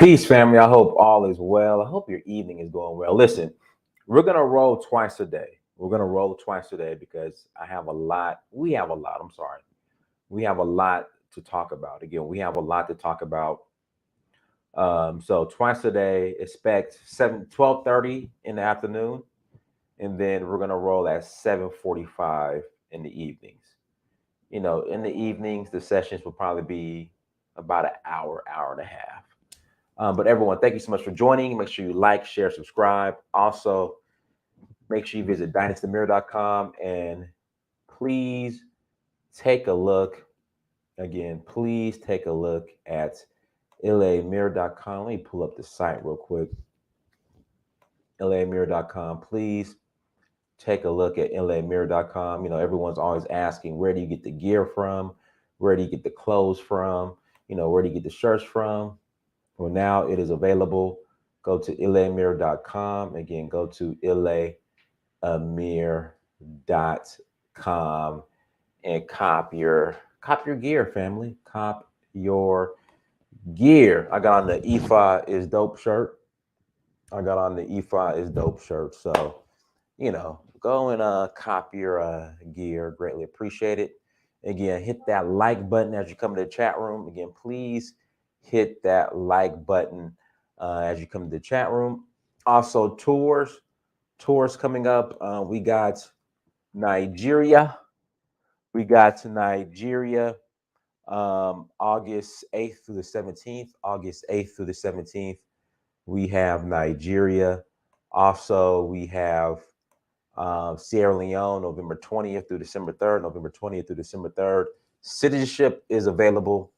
Peace, family. I hope all is well. I hope your evening is going well. Listen, we're going to roll twice a day. We're going to roll twice a day because I have a lot. We have a lot. I'm sorry. We have a lot to talk about. Again, we have a lot to talk about. So twice a day, expect 12:30 in the afternoon, and then we're going to roll at 7:45 in the evenings. In the evenings, the sessions will probably be about an hour, hour and a half. But everyone, thank you so much for joining. Make sure you like, share, subscribe. Also, make sure you visit dynastymir.com and please take a look. Again, please take a look at lamir.com. Let me pull up the site real quick. lamir.com. Please take a look at lamir.com. Everyone's always asking, where do you get the gear from? Where do you get the clothes from? Where do you get the shirts from? Well, now it is available. Go to ilamir.com. Again, go to ilamir.com and cop your gear, family. Cop your gear. I got on the EFA is dope shirt. So, go and cop your gear. Greatly appreciate it. Again, hit that like button as you come to the chat room. Again, please hit that like button as you come to the chat room. Also, tours coming up. We got Nigeria. August 8th through the 17th. We have Nigeria. Also, we have Sierra Leone, November 20th through December 3rd. Citizenship is available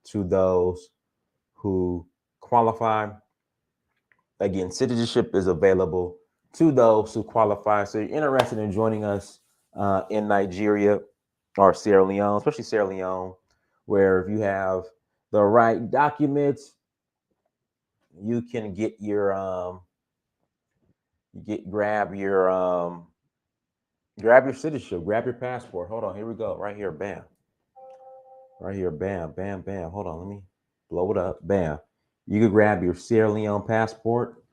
to those who qualify. Again, citizenship is available to those who qualify. So you're interested in joining us in Nigeria or Sierra Leone, especially Sierra Leone, where if you have the right documents, you can get your grab your citizenship, grab your passport. Hold on, here we go. Right here, bam. Right here, bam, bam, bam. Hold on, let me blow it up. Bam. You can grab your Sierra Leone passport.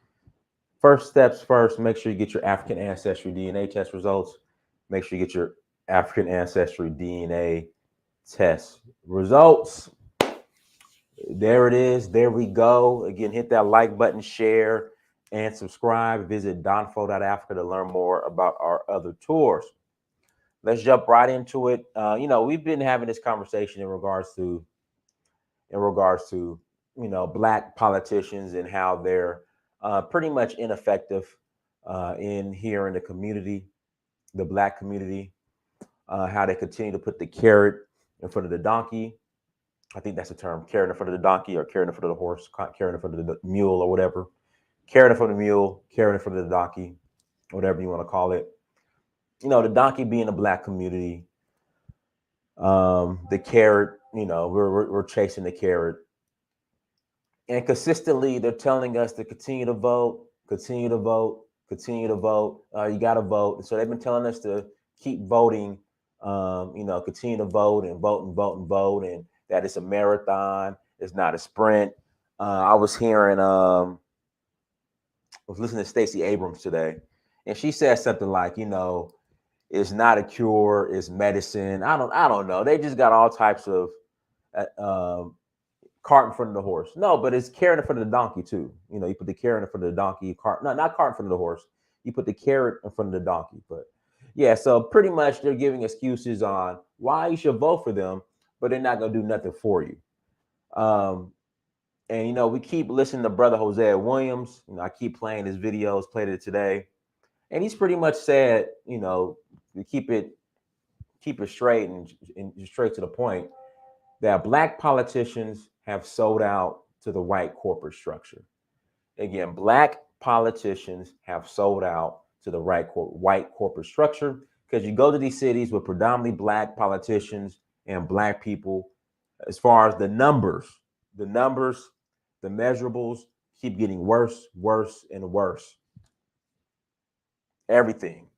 First steps first, make sure you get your African ancestry DNA test results. Make sure you get your African ancestry DNA test results. There it is. There we go. Again, hit that like button, share, and subscribe. Visit donfo.africa to learn more about our other tours. Let's jump right into it. We've been having this conversation in regards to Black politicians and how they're pretty much ineffective in the community, the Black community, how they continue to put the carrot in front of the donkey. I think that's the term, carrot in front of the donkey or carrot in front of the horse, carrot in front of the mule or whatever. Carrot in front of the mule, carrot in front of the donkey, whatever you want to call it. The donkey being the Black community, the carrot, we're chasing the carrot. And consistently, they're telling us to continue to vote, continue to vote, continue to vote. You got to vote. So they've been telling us to keep voting, continue to vote and vote and vote and vote, and that it's a marathon. It's not a sprint. I was listening to Stacey Abrams today, and she said something like, it's not a cure, it's medicine. I don't know. They just got all types of cart in front of the horse. No, but it's carrot in front of the donkey too. You put the carrot in front of the donkey, not cart in front of the horse. You put the carrot in front of the donkey. But yeah, so pretty much they're giving excuses on why you should vote for them, but they're not gonna do nothing for you. And we keep listening to Brother Hosea Williams. I keep playing his videos, played it today. And he's pretty much said, to keep it straight and straight to the point, that Black politicians have sold out to the white corporate structure. Again, Black politicians have sold out to the white corporate structure, because you go to these cities with predominantly Black politicians and Black people, as far as the numbers, the measurables keep getting worse, worse, and worse. Everything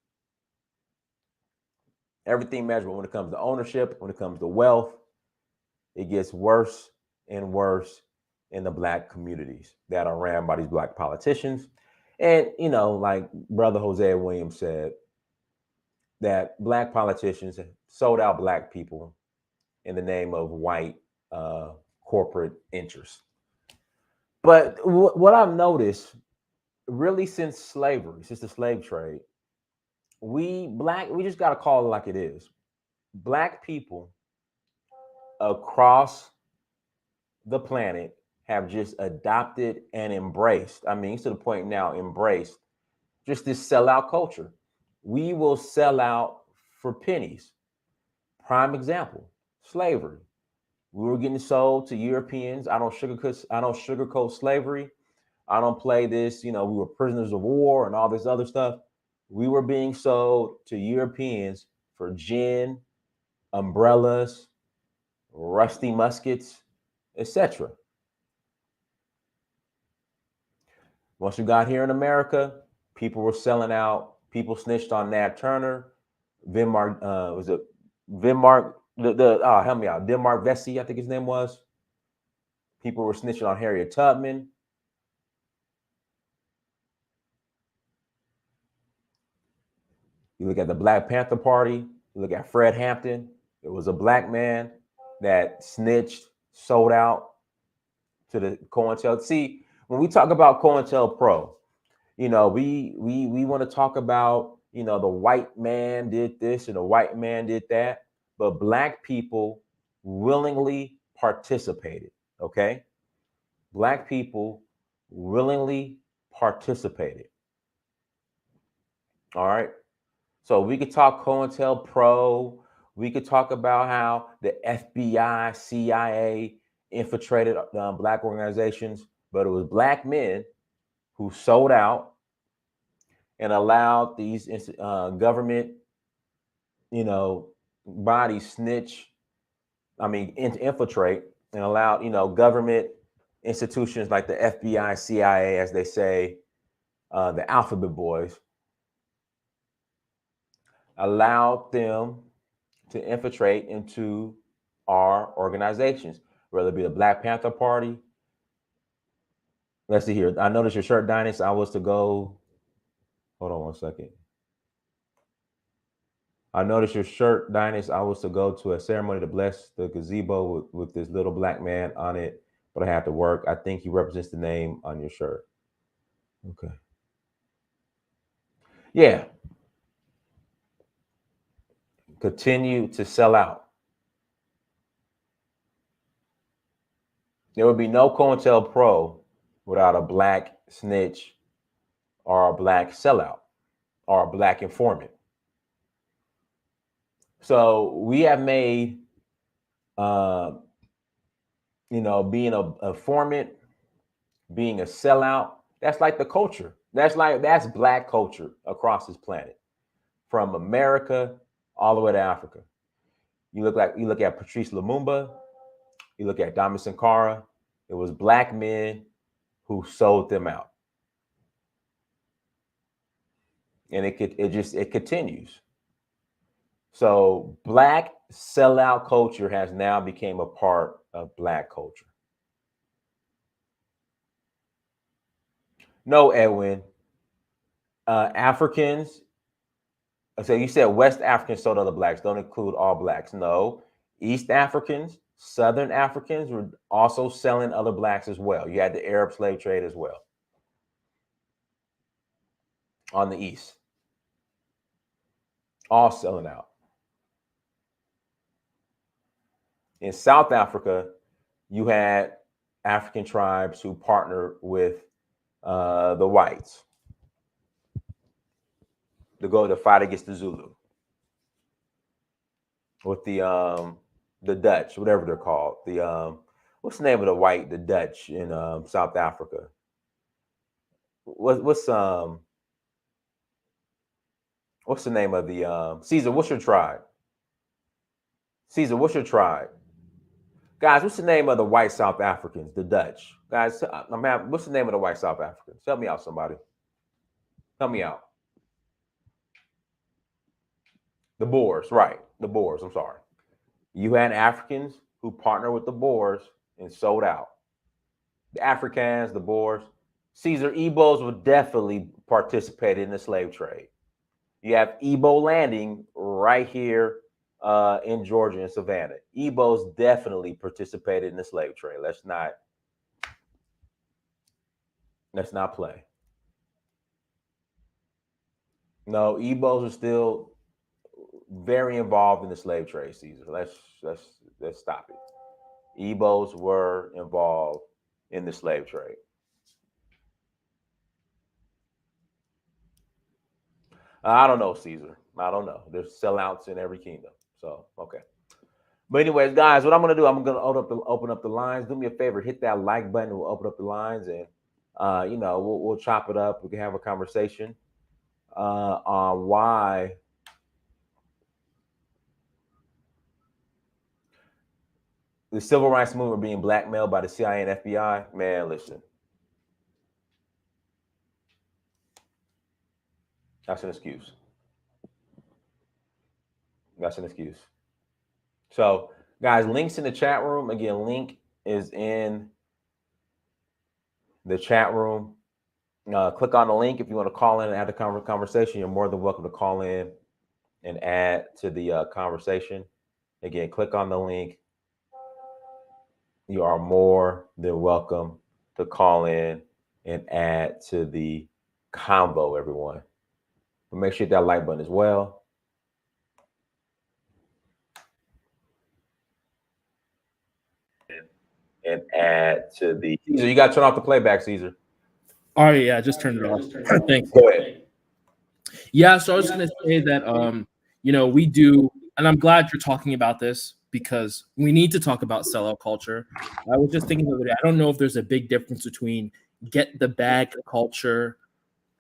measurable when it comes to ownership, when it comes to wealth, it gets worse and worse in the black communities that are ran by these black politicians. And, like Brother Jose Williams said, that black politicians sold out black people in the name of white corporate interests. But what I've noticed really since slavery, since the slave trade, we just got to call it like it is. Black people across the planet have just adopted and embraced. I mean, to the point now, embraced just this sellout culture. We will sell out for pennies. Prime example, slavery. We were getting sold to Europeans. I don't sugarcoat slavery. I don't play this, we were prisoners of war and all this other stuff. We were being sold to Europeans for gin, umbrellas, rusty muskets, etc. Once we got here in America, people were selling out. People snitched on Nat Turner, Vinmark. Was it Vinmark? Help me out. Vinmark Vesey, I think his name was. People were snitching on Harriet Tubman. You look at the Black Panther Party. You look at Fred Hampton. It was a black man that snitched, sold out to the Cointel. See, when we talk about COINTELPRO, we want to talk about, the white man did this and the white man did that, but black people willingly participated. Okay, black people willingly participated. All right. So we could talk COINTELPRO. We could talk about how the FBI, CIA infiltrated black organizations, but it was black men who sold out and allowed these government, bodies snitch. I mean, infiltrate and allowed, government institutions like the FBI, CIA, as they say, the alphabet boys, allowed them to infiltrate into our organizations, whether it be the Black Panther Party. Let's see here. I noticed your shirt, Dynasty. I was to go. Hold on one second. I noticed your shirt, Dynasty. I was to go to a ceremony to bless the gazebo with this little black man on it, but I had to work. I think he represents the name on your shirt. Okay. Yeah. Continue to sell out. There would be no COINTELPRO without a black snitch or a black sellout or a black informant. So we have made, being a informant, being a sellout, that's like the culture. That's black culture across this planet, from America all the way to Africa. You look at Patrice Lumumba, you look at Dami Sankara. It was black men who sold them out, and it continues. So black sellout culture has now become a part of black culture. No, Edwin. Africans. So you said West Africans sold other blacks. Don't include all blacks. No. East Africans, Southern Africans were also selling other blacks as well. You had the Arab slave trade as well on the East. All selling out. In South Africa, you had African tribes who partnered with the whites to go to fight against the Zulu with the Dutch, whatever they're called. What's the name of the Dutch in South Africa? What's the name of the Caesar? What's your tribe? Caesar, what's your tribe? Guys, what's the name of the white South Africans, the Dutch? Guys, what's the name of the white South Africans? Help me out, somebody. Help me out. The Boers, right. The Boers, I'm sorry. You had Africans who partnered with the Boers and sold out. The Africans, the Boers. Caesar, Igbos would definitely participate in the slave trade. You have Igbo landing right here in Georgia and Savannah. Igbos definitely participated in the slave trade. Let's not play. No, Igbos are still very involved in the slave trade, Caesar. Let's stop it. Igbos were involved in the slave trade. I don't know, Caesar. I don't know. There's sellouts in every kingdom. So okay. But anyways, guys, what I'm gonna do, I'm gonna open up the lines. Do me a favor, hit that like button. We'll open up the lines, and we'll chop it up. We can have a conversation on why the civil rights movement being blackmailed by the CIA and FBI. Man, listen, that's an excuse. That's an excuse. So, guys, links in the chat room. Again, link is in the chat room. Click on the link if you want to call in and add the conversation. You're more than welcome to call in and add to the conversation. Again, click on the link. You are more than welcome to call in and add to the combo, everyone. But make sure you hit that like button as well. And add to the Caesar. You got to turn off the playback, Caesar. Oh yeah, I just turned it off. Thanks. Go ahead. Yeah, so I was gonna say that we do, and I'm glad you're talking about this because we need to talk about sellout culture. I was just thinking the other day, I don't know if there's a big difference between get the bag culture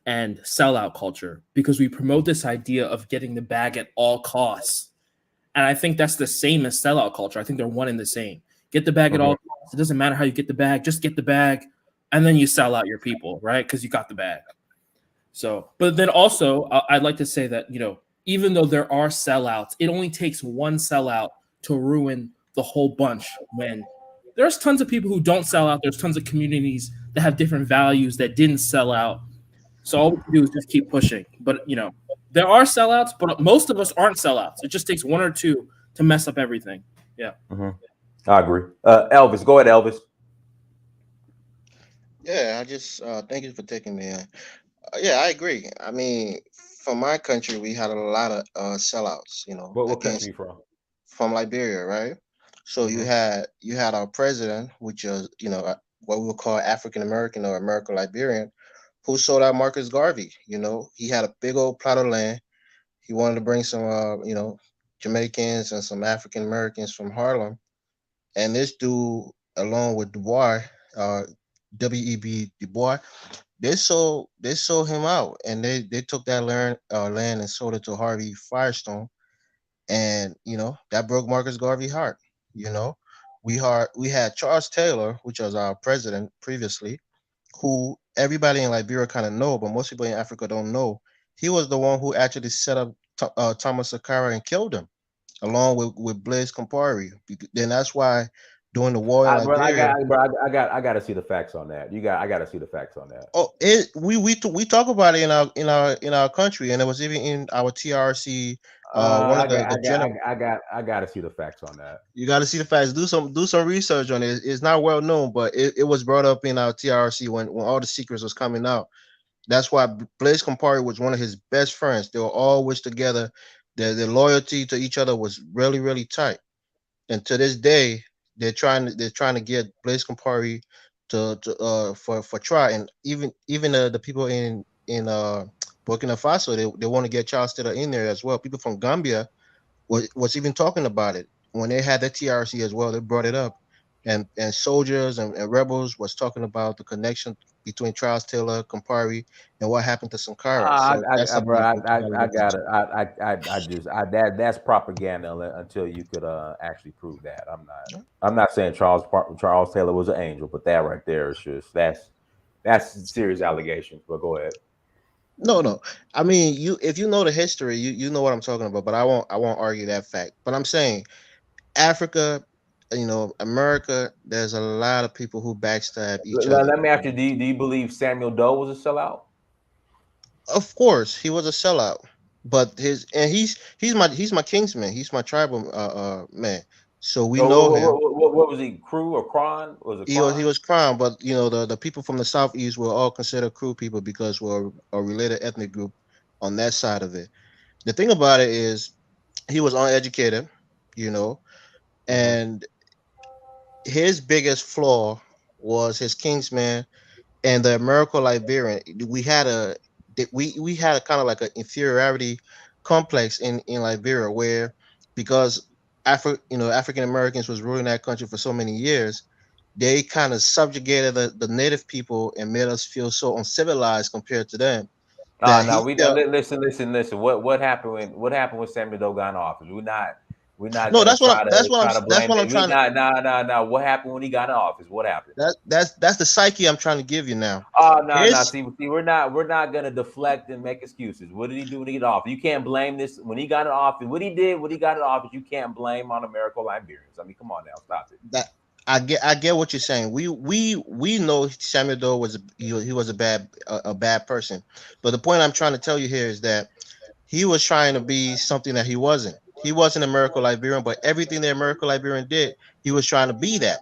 and sellout culture because we promote this idea of getting the bag at all costs. And I think that's the same as sellout culture. I think they're one and the same. Get the bag at all costs. It doesn't matter how you get the bag, just get the bag, and then you sell out your people, right? Because you got the bag. So, but then also, I'd like to say that, even though there are sellouts, it only takes one sellout to ruin the whole bunch. When there's tons of people who don't sell out, there's tons of communities that have different values that didn't sell out. So all we can do is just keep pushing. But, there are sellouts, but most of us aren't sellouts. It just takes one or two to mess up everything. Yeah. Mm-hmm. I agree. Elvis, go ahead, Elvis. Yeah, I just thank you for taking me in. Yeah, I agree. I mean, for my country, we had a lot of sellouts, What country against you from? from Liberia, right? So you Mm-hmm. had our president, which is what we would call African American or American Liberian, who sold out Marcus Garvey. He had a big old plot of land. He wanted to bring some Jamaicans and some African Americans from Harlem, and this dude, along with Dubois, uh, W.E.B. Du Bois, they sold him out, and they took that land and sold it to Harvey Firestone, and that broke Marcus Garvey heart. You know, we had Charles Taylor, which was our president previously, who everybody in Liberia kind of know, but most people in Africa don't know. He was the one who actually set up Thomas Sankara and killed him, along with Blaise Compaoré. Then that's why during the war in Bro, Liberia. I got to see the facts on that. I got to see the facts on that. Oh, we talk about it in our country, and it was even in our TRC. One of the general. I got to see the facts on that. You got to see the facts. Do some research on it. It's not well known, but it was brought up in our TRC when all the secrets was coming out. That's why Blaise Compaoré was one of his best friends. They were always together. Their loyalty to each other was really really tight. And to this day, they're trying to get Blaise Compaoré for trial, and even the people in Burkina Faso, they want to get Charles Taylor in there as well. People from Gambia was even talking about it when they had the TRC as well. They brought it up, and soldiers and rebels was talking about the connection between Charles Taylor, Campari, and what happened to Sankara. So that's Bro, something you can kind of I look got into. it. That's propaganda until you could actually prove that. I'm not saying Charles Taylor was an angel, but that right there is just that's serious allegations. But go ahead. No, no. I mean, if you know the history, you know what I'm talking about. But I won't argue that fact. But I'm saying Africa. America, there's a lot of people who backstab each other. Let me ask you: do you believe Samuel Doe was a sellout? Of course, he was a sellout, but he's my kingsman. He's my tribal man. So we Or know him. what was he? Crew or Kron? Was it He Kron? was crowned, but the people from the southeast were all considered crew people because we're a related ethnic group on that side of it. The thing about it is he was uneducated, you know, Hmm. and his biggest flaw was his kingsman and the American Liberian. We had a kind of like an inferiority complex in Liberia where because African Americans was ruling that country for so many years, they kind of subjugated the native people and made us feel so uncivilized compared to them that No, he we felt. listen. What happened when Samuel Doe got in office? We're not No, gonna that's what I'm try to that's blame what I'm it. We trying to not no. What happened when he got in office? What happened? that's the psyche I'm trying to give you now. Oh no, no. His See, we're not gonna deflect and make excuses. What did he do when he got off? You can't blame this when he got in office. What he did when he got in office, you can't blame on American Liberians. I mean, come on now, stop it. that I get what you're saying. We know Samuel Doe he was a bad person, but the point I'm trying to tell you here is that he was trying to be something that he wasn't. He wasn't a miracle Liberian, but everything the American Liberian did, he was trying to be that.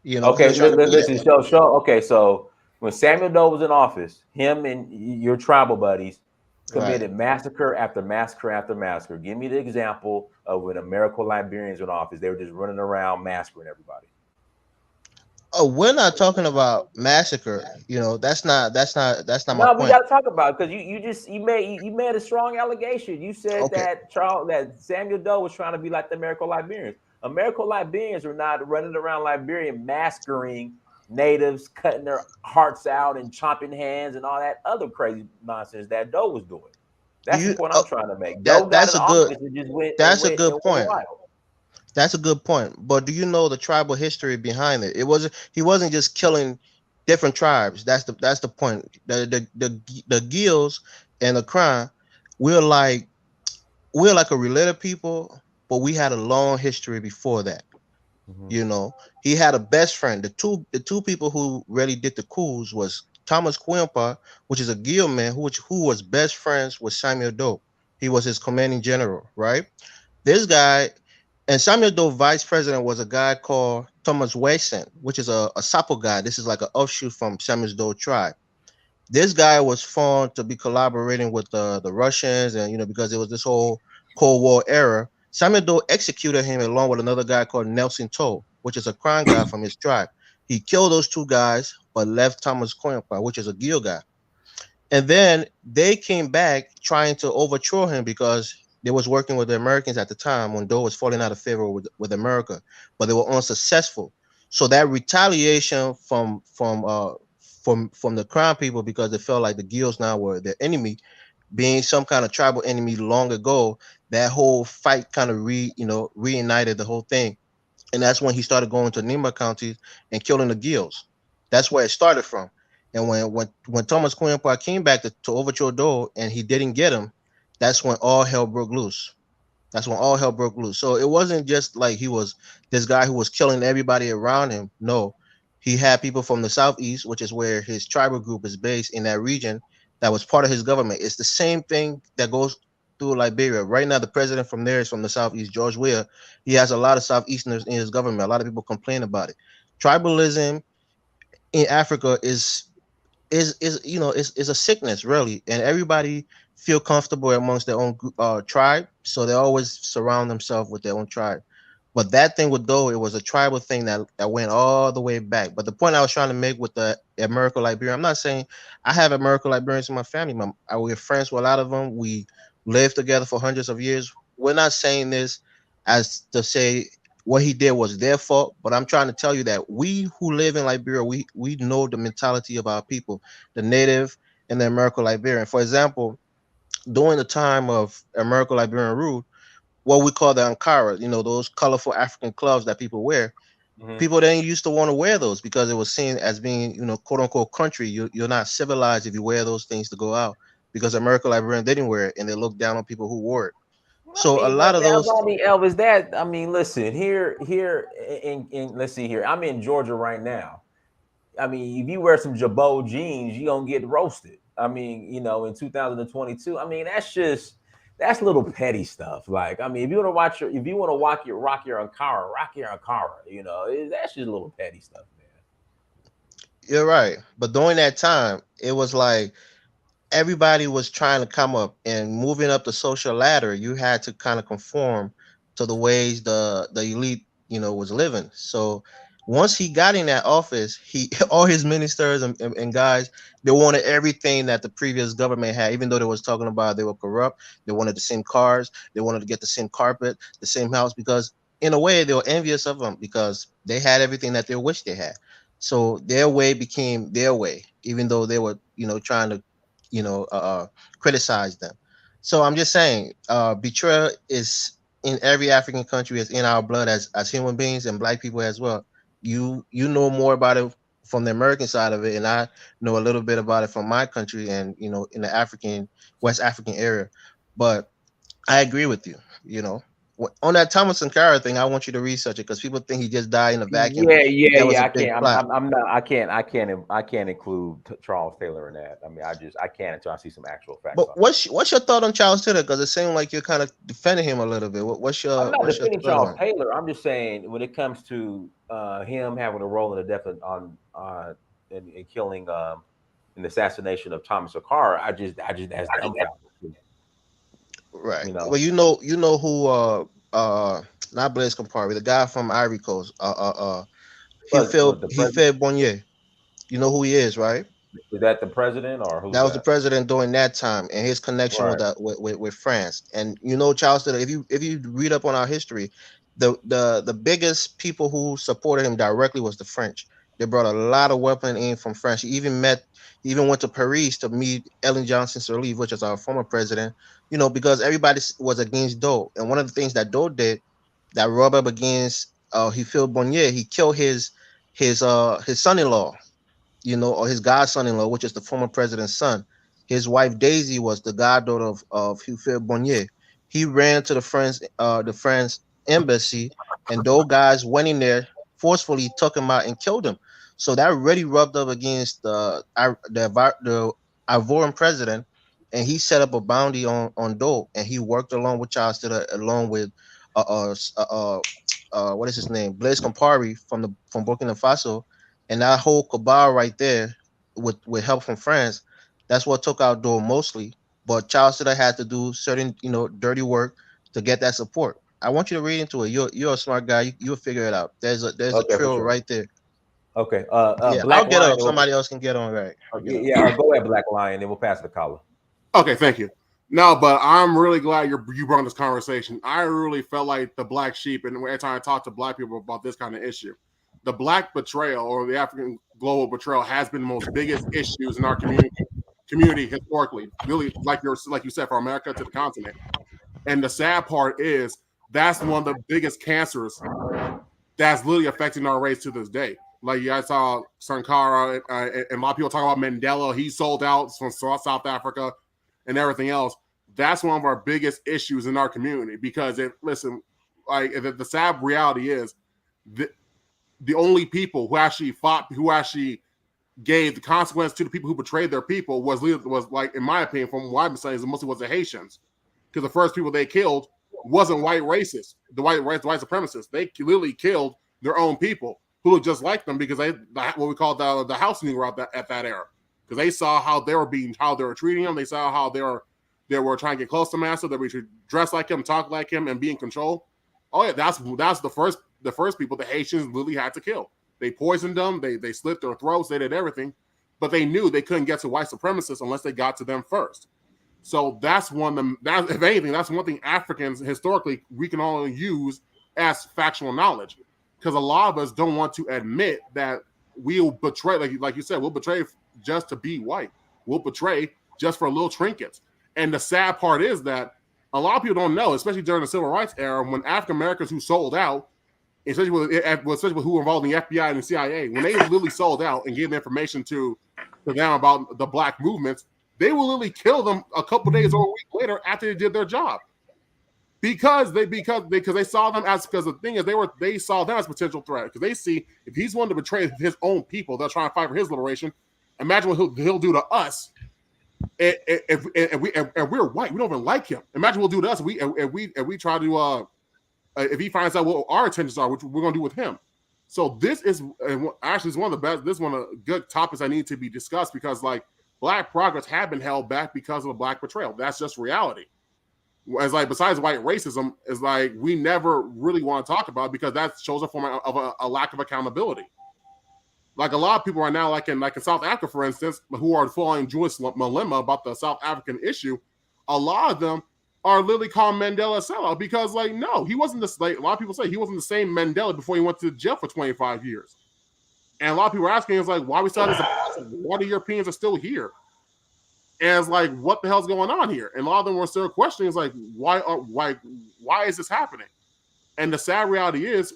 He Okay, was trying to be that. listen, show. Okay, so when Samuel Doe was in office, him and your tribal buddies Right. committed massacre after massacre after massacre. Give me the example of when American Liberians were in office. They were just running around massacring everybody. Oh, we're not talking about massacre. That's not my No, we point. got to talk about it because you made a strong allegation. You said Okay. that Samuel Doe was trying to be like the American Liberians. American Liberians are not running around Liberia massacring natives, cutting their hearts out and chopping hands and all that other crazy nonsense that Doe was doing. Do That's the you? point I'm trying to make. Doe That got in that's a good. office and just went and That's a went good and went point. wild. That's a good point. But do you know the tribal history behind it? He wasn't just killing different tribes. That's the point. The Gills and the Crown, we're like we're like a related people, but we had a long history before that. Mhm. You know, he had a best friend. The two people who really did the coups was Thomas Quimpa, which is a Gill man who was best friends with Samuel Doe. He was his commanding general, right? This guy and Samuel Doe vice president was a guy called Thomas Wayson, which is a Sapo guy. This is like an offshoot from Samuel Doe tribe. This guy was found to be collaborating with the Russians, and because it was this whole Cold War era. Samuel Doe executed him along with another guy called Nelson Toe, which is a crown guy from his tribe. He killed those two guys, but left Thomas Quimpa, which is a Gil guy. And then they came back trying to overthrow him because they was working with the Americans at the time when Doe was falling out of favor with America, but they were unsuccessful. So that retaliation from the crown people because they felt like the Gills now were their enemy, being some kind of tribal enemy long ago, that whole fight kind of reunited the whole thing, and that's when he started going to Nima County and killing the Gills. That's where it started from. And when Thomas Quinnipiac came back to overthrow Dole and he didn't get him, that's when all hell broke loose. That's when all hell broke loose. So it wasn't just like he was this guy who was killing everybody around him. No, he had people from the southeast, which is where his tribal group is based in that region, that was part of his government. It's the same thing that goes through Liberia. Right now, the president from there is from the southeast, George Weah. He has a lot of southeasterners in his government. A lot of people complain about it. Tribalism in Africa is a sickness really, and everybody feel comfortable amongst their own tribe, so they always surround themselves with their own tribe. But that thing with Doe, it was a tribal thing that went all the way back. But the point I was trying to make with the American Liberian, I'm not saying I have American Liberians in my family. We're friends with a lot of them. We lived together for hundreds of years. We're not saying this as to say what he did was their fault, but I'm trying to tell you that we who live in Liberia, we know the mentality of our people, the native and the American Liberian. For example, during the time of American Liberian rule, what we call the Ankara, those colorful African gloves that people wear. Mhm. People didn't used to want to wear those because it was seen as being, quote unquote country. You're not civilized if you wear those things to go out because American Liberian didn't wear it and they looked down on people who wore it. So a But lot of that's those, I mean, Elvis. That I mean, listen here in let's see here. I'm in Georgia right now. I mean, if you wear some Jabot jeans, you gonna get roasted. I mean, in 2022. I mean, that's little petty stuff. Like, I mean, if you want to rock your Ankara, rock your Ankara. That's just little petty stuff, man. you're right. But during that time, it was like everybody was trying to come up and moving up the social ladder. You had to kind of conform to the ways the elite, was living. So once he got in that office, he all his ministers and guys, they wanted everything that the previous government had, even though they was talking about they were corrupt. They wanted the same cars, they wanted to get the same carpet, the same house, because in a way they were envious of them because they had everything that they wished they had. So their way became their way, even though they were, trying to you know uh, uh, criticize them. So I'm just saying, betrayal is in every African country. Is in our blood as human beings and black people as well. You know more about it from the American side of it, and I know a little bit about it from my country and in the African West African area. But I agree with you. You know, on that Thomas Sankara thing, I want you to research it because people think he just died in a vacuum, Yeah, but yeah, that was yeah. a I big can't. plot. I'm not. I can't include Charles Taylor in that. I mean, I can't until I see some actual facts But on it. what's your thought on Charles Taylor? Because it seemed like you're kind of defending him a little bit. What's I'm your not what's your defending thought Charles on it? Taylor. I'm just saying when it comes to him having a role in the death on in killing in the assassination of Thomas Sankara, I just that's dumbfounded. Right. You know, Well, you know who not Blaise Compaoré, the guy from Ivory Coast, the president Hifel Bonnier. You know who he is, right? is that the president or who's That was the that? president during that time, and his connection with Right. with France. And Charles Taylor, if you read up on our history, the biggest people who supported him directly was the French. They brought a lot of weapon in from France. He even went to Paris to meet Ellen Johnson Sirleaf, which is our former president. Because everybody was against Doe, and one of the things that Doe did that rubbed up against he Phil Bonnier, he killed his son-in-law, or his godson-in-law, which is the former president's son. His wife Daisy was the goddaughter of Hubert Bonnier. He ran to the France embassy, and those guys went in there, forcefully took him out and killed him. So that really rubbed up against the Ivorian president, and he set up a bounty on Doe, and he worked along with Charles Taylor, along with uh, uh, what is his name, Blaise Compaoré from Burkina Faso, and that whole cabal right there with help from France. That's what took out Doe mostly. But Charles Taylor had to do certain dirty work to get that support. I want you to read into it. You're a smart guy. You'll figure it out. There's a Okay, for trail sure. right there. Okay. Yeah, I'll Black get Lion. up. Somebody else can get on. Right. I'll get Yeah, up. yeah. Go ahead, Black Lion. Then we'll pass the collar. Okay, thank you. No, but I'm really glad you brought this conversation. I really felt like the black sheep, and every time I talk to black people about this kind of issue, the black betrayal or the African global betrayal has been the most biggest issues in our community historically. Really, like you said, from America to the continent. And the sad part is that's one of the biggest cancers that's literally affecting our race to this day. Like you guys saw Sankara, and a lot of people talk about Mandela. He sold out from South Africa and everything else. That's one of our biggest issues in our community because the sad reality is the only people who actually fought, who actually gave the consequence to the people who betrayed their people was like, in my opinion, from what I'm saying, mostly was the Haitians, because the first people they killed wasn't white racists, the white supremacists. They literally killed their own people who looked just like them because what we call the house Negro at that era, because they saw how they were treating them. They saw how they were trying to get close to master. They were dress like him, talk like him, and be in control. Oh yeah, that's the first people the Haitians literally had to kill. They poisoned them. They slit their throats. They did everything, but they knew they couldn't get to white supremacists unless they got to them first. So that's if anything, that's one thing Africans historically we can only use as factual knowledge, because a lot of us don't want to admit that we'll betray, like you said, we'll betray just to be white. We'll betray just for little trinkets. And the sad part is that a lot of people don't know, especially during the civil rights era, when African Americans who sold out, especially who were involved in the FBI and the CIA, when they literally sold out and gave the information to them about the black movements, they will literally kill them a couple days or a week later after they did their job. because they saw them as, because the thing is they saw them as a potential threat, because they see if he's willing to betray his own people, they're trying to fight for his liberation. Imagine what he'll do to us. If we're white, we don't even like him. Imagine what he'll do to us if we try to if he finds out what our intentions are, which we're gonna do with him. So this is actually is one of the best. This is one of the good topics I need to be discussed, because like Black progress have been held back because of a Black betrayal. That's just reality. As like besides white racism, is like we never really want to talk about, because that shows a form of a lack of accountability. Like a lot of people right now, like in South Africa, for instance, who are following Julius Malema about the South African issue, a lot of them are literally calling Mandela a sellout, because like no, he wasn't this. Like a lot of people say he wasn't the same Mandela before he went to jail for 25 years. And a lot of people are asking, is like, why we still have this? Why the Europeans are still here? And it's like, what the hell's going on here? And a lot of them were still questioning, is like, why is this happening? And the sad reality is,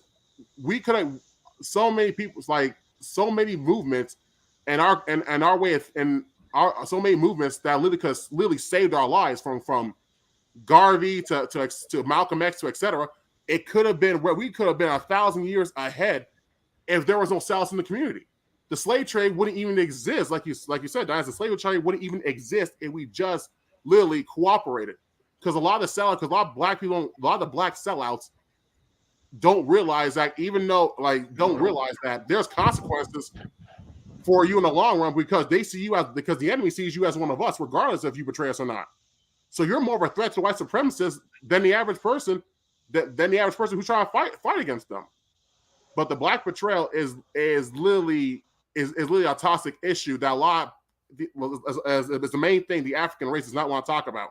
we could have so many people, like so many movements, and our way of, and our so many movements that literally saved our lives from Garvey to Malcolm X to etc. It could have been where we could have been 1,000 years ahead if there was no sellouts in the community. The slave trade wouldn't even exist, like you said, Diane. The slave trade wouldn't even exist if we just literally cooperated. Because a lot of the sellouts, because a lot of Black people, a lot of the Black sellouts don't realize that, even though don't realize that there's consequences for you in the long run, because they see you as, because the enemy sees you as one of us, regardless if you betray us or not. So you're more of a threat to white supremacists than the average person, than the average person who's trying to fight against them. But the Black betrayal is literally a toxic issue that a lot as the main thing the African race does not want to talk about,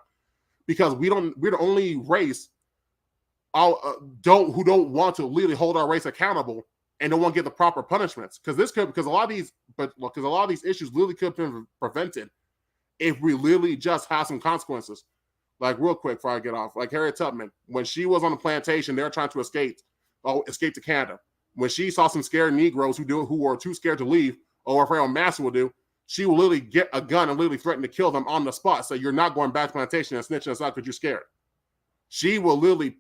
because we're the only race who don't want to literally hold our race accountable and don't want to get the proper punishments, because a lot of these issues literally could have been prevented if we literally just have some consequences. Like real quick before I get off, like Harriet Tubman, when she was on the plantation, they were trying to escape to Canada. When she saw some scared Negroes who were too scared to leave, or were afraid what master would do, she will literally get a gun and literally threaten to kill them on the spot. So you're not going back to plantation and snitching us out because you're scared. She will literally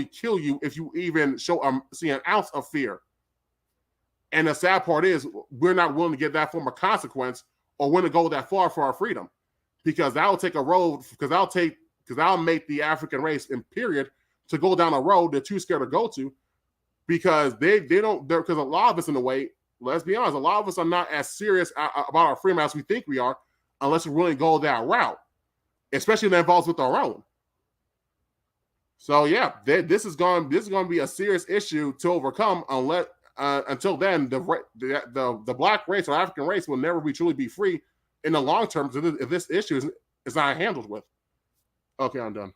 kill you if you even see an ounce of fear. And the sad part is, we're not willing to get that form of consequence or willing to go that far for our freedom, because that will take a road. Because that'll make the African race in period to go down a road they're too scared to go to. Because because a lot of us, in a way, let's be honest, a lot of us are not as serious about our freedom as we think we are, unless we're willing to go that route, especially when that involves with our own. So yeah, this is going to be a serious issue to overcome, until then the Black race or African race will never truly be free in the long term if this issue is not handled with. Okay, I'm done.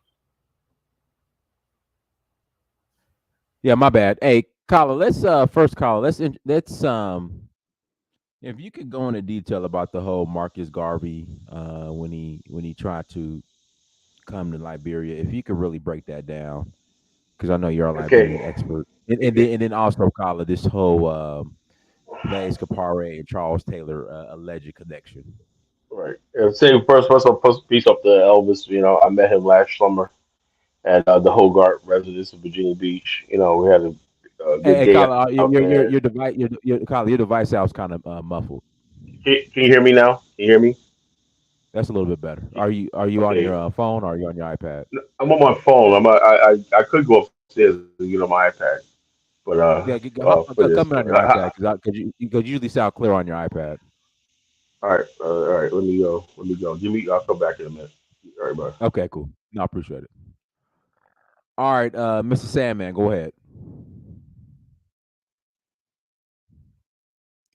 Yeah, my bad. Hey, Colin, let's if you could go into detail about the whole Marcus Garvey when he tried to come to Liberia, if you could really break that down, because I know you're a Liberian expert, and then also, Colin, this whole Blaise Compaoré and Charles Taylor alleged connection. Right. And say first I'll post a piece up the Elvis. I met him last summer at the Hogarth residence in Virginia Beach. We had a good day. Colin, your device sounds kind of muffled. Can you hear me now? Can you hear me? That's a little bit better. Are you Okay. on your phone, or are you on your iPad? I'm on my phone. I could go upstairs and get on my iPad, but come on your iPad, because you usually sound clear on your iPad. All right. Let me go. I'll come back in a minute. All right, bye. Okay, cool. No, I appreciate it. All right, Mr. Sandman, go ahead.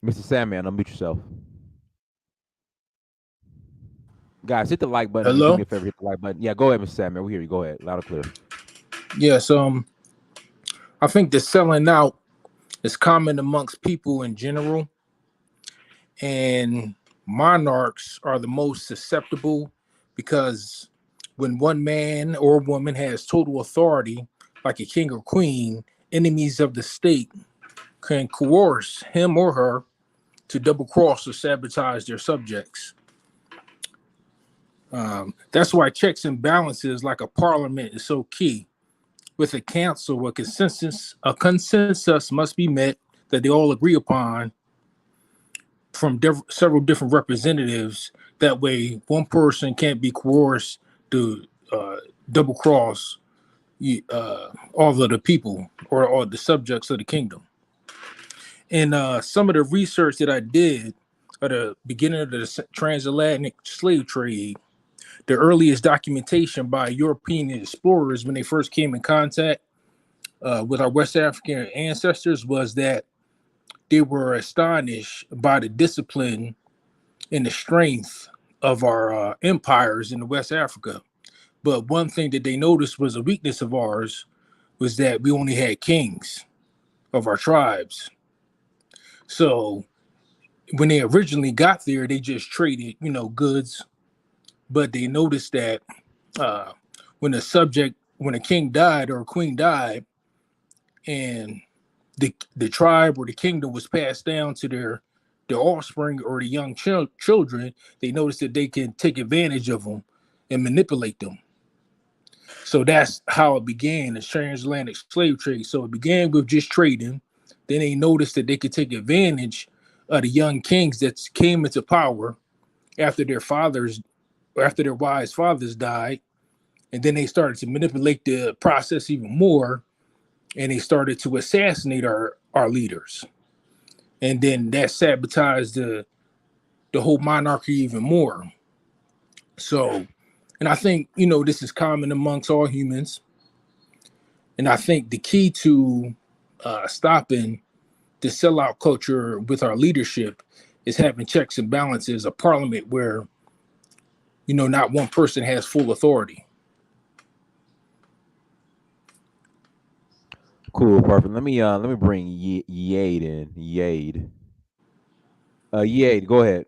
Mr. Sandman, unmute yourself. Guys, hit the like button. Hello? Do me a favor, hit the like button. Yeah, go ahead, Mr. Sandman. We hear you. Go ahead, loud and clear. Yes, I think the selling out is common amongst people in general, and monarchs are the most susceptible, because when one man or woman has total authority, like a king or queen, enemies of the state can coerce him or her to double cross or sabotage their subjects. That's why checks and balances like a parliament is so key. with a council, a consensus must be met that they all agree upon from several different representatives. That way, one person can't be coerced to double cross all of the people or all the subjects of the kingdom. And some of the research that I did at the beginning of the transatlantic slave trade, the earliest documentation by European explorers when they first came in contact with our West African ancestors was that they were astonished by the discipline and the strength of our empires in the West Africa. But one thing that they noticed was a weakness of ours was that we only had kings of our tribes. So when they originally got there, they just traded, goods. But they noticed that uh, when a king died or a queen died, and the tribe or the kingdom was passed down to their offspring or the young children, they noticed that they can take advantage of them and manipulate them. So that's how it began, the transatlantic slave trade. So it began with just trading. Then they noticed that they could take advantage of the young kings that came into power after after their wise fathers died. And then they started to manipulate the process even more. And they started to assassinate our leaders. And then that sabotaged the whole monarchy even more. So, and I think, this is common amongst all humans. And I think the key to stopping the sellout culture with our leadership is having checks and balances, a parliament where, not one person has full authority. Cool, perfect. Let me bring Yade in. Yade, go ahead.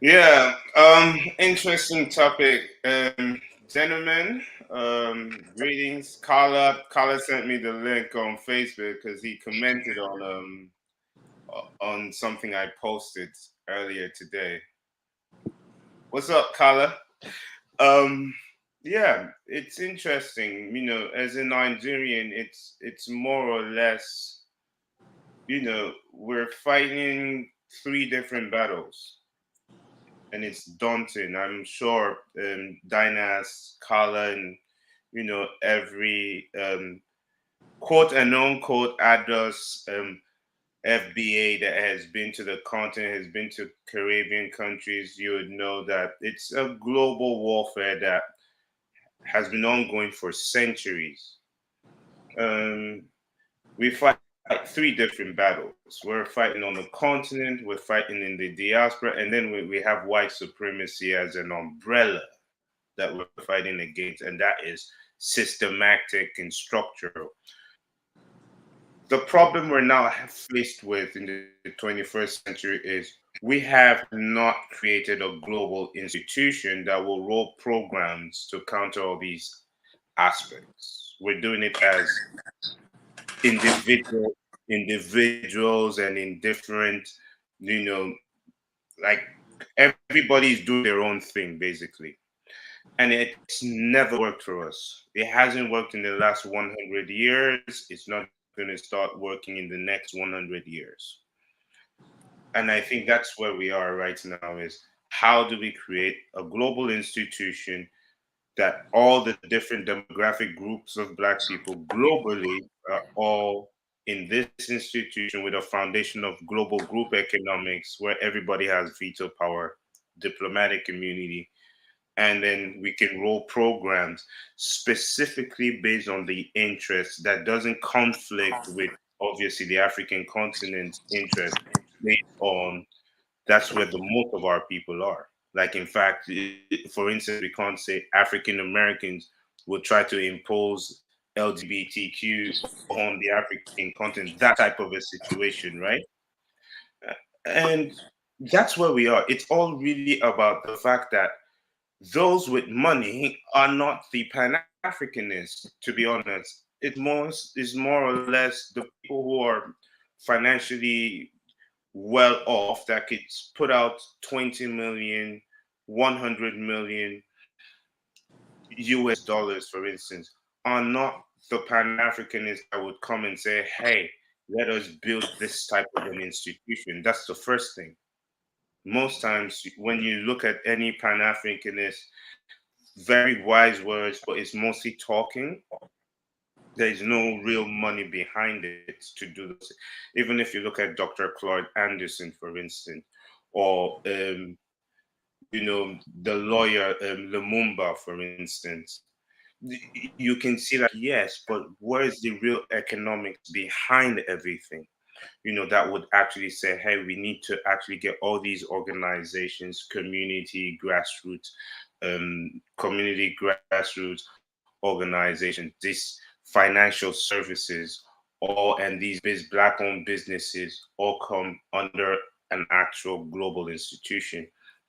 Yeah, interesting topic. Gentlemen, greetings. Carla sent me the link on Facebook because he commented on something I posted earlier today. What's up, Carla? Um, yeah, it's interesting. As a Nigerian, it's more or less, we're fighting three different battles and it's daunting. I'm sure Dynas, Carla, and every quote and unquote ADOS FBA that has been to the continent, has been to Caribbean countries, you would know that it's a global warfare that has been ongoing for centuries. We fight three different battles. We're fighting on the continent, we're fighting in the diaspora, and then we have white supremacy as an umbrella that we're fighting against, and that is systematic and structural. The problem we're now faced with in the 21st century is we have not created a global institution that will roll programs to counter all these aspects. We're doing it as individuals and in different, like everybody's doing their own thing basically. And it's never worked for us. It hasn't worked in the last 100 years. It's not going to start working in the next 100 years. And I think that's where we are right now is how do we create a global institution that all the different demographic groups of Black people globally are all in this institution with a foundation of global group economics where everybody has veto power, diplomatic immunity, and then we can roll programs specifically based on the interest that doesn't conflict with obviously the African continent's interest based on that's where the most of our people are. Like, in fact, for instance, we can't say African Americans will try to impose LGBTQ on the African continent, that type of a situation, right? And that's where we are. It's all really about the fact that those with money are not the Pan Africanists, to be honest. Is more or less the people who are financially well off that could put out 20 million, 100 million, US dollars, for instance, are not the Pan-Africanists that would come and say, hey, let us build this type of an institution. That's the first thing. Most times when you look at any Pan-Africanist, very wise words, but it's mostly talking. There's no real money behind it to do this. Even if you look at Dr. Claude Anderson, for instance, or the lawyer Lumumba, for instance, you can see that yes, but where's the real economics behind everything? That would actually say, hey, we need to actually get all these organizations, community grassroots organizations, these financial services, and these black-owned businesses all come under an actual global institution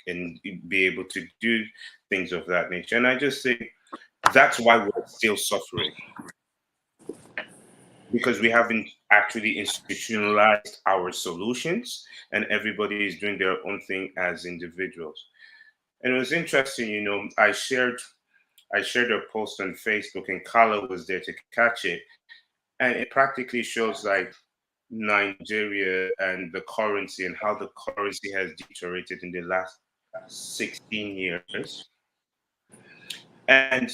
and be able to do things of that nature. And I just think that's why we're still suffering, because we haven't actually institutionalized our solutions and everybody is doing their own thing as individuals. And it was interesting, I shared a post on Facebook and Carla was there to catch it. And it practically shows like Nigeria and the currency and how the currency has deteriorated in the last 16 years. And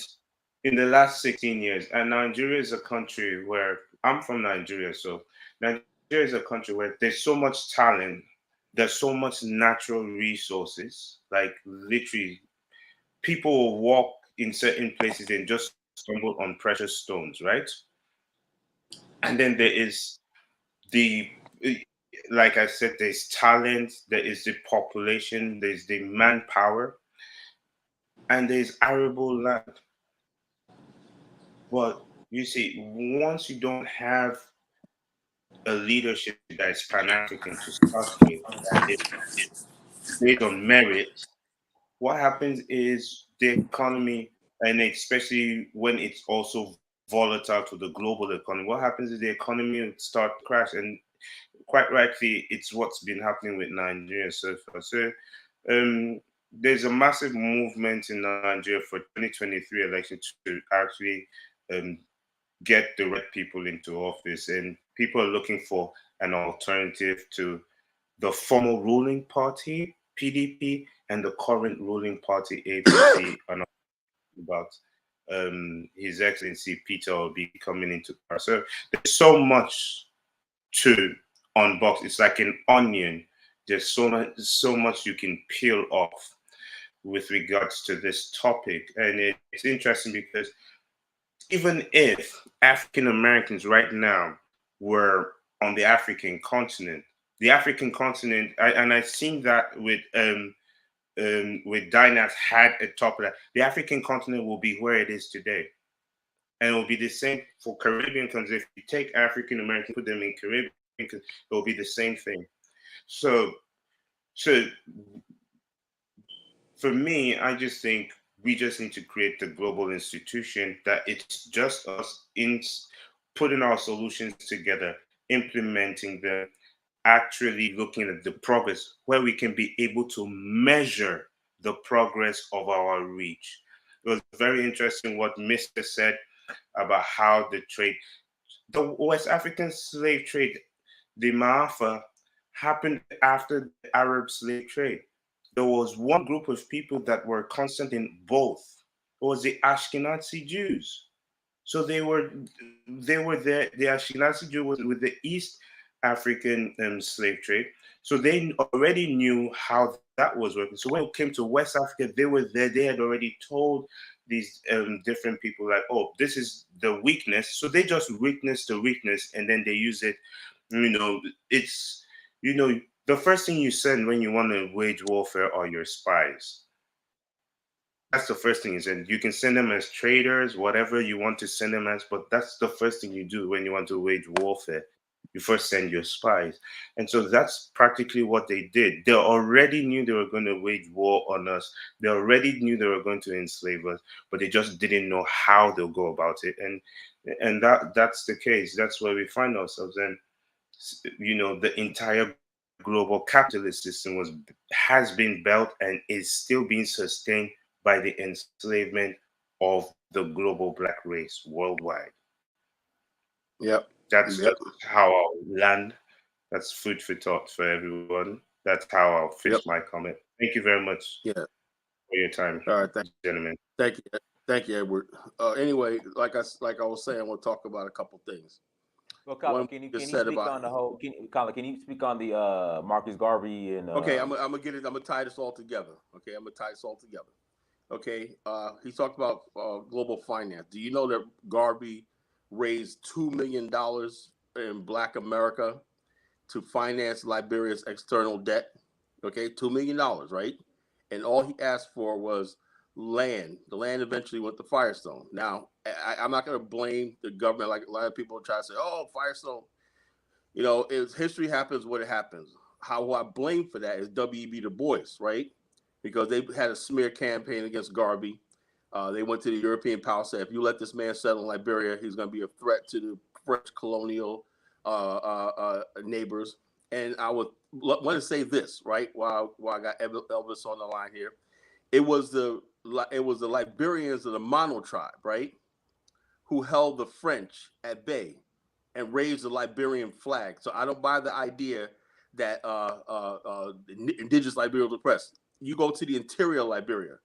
in the last 16 years, and Nigeria is a country where I'm from Nigeria, so Nigeria is a country where there's so much talent, there's so much natural resources, like literally people will walk in certain places and just stumble on precious stones, right? And then there is the, like I said, there's talent, there is the population, there's the manpower, and there's arable land. But you see, once you don't have a leadership that is Pan-African to start with, that is based on merit, what happens is the economy, and especially when it's also volatile to the global economy, what happens is the economy will start to crash. And quite rightly, it's what's been happening with Nigeria so far. So there's a massive movement in Nigeria for 2023 election to actually get the right people into office, and people are looking for an alternative to the former ruling party PDP and the current ruling party APC, and about His Excellency Peter Obi coming into power. So there's so much to unbox. It's like an onion. There's so much you can peel off with regards to this topic, and it's interesting because even if African Americans right now were on the African continent, and I've seen that with Dynast had a top of that, the African continent will be where it is today. And it will be the same for Caribbean countries. If you take African Americans, put them in Caribbean, it will be the same thing. So for me, I just think we just need to create the global institution that it's just us in putting our solutions together, implementing them, actually looking at the progress where we can be able to measure the progress of our reach. It was very interesting what Mr. said about how the West African slave trade, the Maafa, happened after the Arab slave trade. There was one group of people that were constant in both. It was the Ashkenazi Jews. So they were there. The Ashkenazi Jew was with the East African slave trade. So they already knew how that was working. So when it came to West Africa, they were there. They had already told these different people like, oh, this is the weakness. So they just witness the weakness and then they use it. It's the first thing you send when you want to wage warfare are your spies. That's the first thing you send. You can send them as traders, whatever you want to send them as, but that's the first thing you do when you want to wage warfare. You first send your spies. And so that's practically what they did. They already knew they were going to wage war on us. They already knew they were going to enslave us, but they just didn't know how they'll go about it. And that's the case. That's where we find ourselves. And the entire global capitalist system has been built and is still being sustained by the enslavement of the global black race worldwide. Yep. That's Yep. how I'll land. That's food for thought for everyone. That's how I'll finish Yep. my comment. Thank you very much Yeah. for your time, All right. gentlemen. Thank you, Edward. Anyway, like I was saying, we'll talk about a couple things. Well, Colin, One can you just speak said about. on the whole? Colin, can you speak on the Marcus Garvey and? Okay, I'm gonna get it. I'm gonna tie this all together. Okay, I'm gonna tie this all together. Okay, he talked about global finance. Do you know that Garvey raised $2 million in Black America to finance Liberia's external debt? Okay, $2 million, right? And all he asked for was land. The land eventually went to Firestone. Now, I'm not going to blame the government like a lot of people try to say, oh, Firestone. You know, history happens what it happens. How I blame for that is W.E.B. Du Bois, right? Because they had a smear campaign against Garvey. They went to the European power, said, if you let this man settle in Liberia, he's going to be a threat to the French colonial neighbors. And I would want to say this, right? While I got Elvis on the line here, it was the Liberians of the Mono tribe, right, who held the French at bay and raised the Liberian flag. So I don't buy the idea that indigenous Liberia was oppressed. You go to the interior of Liberia,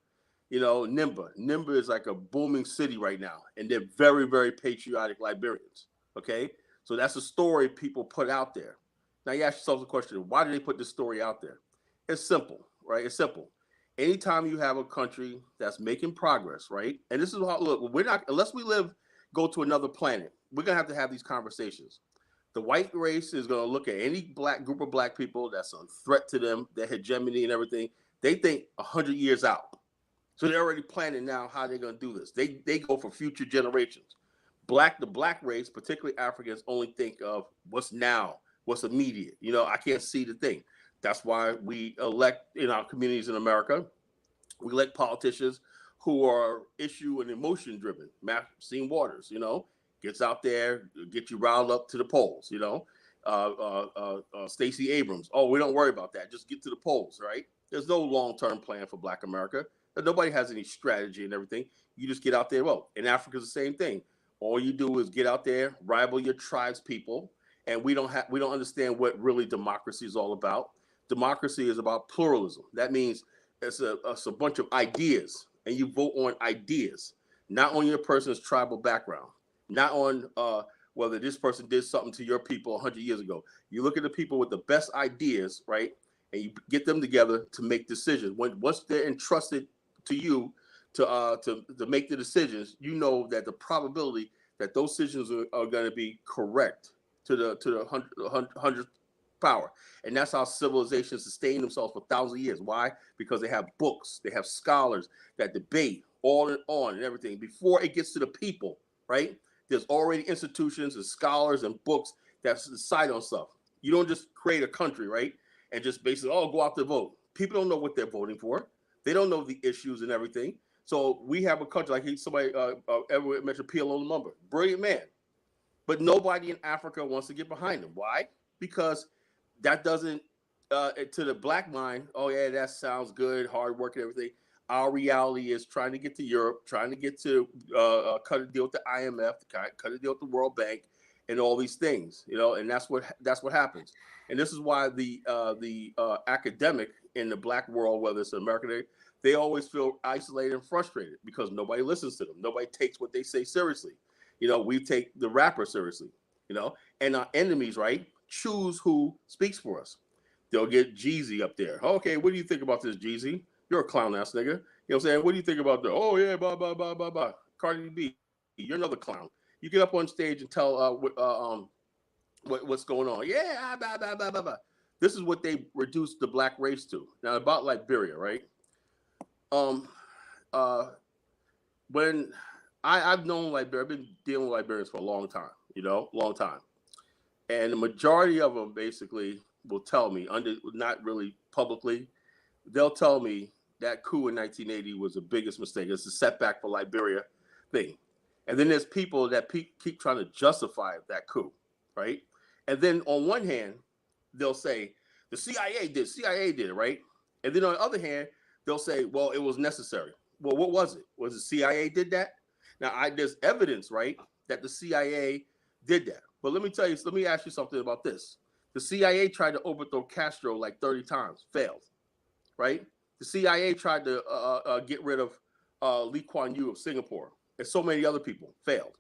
you know, Nimba. Nimba is like a booming city right now, and they're very, very patriotic Liberians. Okay, so that's a story people put out there. Now you ask yourself the question: why do they put this story out there? It's simple, right? It's simple. Anytime you have a country that's making progress, right? And this is how look. We're not unless we go to another planet. We're gonna have these conversations. The white race is gonna look at any black group of black people that's a threat to them, their hegemony and everything. They think 100 years out. So they're already planning now how they're going to do this. They go for future generations. The black race, particularly Africans, only think of what's now, what's immediate. You know, I can't see the thing. That's why we elect in our communities in America, we elect politicians who are issue and emotion driven. Maxine Waters, you know, gets out there, get you riled up to the polls, you know. Stacey Abrams, oh, we don't worry about that. Just get to the polls, right? There's no long-term plan for Black America. Nobody has any strategy and everything. You just get out there. Well, in Africa, it's the same thing. All you do is get out there, rival your tribes people, and we don't understand what really democracy is all about. Democracy is about pluralism. That means it's a bunch of ideas, and you vote on ideas, not on your person's tribal background, not on whether this person did something to your people 100 years ago. You look at the people with the best ideas, right, and you get them together to make decisions. Once they're entrusted to you to make the decisions, you know that the probability that those decisions are going to be correct to the hundredth power. And that's how civilizations sustain themselves for thousands of years. Why? Because they have books, they have scholars that debate on and everything. Before it gets to the people, right? There's already institutions and scholars and books that decide on stuff. You don't just create a country, right? And just basically, go out to vote. People don't know what they're voting for. They don't know the issues and everything. So we have a country like somebody ever mentioned PLO Lumumba, brilliant man, but nobody in Africa wants to get behind him. Why? Because that doesn't to the black mind. Oh yeah, that sounds good, hard work and everything. Our reality is trying to get to Europe, trying to get to cut a deal with the IMF, cut a deal with the World Bank, and all these things. You know, and that's what happens. And this is why the academic in the black world, whether it's American, they always feel isolated and frustrated because nobody listens to them. Nobody takes what they say seriously. You know, we take the rapper seriously, you know, and our enemies, right, choose who speaks for us. They'll get Jeezy up there. Okay, what do you think about this, Jeezy? You're a clown ass nigga. You know what I'm saying? What do you think about the, oh yeah, blah, blah, blah, blah, blah. Cardi B, you're another clown. You get up on stage and tell what's going on. Yeah, blah, blah, blah, blah, blah. This is what they reduced the black race to. Now, about Liberia, right? When I've known Liberia, I've been dealing with Liberians for a long time, you know, long time. And the majority of them basically will tell me, not really publicly, they'll tell me that coup in 1980 was the biggest mistake. It's a setback for Liberia thing. And then there's people that keep trying to justify that coup, right? And then on one hand, they'll say, the CIA did it, right? And then on the other hand, they'll say, well, it was necessary. Well, what was it? Was the CIA did that? Now, there's evidence, right, that the CIA did that. But let me ask you something about this. The CIA tried to overthrow Castro like 30 times, failed, right? The CIA tried to get rid of Lee Kuan Yew of Singapore, and so many other people failed.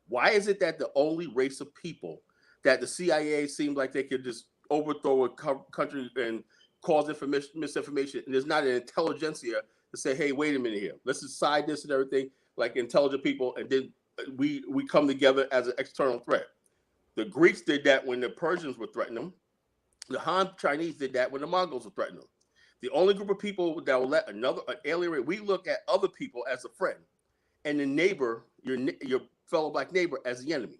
Why is it that the only race of people that the CIA seemed like they could just overthrow a country and cause misinformation, and there's not an intelligentsia to say, hey, wait a minute here, let's decide this and everything, like intelligent people, and then we come together as an external threat. The Greeks did that when the Persians were threatening them. The Han Chinese did that when the Mongols were threatening them. The only group of people that will let an alien, we look at other people as a friend, and the neighbor, your fellow black neighbor, as the enemy.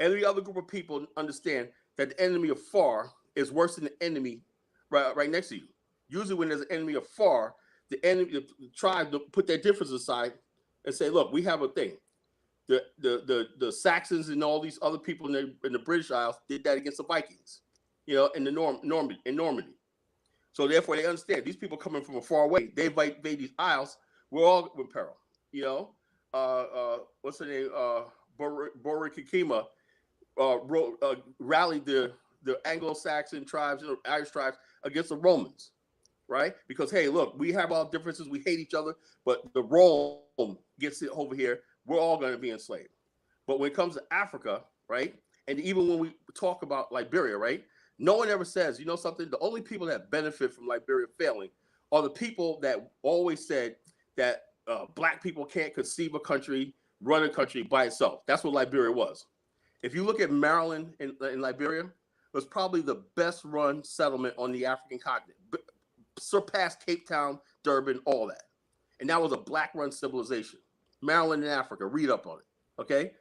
Every other group of people understand that the enemy afar is worse than the enemy right next to you. Usually when there's an enemy afar, the tribe put their differences aside and say, look, we have a thing. The Saxons and all these other people in the British Isles did that against the Vikings, in the Normandy. So therefore they understand these people coming from a far away, they invade these isles, we're all in peril. What's her name? Borikikima rallied the Anglo-Saxon tribes and the Irish tribes against the Romans, right? Because, hey, look, we have our differences, we hate each other, but the Rome gets it over here, we're all going to be enslaved. But when it comes to Africa, right, and even when we talk about Liberia, right, no one ever says, something, the only people that benefit from Liberia failing are the people that always said that black people can't conceive a country, run a country by itself. That's what Liberia was. If you look at Maryland in Liberia, it was probably the best run settlement on the African continent, surpassed Cape Town, Durban, all that. And that was a black run civilization. Maryland in Africa, read up on it, okay?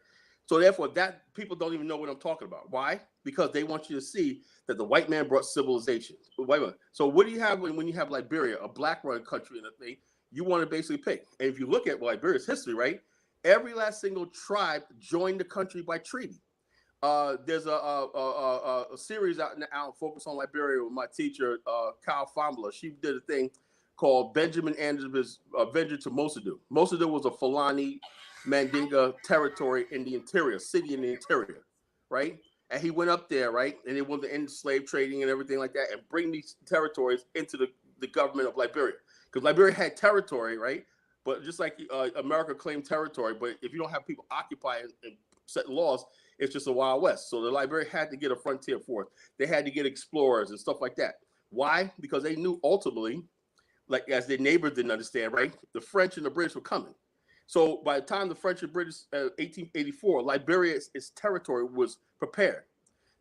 So therefore, that people don't even know what I'm talking about. Why? Because they want you to see that the white man brought civilization. So what do you have when you have Liberia, a black run country, and a thing? You want to basically pick. And if you look at Liberia's history, right, every last single tribe joined the country by treaty. There's a series out now focused on Liberia with my teacher, Kyle Fambula. She did a thing called Benjamin Anderson's Venture to Mosadu. Mosadu was a Fulani Mandinga territory in the interior, city in the interior, right? And he went up there, right? And they wanted to end slave trading and everything like that and bring these territories into the government of Liberia. Because Liberia had territory, right? But just like America claimed territory, but if you don't have people occupy and set laws, it's just a Wild West. So the Liberia had to get a frontier force. They had to get explorers and stuff like that. Why? Because they knew ultimately, like as their neighbors didn't understand, right? The French and the British were coming. So by the time the French and British, 1884, Liberia's territory was prepared.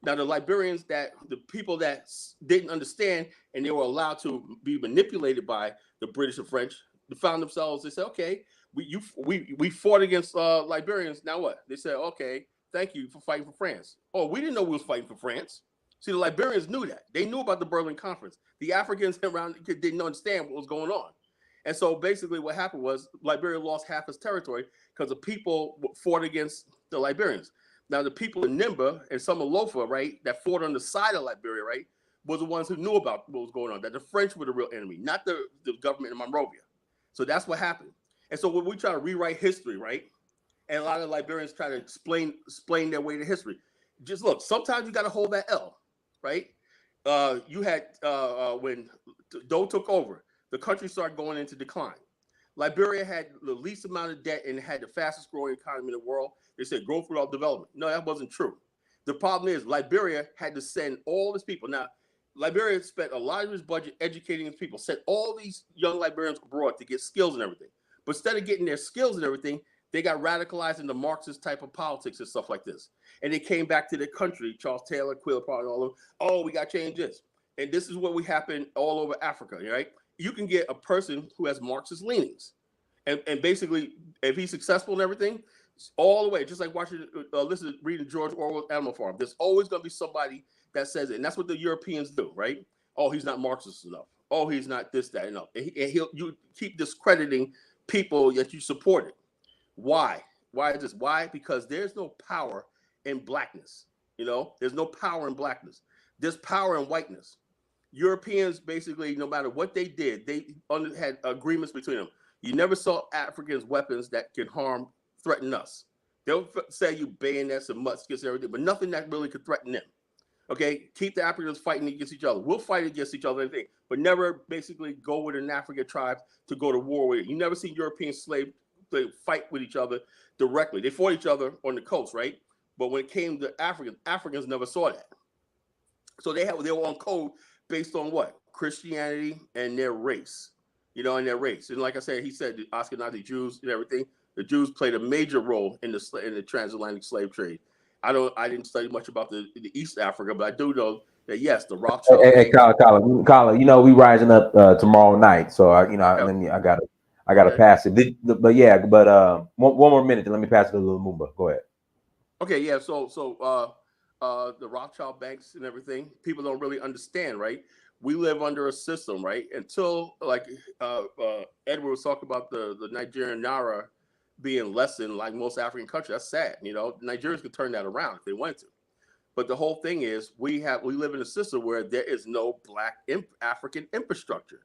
Now the Liberians, the people that didn't understand and they were allowed to be manipulated by the British and French, they found themselves. They said, "Okay, we fought against Liberians. Now what?" They said, "Okay, thank you for fighting for France." Oh, we didn't know we was fighting for France. See, the Liberians knew that. They knew about the Berlin Conference. The Africans around didn't understand what was going on. And so basically what happened was Liberia lost half its territory because the people fought against the Liberians. Now, the people in Nimba and some of Lofa, right, that fought on the side of Liberia, right, was the ones who knew about what was going on, that the French were the real enemy, not the government in Monrovia. So that's what happened. And so when we try to rewrite history, right, and a lot of Liberians try to explain their way to history, just look, sometimes you got to hold that L, right? You had, when Doe took over, the country started going into decline. Liberia had the least amount of debt and had the fastest growing economy in the world. They said growth without development. No, that wasn't true. The problem is Liberia had to send all these people. Now, Liberia spent a lot of its budget educating its people, sent all these young Liberians abroad to get skills and everything. But instead of getting their skills and everything, they got radicalized into Marxist type of politics and stuff like this. And they came back to their country, Charles Taylor, Quillepot, and all of them. Oh, we got to change this. And this is what we happen all over Africa, right? You can get a person who has Marxist leanings. And basically, if he's successful in everything, all the way, just like reading George Orwell's Animal Farm, there's always going to be somebody that says it. And that's what the Europeans do, right? Oh, he's not Marxist enough. Oh, he's not this, that, enough. And you keep discrediting people that you supported. Why? Why is this? Why? Because there's no power in blackness. There's no power in blackness. There's power in whiteness. Europeans, basically, no matter what they did, they had agreements between them. You never saw Africans weapons that can threaten us. They'll say you bayonets and muskets and everything, but nothing that really could threaten them. Okay, keep the Africans fighting against each other. We'll fight against each other and everything, but never basically go with an African tribe to go to war with it. You never see European slaves fight with each other directly. They fought each other on the coast, right? But when it came to Africans never saw that. So they were on code based on what? Christianity and their race, and their race. And like I said, he said the Ashkenazi Jews and everything. The Jews played a major role in the transatlantic slave trade. I didn't study much about the East Africa, but I do know that yes, the Rothschild. Hey, Colin, we rising up tomorrow night, so I gotta pass it. One more minute, and let me pass it to Lumumba. Go ahead. Okay, yeah. So the Rothschild banks and everything, people don't really understand, right? We live under a system, right? Until Edward was talking about the Nigerian naira being less than like most African countries. That's sad. Nigerians could turn that around if they wanted to. But the whole thing is we live in a system where there is no black African infrastructure.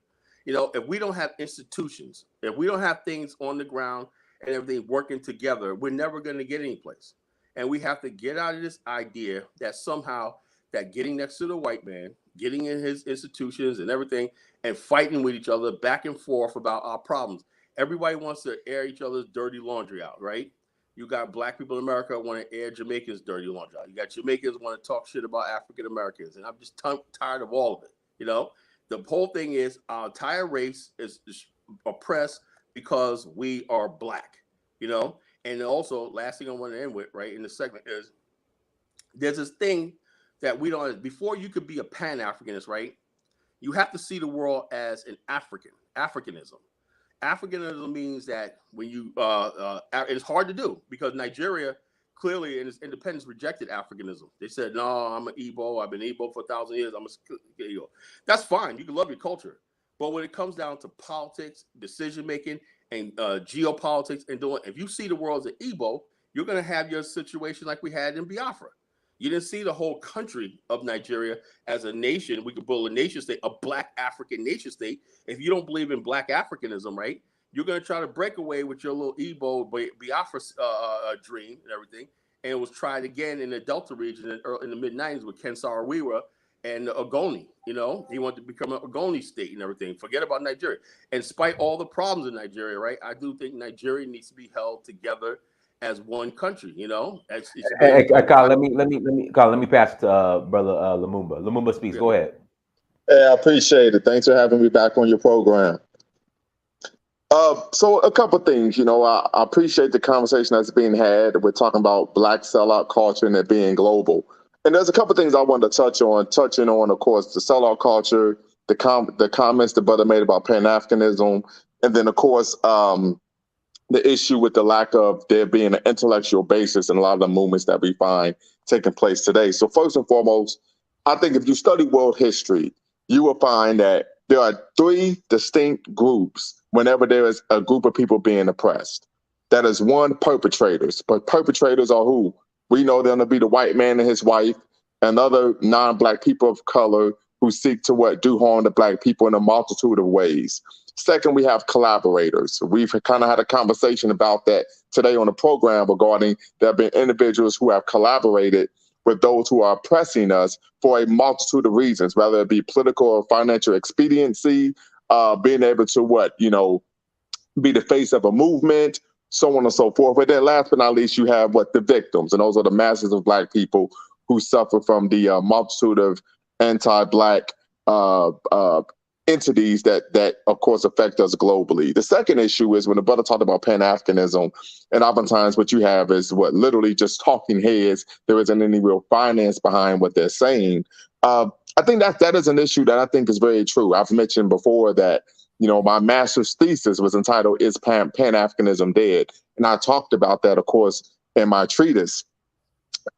If we don't have institutions, if we don't have things on the ground and everything working together, we're never going to get any place. And we have to get out of this idea that somehow that getting next to the white man, getting in his institutions and everything, and fighting with each other back and forth about our problems. Everybody wants to air each other's dirty laundry out, right? You got black people in America want to air Jamaicans' dirty laundry out. You got Jamaicans want to talk shit about African Americans, and I'm just tired of all of it. The whole thing is our entire race is oppressed because we are black. And also, last thing I want to end with, right, in the segment is there's this thing that we don't. Before you could be a Pan-Africanist, right? You have to see the world as an Africanism. Africanism means that when you it's hard to do because Nigeria clearly in its independence rejected Africanism. They said, "No, I'm an Igbo. I've been Igbo for 1,000 years. I'm a Igbo." That's fine. You can love your culture, but when it comes down to politics, decision making, and geopolitics, and if you see the world as an Igbo, you're going to have your situation like we had in Biafra. You didn't see the whole country of Nigeria as a nation. We could build a nation state, a black African nation state. If you don't believe in black Africanism, right, you're going to try to break away with your little Igbo Biafra dream and everything. And it was tried again in the Delta region in the mid-90s with Ken Saro-Wiwa and Ogoni. He wanted to become an Ogoni state and everything. Forget about Nigeria. And despite all the problems in Nigeria, right, I do think Nigeria needs to be held together as one country. Colin, let me pass it to brother Lumumba. Lumumba speaks. Go ahead. Hey, I appreciate it. Thanks for having me back on your program. So a couple of things, I appreciate the conversation that's being had. We're talking about black sellout culture and it being global. And there's a couple of things I wanted to touching on, of course, the sellout culture, the comments the brother made about Pan-Africanism, and then, of course, the issue with the lack of there being an intellectual basis in a lot of the movements that we find taking place today. So first and foremost, I think if you study world history, you will find that there are three distinct groups whenever there is a group of people being oppressed. That is one, perpetrators. But perpetrators are who? We know they're going to be the white man and his wife and other non-black people of color who seek to do harm to black people in a multitude of ways. Second, we have collaborators. We've kind of had a conversation about that today on the program regarding there have been individuals who have collaborated with those who are oppressing us for a multitude of reasons, whether it be political or financial expediency, being able to be the face of a movement, so on and so forth. But then last but not least, you have the victims, and those are the masses of black people who suffer from the multitude of anti-black entities that of course affect us globally. The second issue is when the brother talked about Pan-Africanism, and oftentimes what you have is literally just talking heads. There isn't any real finance behind what they're saying. I think that is an issue that I think is very true. I've mentioned before that my master's thesis was entitled "Is Pan-Africanism Dead?" And I talked about that, of course, in my treatise.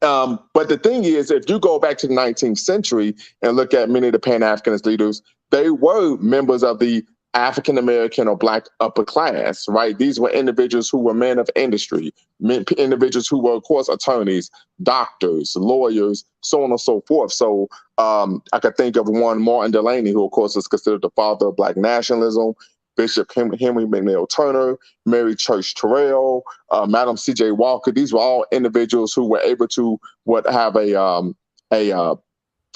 But the thing is, if you go back to the 19th century and look at many of the Pan-Africanist leaders, they were members of the African-American or black upper class, right? These were individuals who were men of industry, individuals who were, of course, attorneys, doctors, lawyers, so on and so forth. So I could think of one, Martin Delany, who, of course, is considered the father of black nationalism. Bishop Henry McNeil Turner, Mary Church Terrell, Madam C.J. Walker. These were all individuals who were able to have a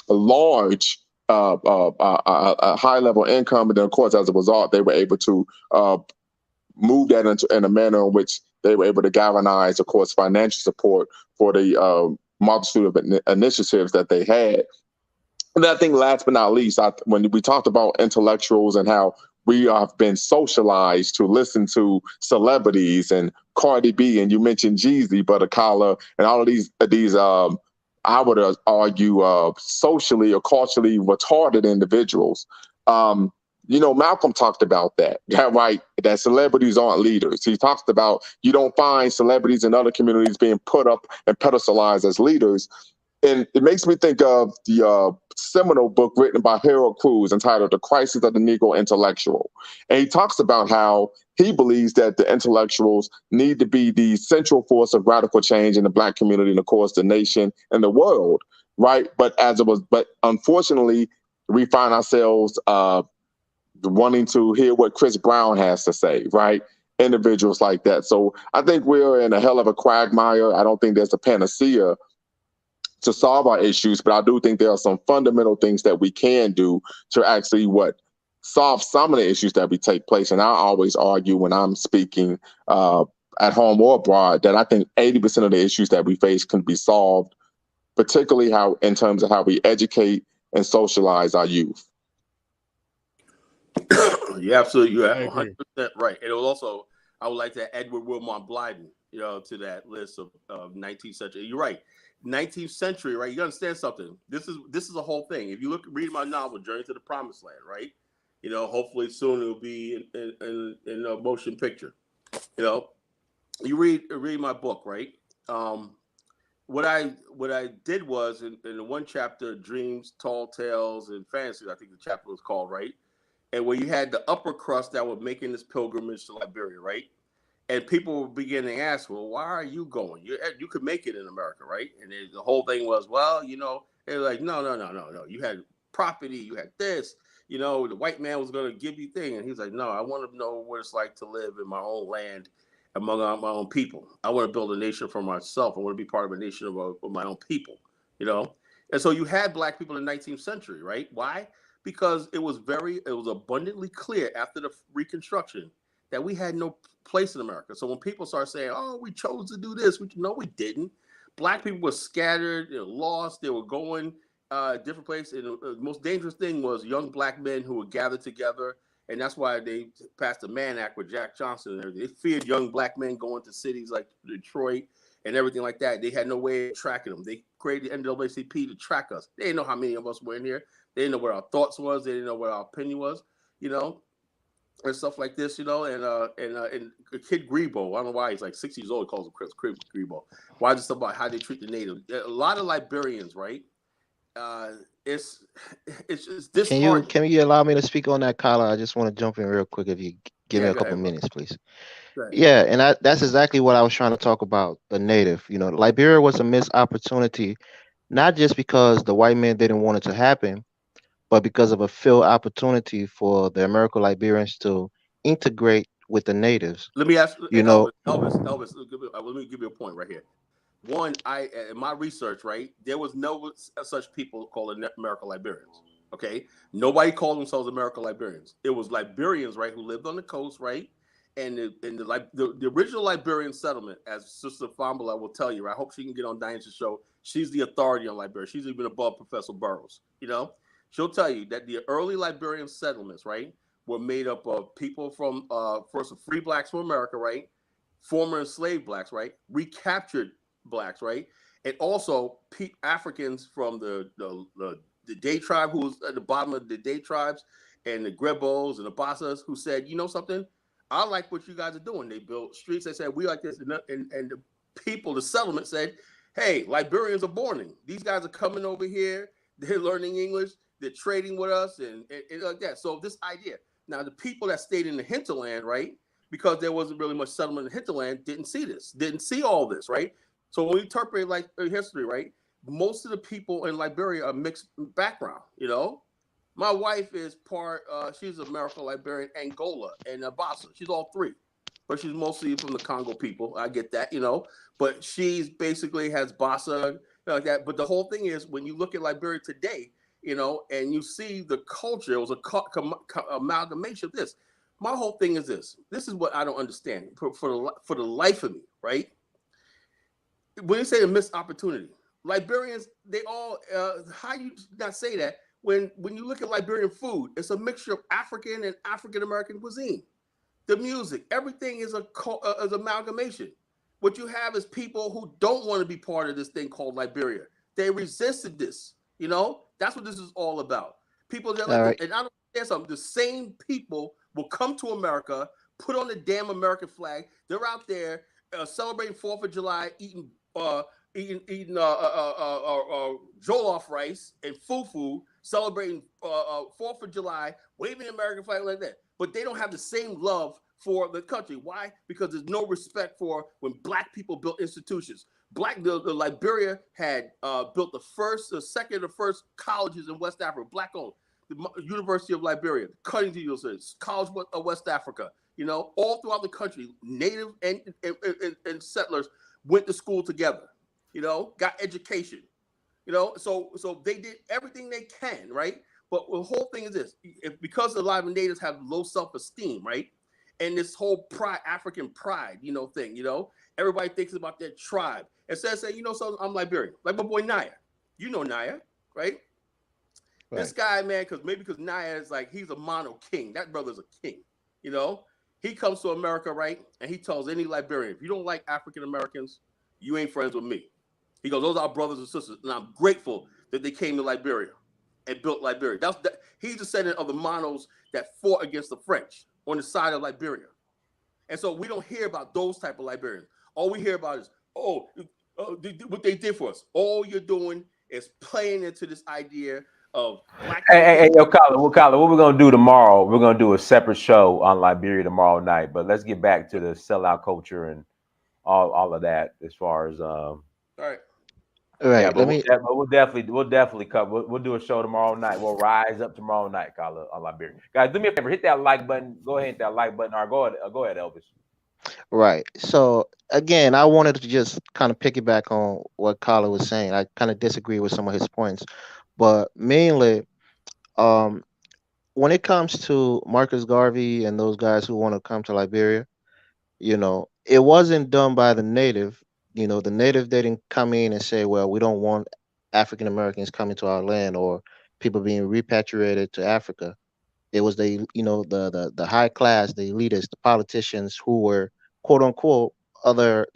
large a high level income, and then of course as a result they were able to move that in a manner in which they were able to galvanize, of course, financial support for the multitude of initiatives that they had. And I think last but not least, when we talked about intellectuals and how we have been socialized to listen to celebrities and Cardi B, and you mentioned Jeezy, Buttercollar, and all of these I would argue socially or culturally retarded individuals. Malcolm talked about that, right? That celebrities aren't leaders. He talks about you don't find celebrities in other communities being put up and pedestalized as leaders. And it makes me think of the seminal book written by Harold Cruz entitled The Crisis of the Negro Intellectual. And he talks about how he believes that the intellectuals need to be the central force of radical change in the Black community and, of course, the nation and the world, right? But unfortunately, we find ourselves wanting to hear what Chris Brown has to say, right? Individuals like that. So I think we're in a hell of a quagmire. I don't think there's a panacea to solve our issues, but I do think there are some fundamental things that we can do to actually solve some of the issues that we take place. And I always argue when I'm speaking at home or abroad that I think 80% of the issues that we face can be solved, particularly in terms of how we educate and socialize our youth. You're 100% right. And it was also, I would like to add Edward Wilmot Blyden, to that list of 19th century. You're right. 19th century, right? You understand something. This is a whole thing. If you read my novel, Journey to the Promised Land, right? Hopefully soon it'll be in a motion picture. You read my book, right? What I did was in the one chapter, Dreams, Tall Tales, and Fantasies, I think the chapter was called, right? And where you had the upper crust that were making this pilgrimage to Liberia, right? And people were beginning to ask, well, why are you going? You could make it in America, right? And the whole thing was, well, they're like, no. You had property, you had this, the white man was going to give you things. And he's like, no, I want to know what it's like to live in my own land among my own people. I want to build a nation for myself. I want to be part of a nation of my own people, And so you had Black people in the 19th century, right? Why? Because it was abundantly clear after the Reconstruction that we had no place in America. So when people start saying, oh, we chose to do this, no, we didn't. Black people were scattered, lost, they were going different places. And the most dangerous thing was young Black men who were gathered together. And that's why they passed the Mann Act with Jack Johnson and everything. They feared young Black men going to cities like Detroit and everything like that. They had no way of tracking them. They created the NAACP to track us. They didn't know how many of us were in here. They didn't know what our thoughts was. They didn't know what our opinion was, and stuff like this, and Kid Grebo, I don't know why he's like 60 years old. He calls him Chris Grebo. Why just about how they treat the natives? A lot of Liberians, right? It's just disheartening. Can you allow me to speak on that, Kyla? I just want to jump in real quick if you give me a couple minutes, please. Yeah, and that's exactly what I was trying to talk about. The native, Liberia was a missed opportunity, not just because the white man didn't want it to happen, but because of a failed opportunity for the American Liberians to integrate with the natives. Let me ask Elvis. Let me give you a point right here. One, in my research, right, there was no such people called American Liberians. Okay, nobody called themselves American Liberians. It was Liberians, right, who lived on the coast, right, and the original Liberian settlement, as Sister Fambula will tell you. I hope she can get on Diane's show. She's the authority on Liberia. She's even above Professor Burroughs. She'll tell you that the early Liberian settlements, right, were made up of people from first free Blacks from America, right, former enslaved Blacks, right, recaptured Blacks, right, and also Africans from the Day tribe, who was at the bottom of the Day tribes, and the Grebos and the Bassas, who said, you know something, I like what you guys are doing. They built streets. They said, we like this, and the people, the settlement said, hey, Liberians are boarding. These guys are coming over here. They're learning English. They're trading with us and like that. So this idea. Now, the people that stayed in the hinterland, right, because there wasn't really much settlement in the hinterland, didn't see all this, right? So when we interpret history, right, most of the people in Liberia are mixed background, My wife is part. She's American Liberian, Angola, and Bassa. She's all three, but she's mostly from the Congo people. I get that, But she's basically has Bassa like that. But the whole thing is, when you look at Liberia today, and you see the culture, it was a amalgamation of this. My whole thing is this. This is what I don't understand for the life of me, right? When you say a missed opportunity, Liberians, they all, how you not say that? When you look at Liberian food, it's a mixture of African and African American cuisine. The music, everything is is amalgamation. What you have is people who don't want to be part of this thing called Liberia. They resisted this. That's what this is all about. People that like this, and I don't understand something. The same people will come to America, put on the damn American flag. They're out there celebrating 4th of July, eating jollof rice and fufu, celebrating 4th of July, waving the American flag like that. But they don't have the same love for the country. Why? Because there's no respect for when black people built institutions. The Liberia had built the first, the second, the first colleges in West Africa, black owned. The University of Liberia, Cuttington University, College of West Africa. All throughout the country, native and settlers went to school together. Got education. So they did everything they can, right? But the whole thing is this: because a lot of natives have low self-esteem, right? And this whole pride, African pride, thing, everybody thinks about their tribe. Instead of saying, so I'm Liberian, like my boy Naya. You know Naya, right? This guy, man, because Naya is like, he's a mono king. That brother's a king, He comes to America, right? And he tells any Liberian, if you don't like African Americans, you ain't friends with me. He goes, those are our brothers and sisters. And I'm grateful that they came to Liberia and built Liberia. He's a descendant of the Monos that fought against the French on the side of Liberia. And so we don't hear about those type of Liberians. All we hear about is, what they did for us. All you're doing is playing into this idea of black. Hey, yo, Colin, what we're going to do tomorrow, we're going to do a separate show on Liberia tomorrow night. But let's get back to the sellout culture and all of that as far as all right. Right. Yeah, but we'll definitely cover. We'll do a show tomorrow night. We'll rise up tomorrow night, Colin, on Liberia. Guys, do me a favor, hit that like button. Go ahead, hit that like button. Or go ahead, Elvis. Right. So again, I wanted to just kind of piggyback on what Colin was saying. I kind of disagree with some of his points, but mainly, when it comes to Marcus Garvey and those guys who want to come to Liberia, it wasn't done by the native. The native didn't come in and say, well, we don't want African Americans coming to our land or people being repatriated to Africa. It was the high class, the elitists, the politicians who were quote unquote other,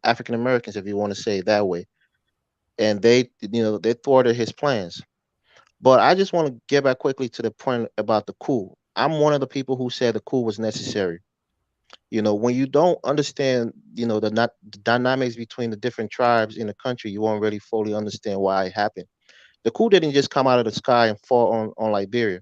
African Americans, if you want to say it that way. And they thwarted his plans. But I just want to get back quickly to the point about the coup. I'm one of the people who said the coup was necessary. When you don't understand, the dynamics between the different tribes in the country, you won't really fully understand why it happened. The coup didn't just come out of the sky and fall on Liberia.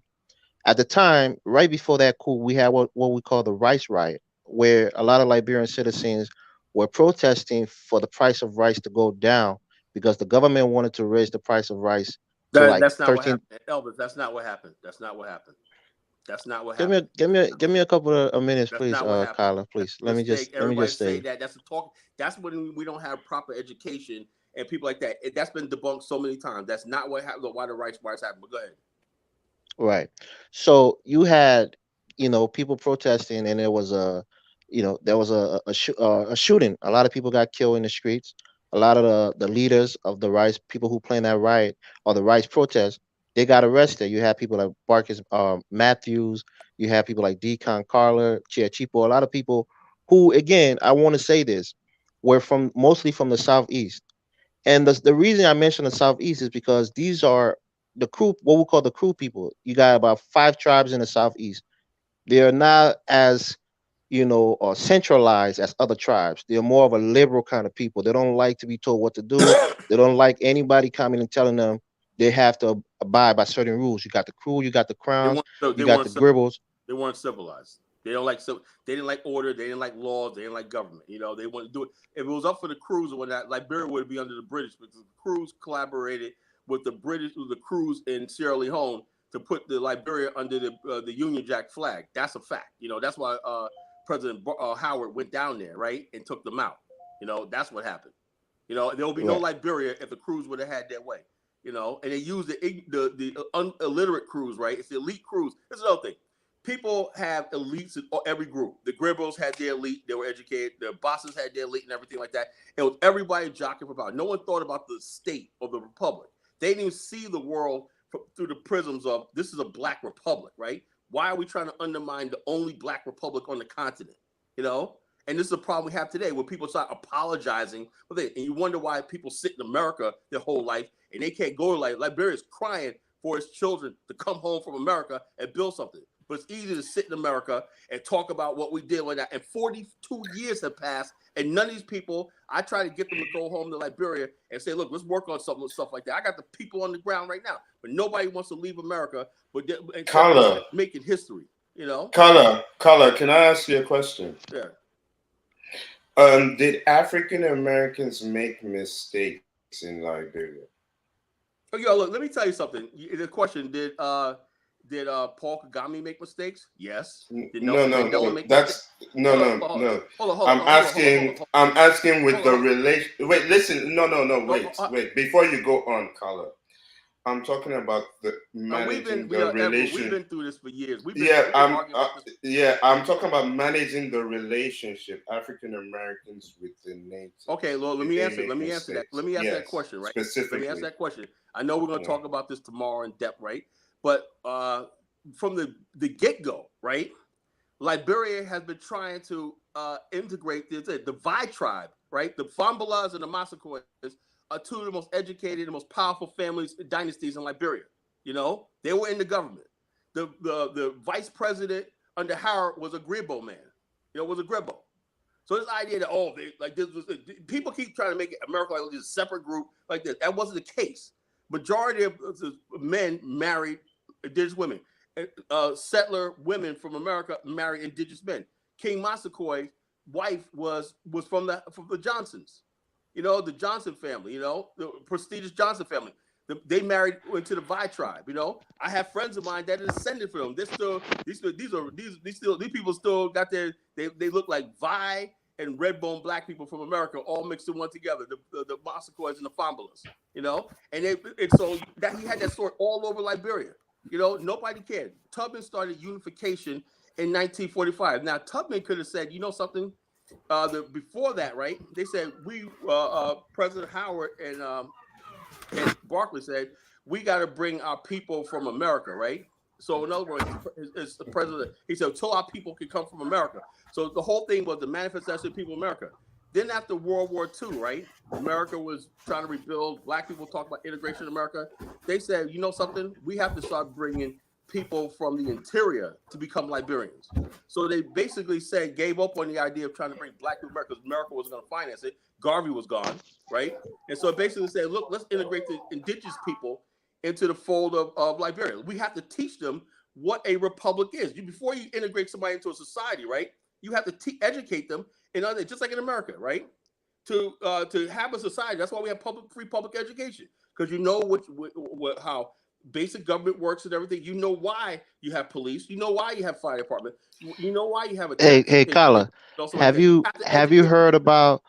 At the time, right before that coup, we had what we call the rice riot, where a lot of Liberian citizens were protesting for the price of rice to go down because the government wanted to raise the price of rice to That's not 13. what happened. Elvis, that's not what happened. That's not what happened. That's not what Give happened. me a couple of minutes, That's please, not what happened. Kyla, please. Let me just Everybody say say that. That's a talk. That's when we don't have proper education and people like that. That's been debunked so many times. That's not what happened. Why the rights happened. But go ahead. right. So you had, people protesting, and there was a shooting. A lot of people got killed in the streets. A lot of the leaders of the rights, people who planned that riot or the rights protest, they got arrested. You had people like Marcus Matthews. You had people like Deacon Carler, Chiachipo. A lot of people who, again, I want to say this, were mostly from the southeast. And the reason I mention the southeast is because these are the crew, what we call the crew people. You got about 5 tribes in the southeast. They are not as or centralized as other tribes. They're more of a liberal kind of people. They don't like to be told what to do. They don't like anybody coming and telling them they have to abide by certain rules. You got the crew, you got the crowns, you got the gribbles. They weren't civilized. They don't like they didn't like order. They didn't like laws. They didn't like government. They want to do it. If it was up for the crews or whatnot, Liberia would be under the British because the crews collaborated with the British, with the crews in Sierra Leone to put the Liberia under the Union Jack flag. That's a fact. That's why President Howard went down there, right, and took them out. That's what happened. There will be no Liberia if the crews would have had their way. And they used the illiterate crews, right? It's the elite crews. That's another thing. People have elites in every group. The Gribbos had their elite. They were educated. The bosses had their elite and everything like that. It was everybody jockeying for power. No one thought about the state or the republic. They didn't even see the world through the prisms of this is a black republic, right? Why are we trying to undermine the only black republic on the continent? And this is a problem we have today where people start apologizing. And you wonder why people sit in America their whole life and they can't go to Liberia is crying for its children to come home from America and build something. But it's easy to sit in America and talk about what we did with that. And 42 years have passed, and none of these people, I try to get them to go home to Liberia and say, look, let's work on something with stuff like that. I got the people on the ground right now, but nobody wants to leave America, but Carla, making history, Carla, can I ask you a question? Yeah. Did African Americans make mistakes in Liberia? Oh, yo, look, let me tell you something. The question, did Paul Kagame make mistakes? Yes. No. I'm asking with the relation. Wait, listen. No. Wait. Before you go on, Carla, I'm talking about the managing the relationship. We've been through this for years. I'm talking about managing the relationship African Americans with the natives. Okay, well, let me answer that. Let me answer that question, right? Specifically. Let me answer that question. I know we're going to talk about this tomorrow in depth, right? But from the get-go, right? Liberia has been trying to integrate the Vi tribe, right? The Fambalas and the Massaquoi are two of the most educated and most powerful families, dynasties in Liberia. They were in the government. The vice president under Howard was a Gribbo man. Was a Gribbo. So this idea that people keep trying to make America like this separate group like this. That wasn't the case. Majority of men married indigenous women. Settler women from America married indigenous men. King Massaquoi's wife was from the Johnsons. The Johnson family, the prestigious Johnson family. They married into the Vi tribe. I have friends of mine that are descended from them. These people still got they look like Vi and red-bone black people from America all mixed in one together. The Massaquois and the Fambalas, and so that he had that story all over Liberia. Nobody cared. Tubman started unification in 1945. Now Tubman could have said, something. Before that, right? They said President Howard and Barclay said we got to bring our people from America, right? So in other words, it's the president. He said until our people can come from America. So the whole thing was the manifestation of people of America. Then after World War II, right? America was trying to rebuild. Black people talked about integration in America. They said, something? We have to start bringing people from the interior to become Liberians. So they basically gave up on the idea of trying to bring black people to America because America wasn't going to finance it. Garvey was gone, right? And so it basically said, look, let's integrate the indigenous people into the fold of Liberia. We have to teach them what a republic is. Before you integrate somebody into a society, right? You have to educate them in other, just like in America, right? To have a society. That's why we have free public education, because how basic government works and everything. You know why you have police. You know why you have fire department. You know why you have a hey Kala, have you heard about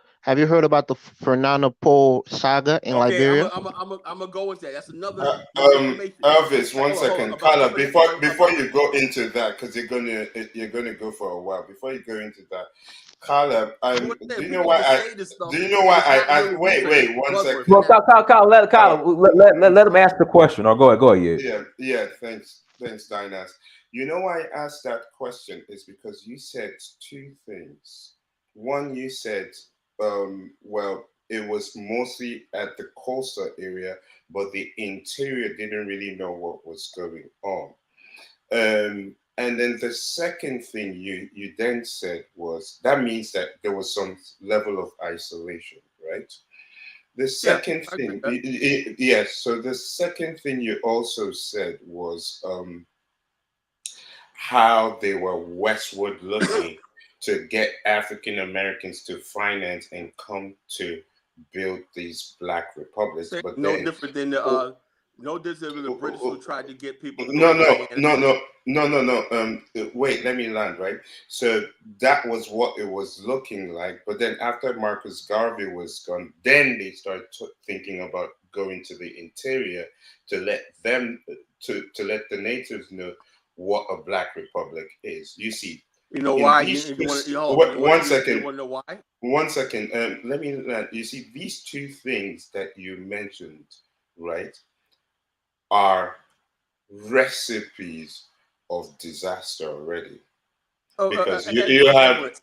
the Fernando Po saga in Liberia? I'm gonna go into that. That's another Elvis, one second. Kala, before you go into that, because you're gonna go for a while. Before you go into that, Kala, do you know why I asked? Wait, 1 second. Well, Kyle, let him ask the question. Or go ahead. Yeah. Thanks, Dynast. You know why I asked that question is because you said two things. One, you said, well, it was mostly at the coastal area, but the interior didn't really know what was going on. And then the second thing you then said was that means that there was some level of isolation, right? The second thing, yes. So the second thing you also said was how they were westward looking to get African Americans to finance and come to build these black republics. But no different than the No, this is the British who tried to get people to No, go to no, Canada. no, no, no, no, no. Wait, let me land, right? So that was what it was looking like. But then after Marcus Garvey was gone, then they started thinking about going to the interior to let them, to let the natives know what a black republic is. You see, You know in why? these You want to one second. You want to know why? 1 second. Let me land. You see, these two things that you mentioned, right, are recipes of disaster already, because Edward,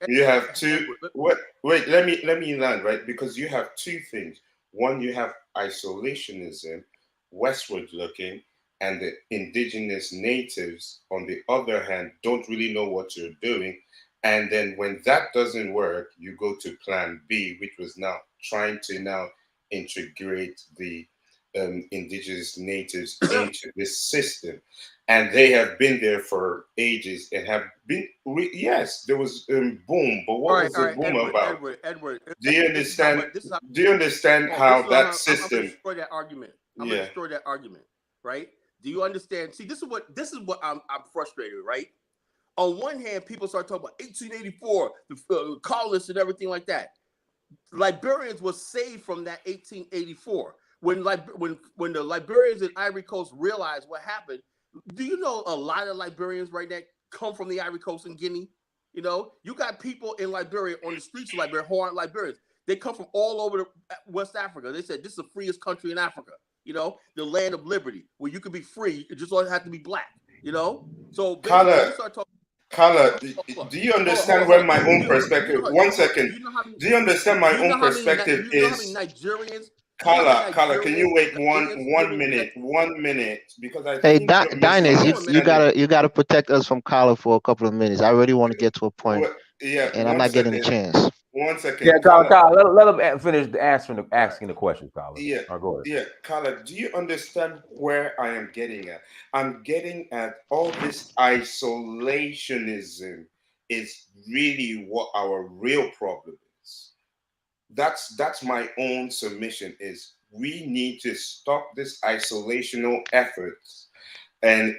you have two. Edward, What? Wait, let me land, right, because you have two things. One, you have isolationism, westward looking, and the indigenous natives on the other hand don't really know what you're doing. And then when that doesn't work, you go to plan B, which was now trying to now integrate the indigenous natives into this system. And they have been there for ages and have been, yes, there was boom, but what was all the right, boom about? Edward. Do you This is how. understand? This is how. Do you understand Oh, how this is that how I'm going to system? destroy that argument. I'm going to Yeah. destroy that argument, right? Do you understand? See, this is what I'm frustrated, right? On one hand, people start talking about 1884, the colonists and everything like that. Liberians were saved from that 1884. When the Liberians in Ivory Coast realized what happened, do you know a lot of Liberians right now come from the Ivory Coast and Guinea? You know, you got people in Liberia on the streets of Liberia who aren't Liberians. They come from all over West Africa. They said this is the freest country in Africa. You know, the land of liberty, where you can be free. You just don't have to be black. You know, so basically, Carla, you start talking. Carla, do you understand where my own perspective? 1 second. Do you understand my own perspective Do you know how many is? Nigerians? Carla, can you wait Ghanaians one live in minute? 1 minute, because I Hey, think you're Dinus, misunderstanding. you gotta protect us from Kyler for a couple of minutes. I really want to get to a point, Yeah, and I'm one not getting a second. chance. 1 second, Yeah, Carla. Let him finish asking the question, Colin. Yeah, Or go ahead. yeah, Carla, do you understand where I am getting at? I'm getting at all this isolationism is really what our real problem is. That's my own submission is we need to stop this isolational efforts and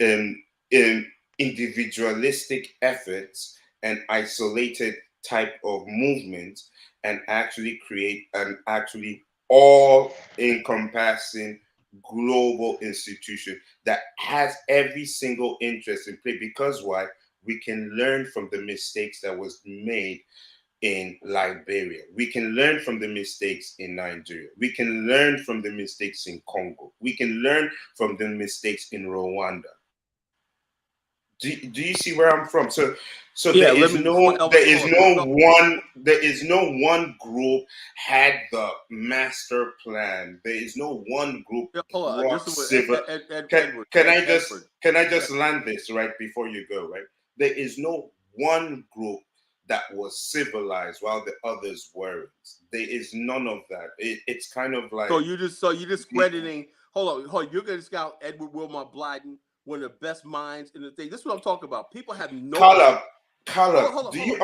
individualistic efforts and isolated type of movement and actually create an actually all encompassing global institution that has every single interest in play, because why, we can learn from the mistakes that was made in Liberia. We can learn from the mistakes in Nigeria. We can learn from the mistakes in Congo. We can learn from the mistakes in Rwanda. Do you see where I'm from? So Yeah, there is no one group had the master plan. There is no one group hold on. This brought is what civil. Edward. Can I just land this right before you go, right? There is no one group that was civilized while the others weren't. There is none of that. It's kind of like, So you just crediting. Hold on. You're going to scout Edward Wilmot Blyden, one of the best minds in the thing. This is what I'm talking about. People have no. Carla, do you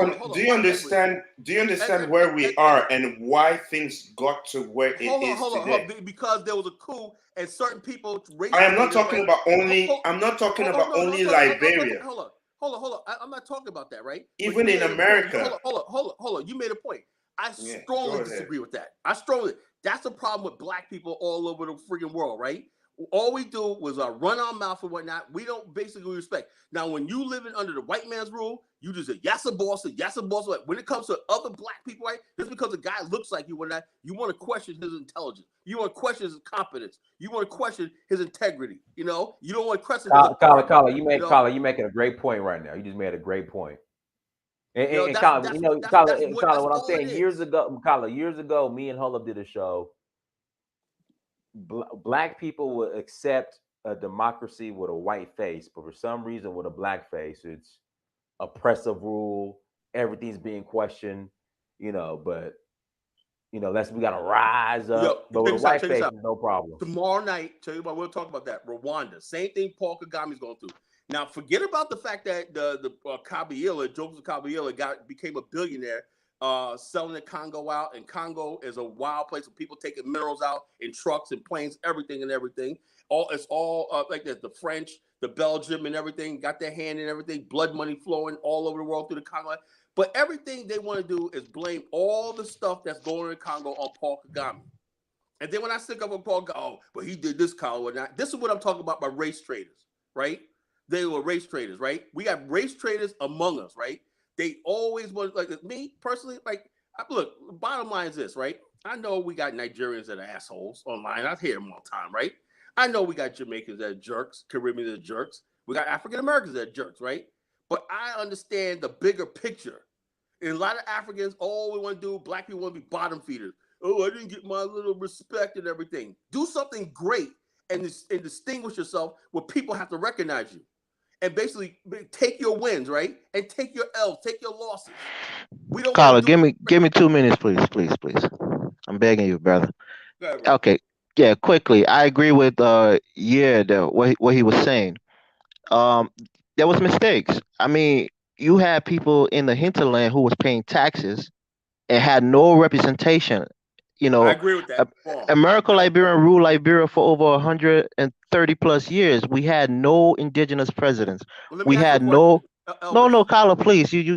understand? Do you understand where we are and why things got to where it is today? Because there was a coup and certain people. I am not talking about only. I'm not talking about only Liberia. Hold on. I'm not talking about that, right? Even in America. Hold on. You made a point. I strongly disagree with that. That's the problem with black people all over the freaking world, right? All we do was run our mouth and whatnot. We don't basically respect. Now, when you living under the white man's rule, you just say, yes, a boss. Like, when it comes to other black people, right? Just because a guy looks like you, you want to question his intelligence. You want to question his competence. You want to question his integrity. You know, you don't want to question his authority. Colin, you're making a great point right now. You just made a great point. And Colin, what I'm saying, years ago, me and Hullum did a show. Black people would accept a democracy with a white face, but for some reason, with a black face, it's oppressive rule. Everything's being questioned, but we gotta rise up. But with a white face, no problem. Tomorrow night, tell you what, we'll talk about that. Rwanda, same thing Paul Kagame's going through. Now, forget about the fact that the Kabila, Joseph Kabila, became a billionaire selling the Congo out, and Congo is a wild place of people taking minerals out in trucks and planes, everything. It's all like the French, the Belgium, and everything got their hand in everything. Blood money flowing all over the world through the Congo. But everything they want to do is blame all the stuff that's going on in Congo on Paul Kagame. And then when I stick up with Paul, but he did this, Kyle, or not. This is what I'm talking about by race traders, right? They were race traders, right? We have race traders among us, right? They always want, like me personally, like, look, bottom line is this, right? I know we got Nigerians that are assholes online. I hear them all the time, right? I know we got Jamaicans that are jerks, Caribbeans that are jerks. We got African Americans that are jerks, right? But I understand the bigger picture. And a lot of Africans, all we want to do, black people want to be bottom feeders. Oh, I didn't get my little respect and everything. Do something great and distinguish yourself where people have to recognize you. And basically take your wins, right? And take your L's, take your losses. We don't Caller, give me 2 minutes, please. I'm begging you, brother. Okay. Yeah, quickly. I agree with what he was saying. There was mistakes. I mean, you had people in the hinterland who was paying taxes and had no representation. You know, I agree with that. American Liberian ruled Liberia for over 130 plus years. We had no indigenous presidents. We had no. No, Kyla, please. You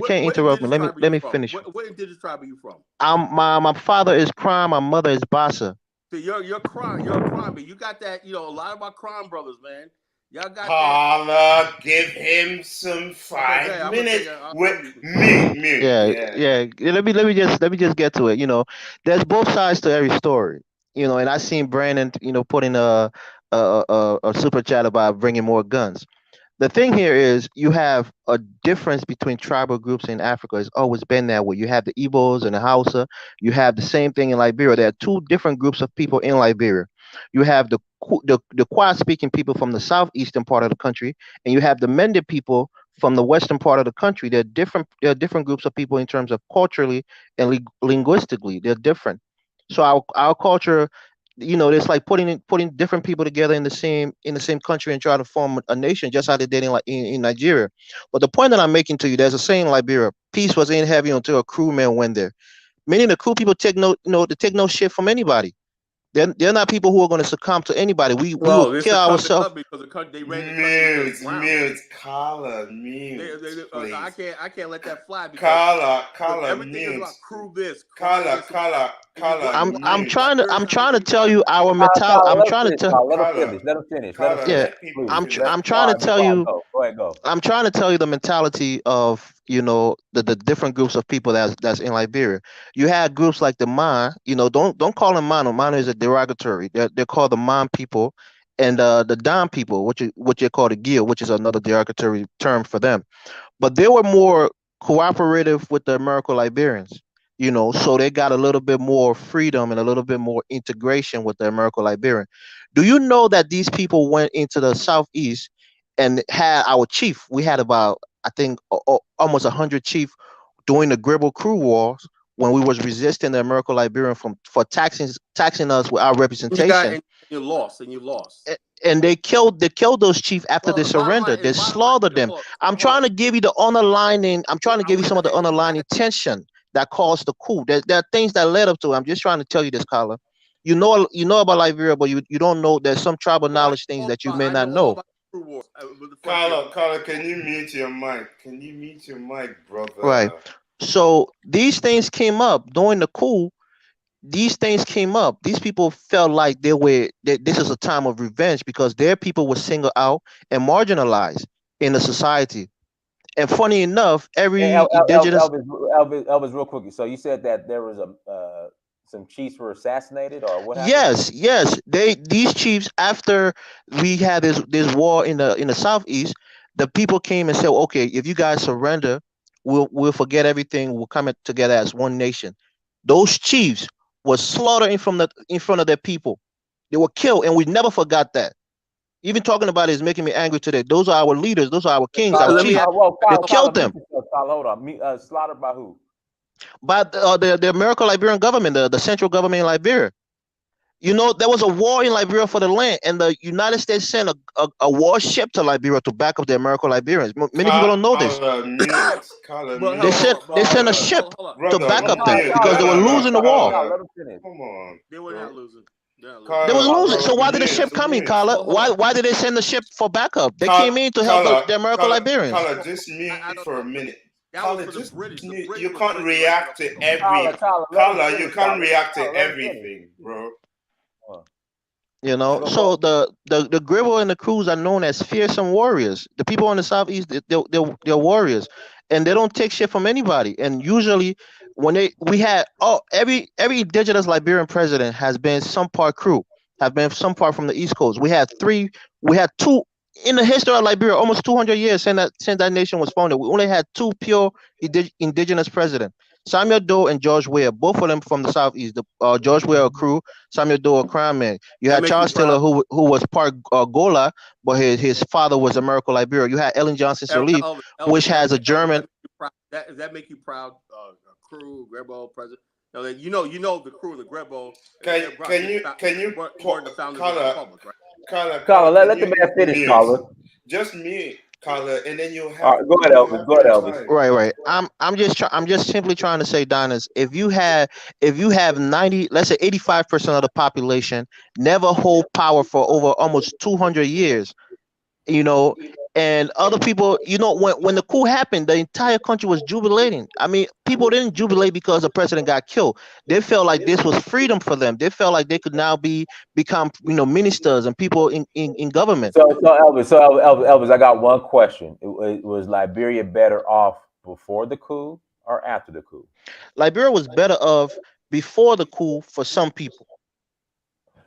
can't interrupt me. Let me finish. What indigenous tribe are you from? My father is Crime. My mother is Bassa. So you're crime, but you got that. You know, a lot of our crime brothers, man. Y'all got Paula, give him some 5 minutes. Mute. Yeah. Let me just get to it. You know, there's both sides to every story. You know, and I seen Brandon, put in a super chat about bringing more guns. The thing here is you have a difference between tribal groups in Africa. It's always been that way. You have the Igbos and the Hausa. You have the same thing in Liberia. There are two different groups of people in Liberia. You have the Kwa-speaking people from the southeastern part of the country, and you have the Mende people from the western part of the country. They're different. There are different groups of people in terms of culturally and linguistically. They're different. So our culture, it's like putting different people together in the same country and try to form a nation, just how they did in Nigeria. But the point that I'm making to you, there's a saying in Liberia: peace was in heavy until a crewman went there. Meaning the crew people take no shit from anybody. They're not people who are going to succumb to anybody. We will kill ourselves. Because they ran mute, Carla, mute. I can't let that fly. Carla, everything is about crew this. Carla. I'm trying to tell you our mentality. I'm trying to tell. Let him finish. Yeah, I'm trying to tell you. Go ahead. I'm trying to tell you the mentality of the different groups of people that's in Liberia. You had groups like the Man. Don't call them Mano. Mano is a derogatory. They're called the Man people, and the Don people, what you call the Gil, which is another derogatory term for them. But they were more cooperative with the American Liberians. So they got a little bit more freedom and a little bit more integration with the American Liberian. Do you know that these people went into the southeast and had our chief? We had about, I think, almost 100 chief during the Gribble Crew Wars when we was resisting the American Liberian for taxing us with our representation. You lost. And they killed those chiefs after they surrendered. They slaughtered them. I'm trying to give you the underlining. I'm trying to give you some of the underlining tension that caused the coup. There are things that led up to it. I'm just trying to tell you this, Carla. You know about Liberia, but you don't know. There's some tribal knowledge things that you may not know. Carla, can you mute your mic? Brother? Right. So these things came up during the coup. These things came up. These people felt like this is a time of revenge because their people were singled out and marginalized in the society. And funny enough, indigenous Elvis, real quickly. So you said that there was some chiefs were assassinated, or what happened? Yes. These chiefs, after we had this war in the southeast, the people came and said, okay, if you guys surrender, we'll forget everything. We'll come together as one nation. Those chiefs were slaughtered in front of their people. They were killed, and we never forgot that. Even talking about it is making me angry today. Those are our leaders. Those are our kings. Our chiefs. They killed them. Hold on. Slaughtered by who? By the American Liberian government, the central government in Liberia. There was a war in Liberia for the land, and the United States sent a warship to Liberia to back up the American Liberians. Many people don't know this. They sent a ship to back up them because they were losing the war. They were not losing. They was Carla, losing. So why did the mute, ship come in, mute. Carla? Why did they send the ship for backup? They came in to help the American Liberians. Carla, just mute for a minute. That was Carla, for the just British. The mute. British You was can't bringing react Liberia to every. Let him Carla, you finish, can't Tyler. react to Tyler, let him finish. everything, bro. You know, so the Gribble and the Crews are known as fearsome warriors. The people on the southeast, they're warriors, and they don't take shit from anybody. And usually, when we had every indigenous Liberian president has been some part Crew, have been some part from the East Coast. We had two in the history of Liberia, almost 200 years since that nation was founded. We only had two pure indigenous presidents. Samuel Doe and George Weah, both of them from the southeast. George Weah a Crew, Samuel Doe a Crown man. You That had make you Charles proud. Taylor, who was part Gola, but his father was American Liberia. You had Ellen Johnson Sirleaf, which has a German. Does that make you proud? Crew, Grebo, president. You know the Crew and the Grebo. Can you were the founders of the Republic, right? Carla, let the man finish, Carla. Just mute, Carla, and then you have. All right, go ahead, Elvis. Go ahead, Elvis. Right. I'm just simply trying to say, Diners, if you have 90, let's say 85% of the population never hold power for over almost 200 years, you know, and other people, you know, when the coup happened, the entire country was jubilating. I mean, people didn't jubilate because the president got killed. They felt like this was freedom for them. They felt like they could now become, you know, ministers and people in government. So Elvis, I got one question. Was Liberia better off before the coup or after the coup? Liberia was better off before the coup for some people.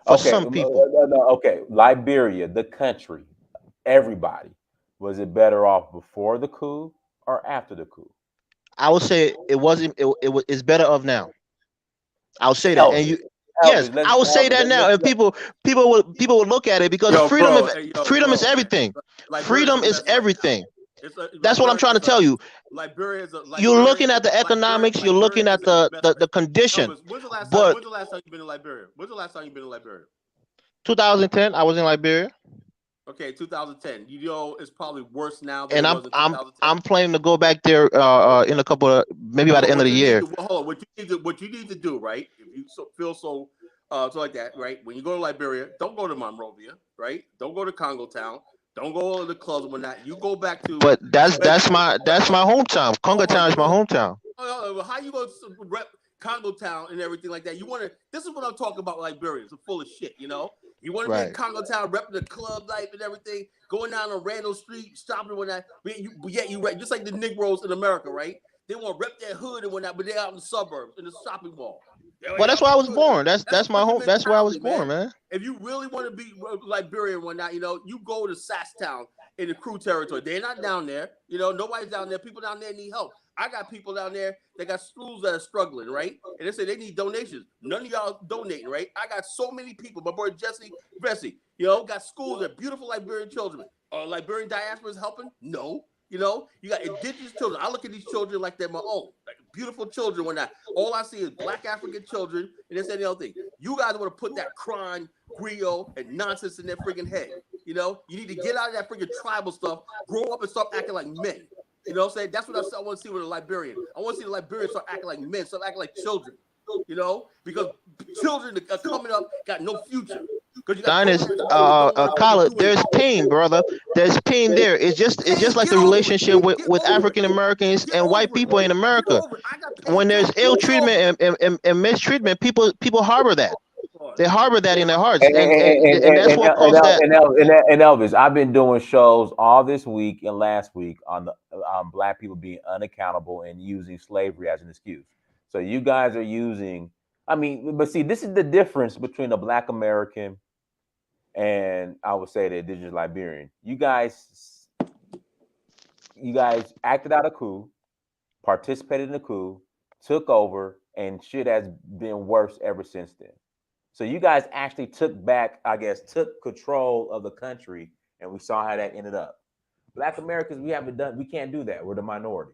Okay. Liberia, the country, everybody, was it better off before the coup or after the coup? I would say it wasn't. It's better off now. I'll say that, and you. Yes, I will say that now, and people will look at it because freedom is everything. Freedom is everything. That's what I'm trying to tell you. You're looking at the economics. You're looking at the condition. When's the last time you've been in Liberia? 2010, I was in Liberia. Okay, 2010. You know, it's probably worse now than it was in 2010. I'm planning to go back there in a couple of maybe by the end of the year. Hold on. What you need to do, right? If you feel so like that, right? When you go to Liberia, don't go to Monrovia, right? Don't go to Congo Town. Don't go to the clubs and whatnot. You go back to. But that's my hometown. Congo Town is my hometown. How you going to rep Congo Town and everything like that? You want to? This is what I'm talking about. Liberians are full of shit, you know. You want to be in Congo Town, repping the club life and everything, going down on Randall Street, shopping and whatnot. But yet you right, just like the Negroes in America, right? They want to rep their hood and whatnot, but they're out in the suburbs, in the shopping mall. Well, that's where I was born. That's my home. That's where I was born, man. If you really want to be Liberian and whatnot, you know, you go to Sasstown in the Crew territory. They're not down there. You know, nobody's down there. People down there need help. I got people down there that got schools that are struggling, right? And they say they need donations. None of y'all donating, right? I got so many people. My boy Bessie, you know, got schools that beautiful Liberian children. Liberian diaspora is helping? No. You know, you got indigenous children. I look at these children like they're my own, like beautiful children. When all I see is Black African children, and this and the other thing. You guys want to put that crime, griot, and nonsense in their freaking head. You know, you need to get out of that freaking tribal stuff, grow up and start acting like men. You know what I'm saying? That's what I want to see with a Liberian. I want to see the Liberians start acting like men, start acting like children. You know, because children are coming up got no future. Khaled, there's pain, brother. There's pain there. It's just like the relationship with African Americans and white people in America. When there's ill treatment and mistreatment, people harbor that. They harbor that in their hearts, and that's what caused that. And Elvis, I've been doing shows all this week and last week on Black people being unaccountable and using slavery as an excuse. So you guys are using. I mean, but see, this is the difference between a Black American and I would say the indigenous Liberian. You guys acted out a coup, participated in the coup, took over, and shit has been worse ever since then. So you guys actually took control of the country, and we saw how that ended up. Black Americans, we can't do that. We're the minority.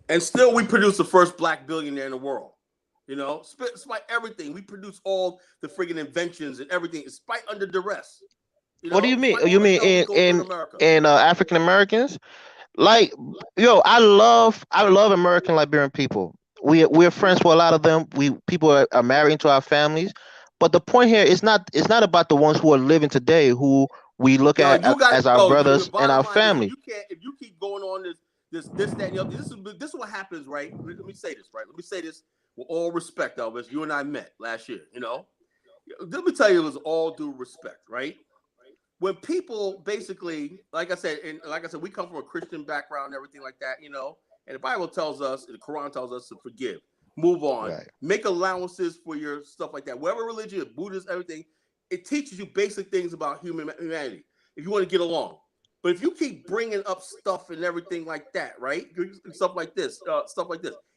And still we produce the first Black billionaire in the world. You know, despite everything, we produce all the friggin' inventions and everything, despite under duress. What do you mean? You mean in African Americans? Like, yo, I love American Liberian people. we're friends for a lot of them. People are married into our families. But the point here is not about the ones who are living today who we look Yo, at you got as our the brothers and bottom our line is family. you can't if you keep going on this that and the other. This is what happens, right? Let me say this, right? Let me say this with all respect, Elvis. You and I met last year, you know. Let me tell you, it was all due respect, right? When people basically, like I said, we come from a Christian background and everything like that, you know. And the Bible tells us, and the Quran tells us to forgive, move on, Right. make allowances for your stuff like that. Whatever religion, Buddhist, everything, it teaches you basic things about humanity if you want to get along. But if you keep bringing up stuff and everything like that, right? Stuff like this,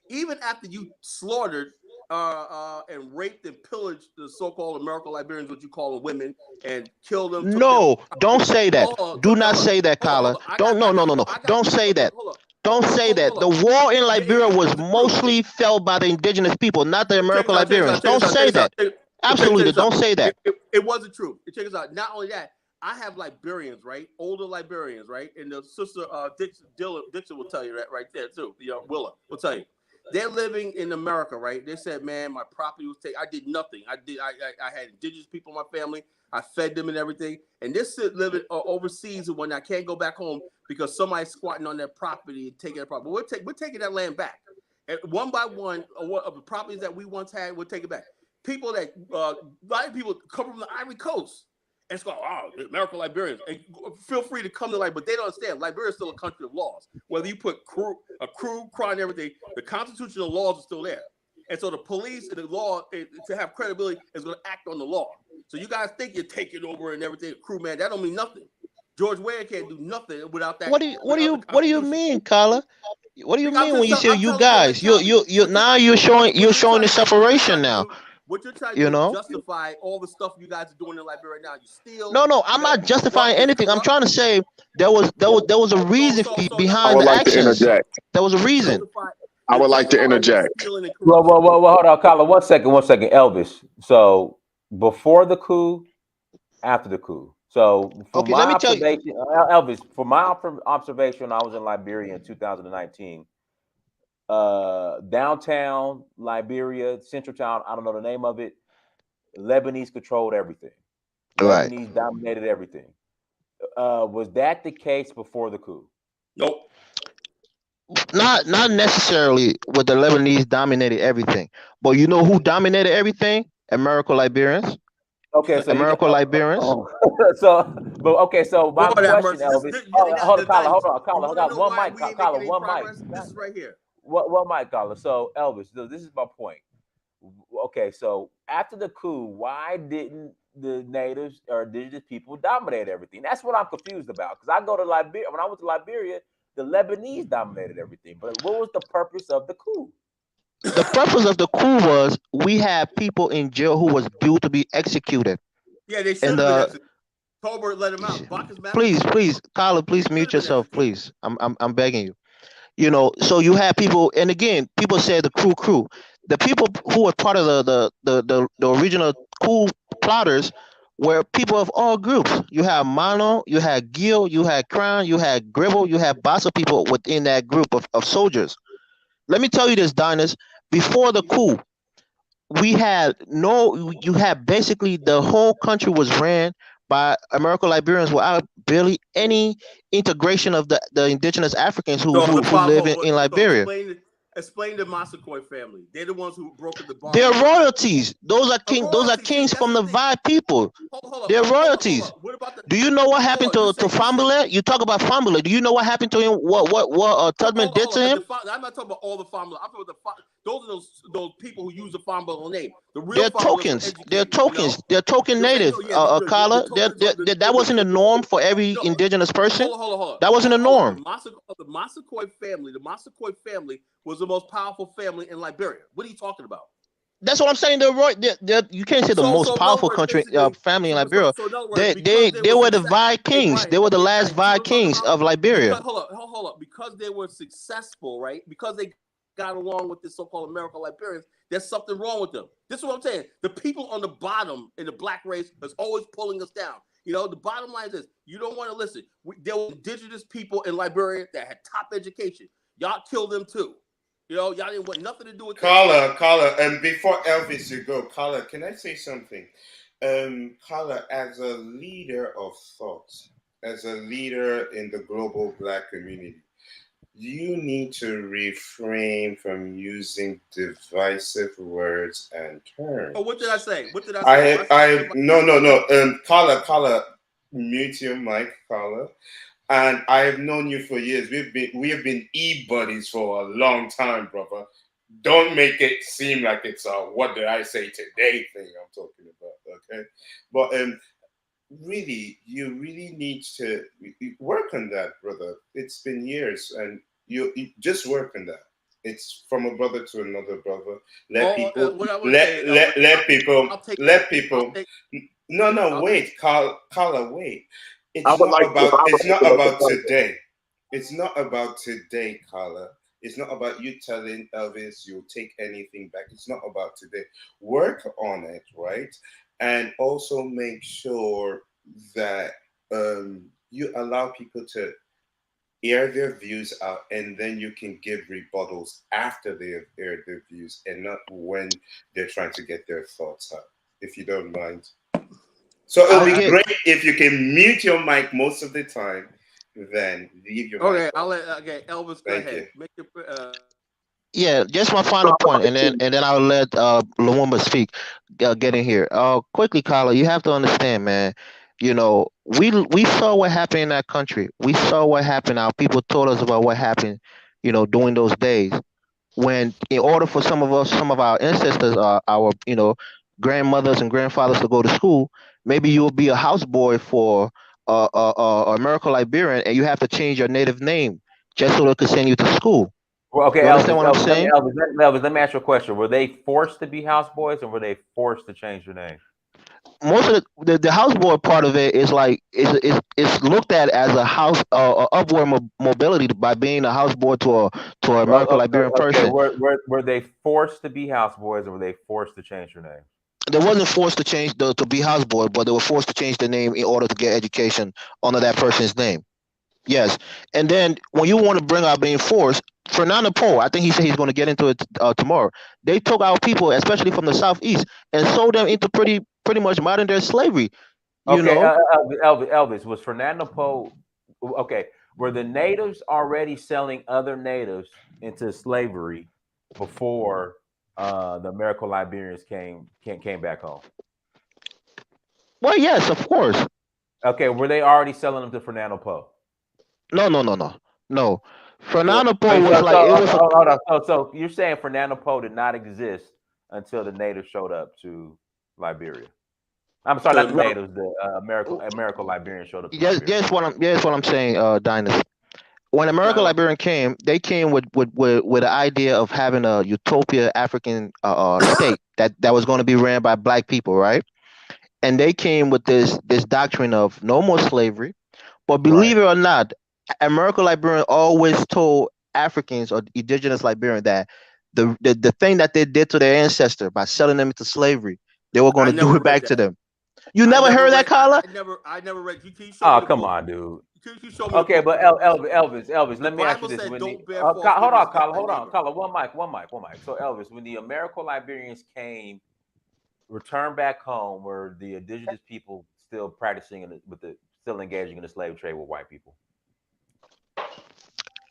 even after you slaughtered and raped and pillaged the so-called American Liberians, what you call them women, and killed them, took their No, don't property. say that. Hold on, Do took their not look. say that, Hold Kyla. on. I Don't got, no. I got. Don't say that. Hold on. Don't say that. The war in Liberia It was was the truth. mostly felt by the indigenous people, not the Check American this out. Liberians. Don't say that. Absolutely, Check this out. don't say that. It wasn't true. Check this out. Not only that, I have Liberians, right? Older Liberians, right? And the sister Dixon will tell you that right there too. You know, Willa will tell you. They're living in America, right? They said, "Man, my property was taken. I did nothing. I had indigenous people in my family. I fed them and everything. And this is living overseas, and when I can't go back home because somebody's squatting on their property and taking their property. We're taking that land back, and one by one of the properties that we once had, we'll take it back. People that a lot of people come from the Ivory Coast. And it's called, the American Liberians. And feel free to come to Liberia, but they don't understand. Liberia is still a country of laws. Whether you put a crew, crime, and everything, the constitutional laws are still there. And so the police and the law, to have credibility, is going to act on the law. So you guys think you're taking over and everything, crew, man, that don't mean nothing. George Ware can't do nothing without that. What do you mean, Kyla? What do you mean when you say you I'm telling guys? You now you're showing the separation now. What you're trying to You do is know? justify all the stuff you guys are doing in Liberia now. You steal. No, I'm not justifying anything. I'm trying to say there was a reason behind the actions. There was a reason. I would like to interject. Well, hold on, Colin. One second, Elvis. So before the coup, after the coup. So from Okay, let my me tell you. observation, Elvis, from my observation, I was in Liberia in 2019. Downtown Liberia, Central Town, I don't know the name of it. Lebanese controlled everything. Right. Lebanese dominated everything. Was that the case before the coup? Nope. Not necessarily with the Lebanese dominated everything, but you know who dominated everything? American Liberians. Okay, so American Liberians. So my Lord have question, mercy. Elvis. Hold on, Colin. Hold on. One mic, Colin. One mic. This is right here. One mic, Colin. So Elvis, this is my point. Okay, so after the coup, why didn't the natives or indigenous people dominate everything? That's what I'm confused about. Because I go to Liberia. When I went to Liberia, the Lebanese dominated everything. But what was the purpose of the coup? The purpose of the coup was we had people in jail who was due to be executed. Yeah, they should have been executed. Tolbert let him out. Please, Kyla, please mute yourself, please. I'm begging you. You know, so you had people, and again, people say the crew. The people who were part of the original coup plotters were people of all groups. You had Mano, you had Gil, you had Crown, you had Gribble, you had Bassa people within that group of soldiers. Let me tell you this, Dinus. Before the coup, you had basically the whole country was ran by American Liberians without barely any integration of the indigenous Africans who live in Liberia. Explain the Massaquoi family. They're the ones who broke the bond. They're royalties. Those are kings from the Vi people. They're royalties. Do you know what happened to Fambule? You talk about Fambule. Do you know what happened to him? What Tubman did to him? I'm not talking about all the Fambule. I'm talking about those are those people who use the Fambule name. The real they're tokens. They're tokens. They're token native. Kala. That wasn't the norm for every indigenous person. Hold on. That wasn't the norm. The Massaquoi family was the most powerful family in Liberia. What are you talking about? That's what I'm saying. You can't say the most powerful family in Liberia. They were the Vi kings. Brian, they were the last Vi kings of Liberia. Hold up. Because they were successful, right? Because they got along with the so-called American Liberians, there's something wrong with them. This is what I'm saying. The people on the bottom in the black race is always pulling us down. You know, the bottom line is this. You don't want to listen. There were indigenous people in Liberia that had top education. Y'all killed them too. You know, y'all didn't want nothing to do with Carla, and before Elvis, you go, Carla, can I say something? Carla, as a leader of thought, as a leader in the global Black community, you need to refrain from using divisive words and terms. Oh, what did I say? What did I say? No. Carla, mute your mic, Carla. And I have known you for years. We have been e-buddies for a long time, brother. Don't make it seem like it's a what did I say today thing I'm talking about, okay? But really, you really need to work on that, brother. It's been years, and you just work on that. It's from a brother to another brother. Let people. No, wait, Carla, wait. It's not about today. It's not about today, Carla. It's not about you telling Elvis you'll take anything back. It's not about today. Work on it, right? And also make sure that you allow people to air their views out, and then you can give rebuttals after they have aired their views, and not when they're trying to get their thoughts out, if you don't mind. So it'll be great if you can mute your mic most of the time, then leave your mic. Elvis, go ahead. Yeah, just my final point, and then I'll let Lumumba speak. Get in here. Quickly, Carla, you have to understand, man. You know, we saw what happened in that country. We saw what happened. Our people told us about what happened. You know, during those days, when in order for some of our ancestors, our grandmothers and grandfathers to go to school, maybe you'll be a houseboy for a American Liberian, and you have to change your native name just so they could send you to school. Well, okay, You understand what I'm saying? Elvis, let me ask you a question. Were they forced to be houseboys, or were they forced to change their name? Most of the houseboy part of it is like it's looked at as a house upward mobility by being a houseboy to an American Liberian person. Were they forced to be houseboys, or were they forced to change their name? They wasn't forced to change to be houseboy, but they were forced to change their name in order to get education under that person's name. Yes, and then when you want to bring up being forced, Fernando Poe, I think he said he's going to get into it tomorrow. They took our people, especially from the southeast, and sold them into pretty much modern day slavery. Elvis, was Fernando Poe okay? Were the natives already selling other natives into slavery before the American Liberians came back home? Well, yes, of course. Okay, were they already selling them to Fernando Poe? No. Fernando Poe was hold on. So you're saying Fernando Poe did not exist until the natives showed up to Liberia? I'm sorry, not the natives. The American Liberians showed up. Yes, what I'm saying, Dynasty. When American Liberian came, they came with the idea of having a utopia African state that was going to be ran by black people, right? And they came with this doctrine of no more slavery. But believe it or not, American Liberian always told Africans or indigenous Liberian that the thing that they did to their ancestor by selling them into slavery, they were going to do it back to them. You never heard that, Carla? I never read. Oh, come on, dude. Okay, but Elvis, let me ask you this. Hold on, Carla. One mic. So, Elvis, when the American Liberians came, returned back home, were the indigenous people still practicing still engaging in the slave trade with white people?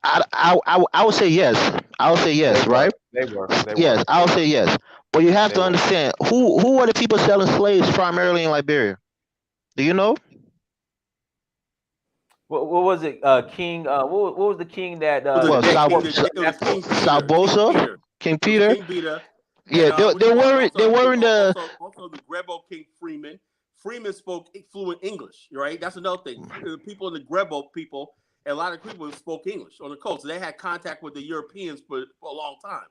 I would say yes. I would say yes, right? They were. Yes, I would say yes. But you have to understand who are the people selling slaves primarily in Liberia? Do you know? What was it? King. What was the king that? Salbosa, King Peter. Yeah, they were the. Also, the Grebo King Freeman. Freeman spoke fluent English, right? That's another thing. The people in the Grebo people, and a lot of people spoke English on the coast. So they had contact with the Europeans for a long time.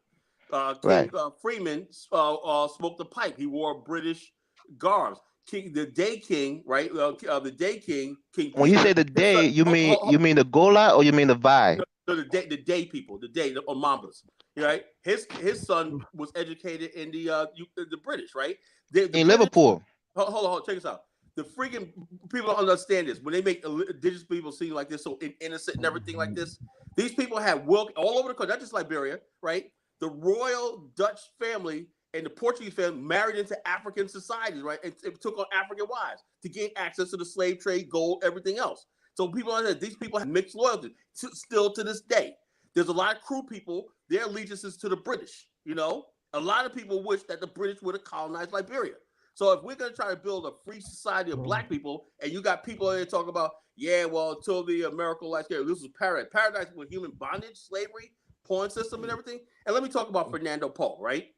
King Freeman smoked the pipe. He wore British garbs. The Day King, right? The Day King. King when Peter, you say the Day, you mean the Gola or you mean the Vi? No, the Day people, the Mambas, right? His son was educated in the British, right? In Liverpool. Hold on, check this out. The freaking people don't understand this. When they make indigenous people seem like this, so innocent and everything like this, these people have all over the country, not just Liberia, right? The royal Dutch family and the Portuguese family married into African societies, right? It took on African wives to gain access to the slave trade, gold, everything else. So people understand these people have mixed loyalty still to this day. There's a lot of crew people, their allegiances to the British, you know? A lot of people wish that the British would have colonized Liberia. So if we're going to try to build a free society of black people, and you got people there talking about, yeah, well, until the American life, this was paradise. Paradise with human bondage, slavery, pawn system, and everything. And let me talk about Fernando Po, right?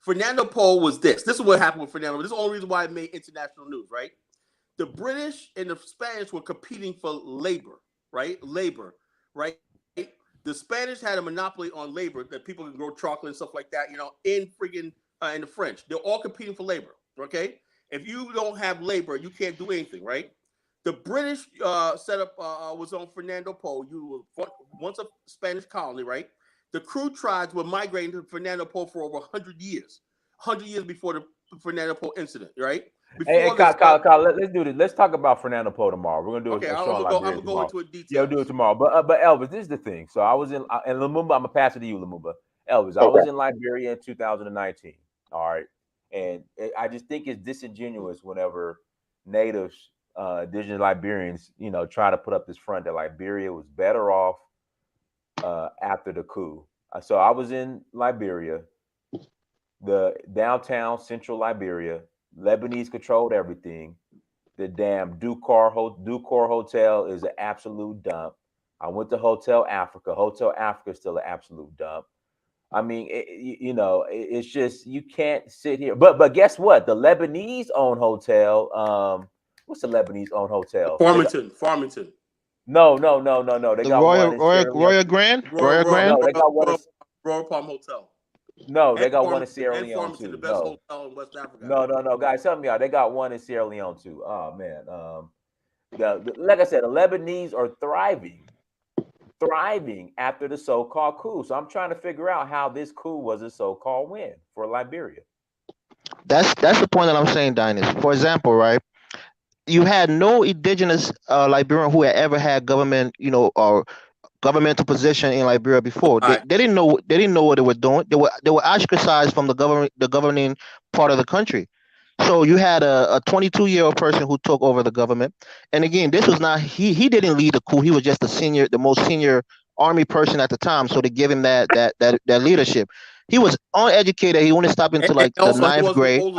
Fernando Po was this. This is what happened with Fernando. This is the only reason why it made international news, right? The British and the Spanish were competing for labor, right? Labor, right? The Spanish had a monopoly on labor, that people can grow chocolate and stuff like that, you know, in friggin' and the French. They're all competing for labor, okay? If you don't have labor, you can't do anything, right? The British setup was on Fernando Po. You were once a Spanish colony, right? The Crew tribes were migrating to Fernando Po for over 100 years. 100 years before the Fernando Po incident, right? Hey, Kyle, let's do this. Let's talk about Fernando Po tomorrow. We're gonna do a show on Liberia I'm gonna go into it detail. Yeah, we'll do it tomorrow. But Elvis, this is the thing. So I was in Lumumba. I'm gonna pass it to you, Lumumba. Elvis, I was in Liberia in 2019. All right, and I just think it's disingenuous whenever natives, indigenous Liberians, you know, try to put up this front that Liberia was better off after the coup. So I was in Liberia, the downtown central Liberia. Lebanese controlled everything. The damn Ducor Hotel is an absolute dump. I went to Hotel Africa. Hotel Africa is still an absolute dump. I mean, it's just you can't sit here. But guess what? The Lebanese owned hotel. What's the Lebanese owned hotel? Farmington. No. They The got one in Sierra Leone. Royal Grand. No, they got one. Royal Palm Hotel. No, they got one in Sierra Leone Farmington, too. the best hotel in West Africa. No, guys, tell me y'all. They got one in Sierra Leone too. Oh man, like I said, the Lebanese are thriving after the so-called coup. So I'm trying to figure out how this coup was a so-called win for Liberia. That's the point that I'm saying, Dynasty. For example, right? You had no indigenous Liberian who had ever had government, or governmental position in Liberia before. They didn't know what they were doing. They were ostracized from the governing part of the country. So you had a 22-year-old person who took over the government. And again, this was not he didn't lead the coup. He was just the most senior army person at the time. So they gave him that leadership. He was uneducated. He only stopped into the ninth grade.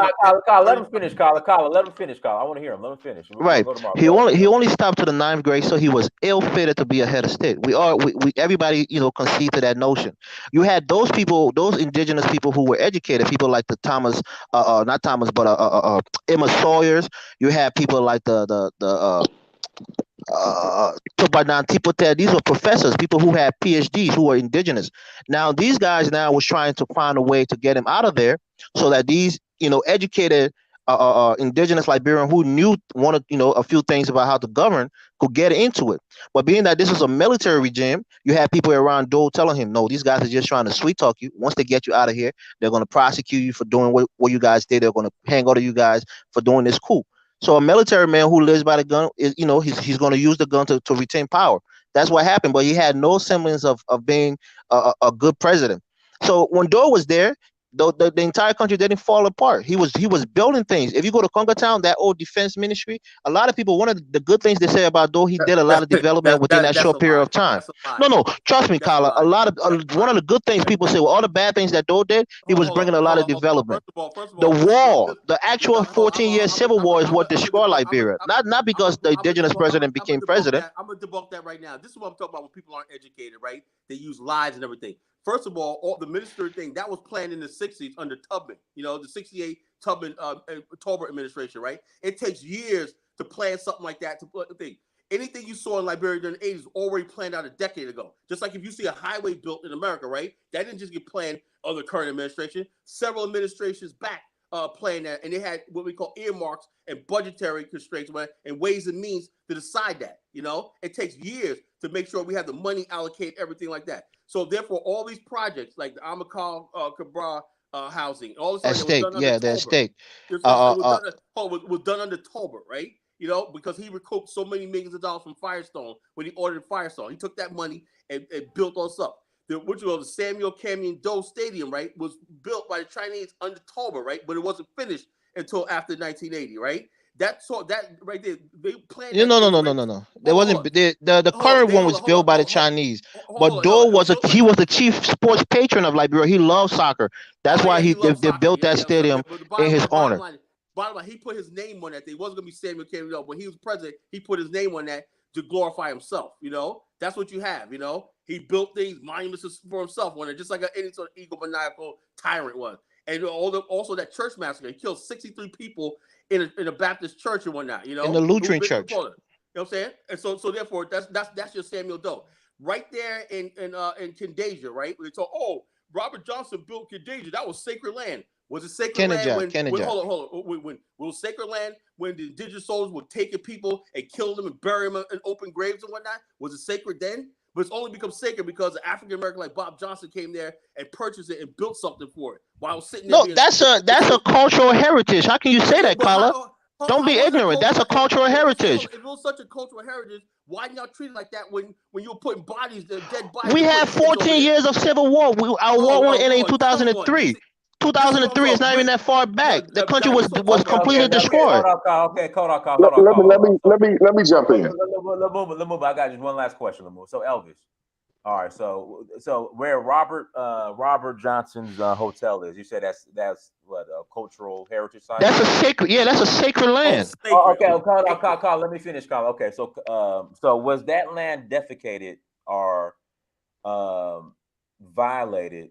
Kyle, let him finish. Kyle, let him finish. Kyle, I want to hear him. Let him finish. Right. He only stopped to the ninth grade, so he was ill-fitted to be a head of state. Everybody concede to that notion. You had those people, those indigenous people who were educated, people like the Emma Sawyers. You had people like these were professors, people who had PhDs, who were indigenous. Now these guys was trying to find a way to get him out of there, so that these educated indigenous Liberian who knew a few things about how to govern could get into it. But being that this was a military regime, you had people around Dole telling him, no, these guys are just trying to sweet talk you. Once they get you out of here, they're going to prosecute you for doing what you guys did. They're going to hang on to you guys for doing this coup. So a military man who lives by the gun is, he's going to use the gun to retain power. That's what happened. But he had no semblance of being a good president. So when Dole was there, the entire country didn't fall apart. He was building things. If you go to Congo Town, that old defense ministry, a lot of people, one of the good things they say about Dole, he did a lot of development within that short period of time. No, trust me, Kala. One of the good things people say, well, all the bad things that Dole did, he was bringing a lot of development. The war, the actual 14-year civil war is what destroyed Liberia. Not because the indigenous president became president. I'm gonna debunk that right now. This is what I'm talking about when people aren't educated, right? They use lies and everything. First of all the ministry thing that was planned in the 60s under Tubman, the 68 Tubman Tolbert administration, right? It takes years to plan something like that. To put the thing, anything you saw in Liberia during the 80s already planned out a decade ago. Just like if you see a highway built in America, right? That didn't just get planned under the current administration. Several administrations back planned that, and they had what we call earmarks and budgetary constraints and ways and means to decide that. It takes years to make sure we have the money allocated, everything like that. So therefore, all these projects like the Amakal Cabra housing. All of a sudden, it was Estate, done under the Tolbert. estate. It Uh, was uh, done. Was done under Tolbert, right? You know, because he recouped so many millions of dollars from Firestone when he ordered Firestone. He took that money and built us up. The Samuel Camion Doe Stadium, right, was built by the Chinese under Tolbert, right, but it wasn't finished until after 1980, right? That right there, they planned. No. There wasn't the current one was built by the Chinese, but Doe he was the chief sports patron of Liberia. He loved soccer. That's why they built that stadium in his honor. Bottom line, he put his name on that thing. It wasn't gonna be Samuel Camion. When he was president, he put his name on that to glorify himself. You know, that's what you have. You know, he built things, monuments for himself on it, just like any sort of egomaniacal tyrant was. And also that church massacre, he killed 63 people in a Baptist church and whatnot. You know, in the Lutheran church. You know what I'm saying? And so therefore, that's your Samuel Doe right there in Candasia, right? We talk, Robert Johnson built Candasia. That was sacred land. Was it sacred land when hold on. When was sacred land when the indigenous soldiers were taking people and killing them and burying them in open graves and whatnot? Was it sacred then? But it's only become sacred because an African American like Bob Johnson came there and purchased it and built something for it while sitting there. No, that's a cultural heritage. How can you say that, Kala? Don't be ignorant. That's a cultural heritage. If it was such a cultural heritage, why didn't y'all treat it like that when you were putting dead bodies? We had 14 years of civil war. Our war went in 2003. 2003 is not even that far back. The country was completely destroyed. Okay, hold on. Let me jump in. Lumumba, I got just one last question, Lumumba. So Elvis, all right. So where Robert Johnson's hotel is, you said that's what a cultural heritage site. That's a sacred land. Okay, Carl, let me finish, Carl. Okay, so was that land defecated or violated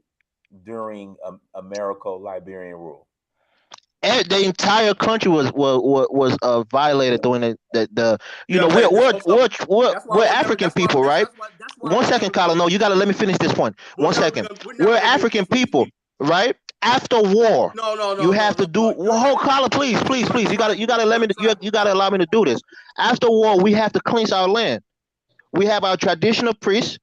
during Americo-Liberian rule? The entire country was violated during we're African people, right? 1 second, Colin. No, you gotta let me finish this point. 1 second. We're African people, right? After war, you have to do. Hold, Colin, please. You gotta let me. You gotta allow me to do this. After war, we have to cleanse our land. We have our traditional priests.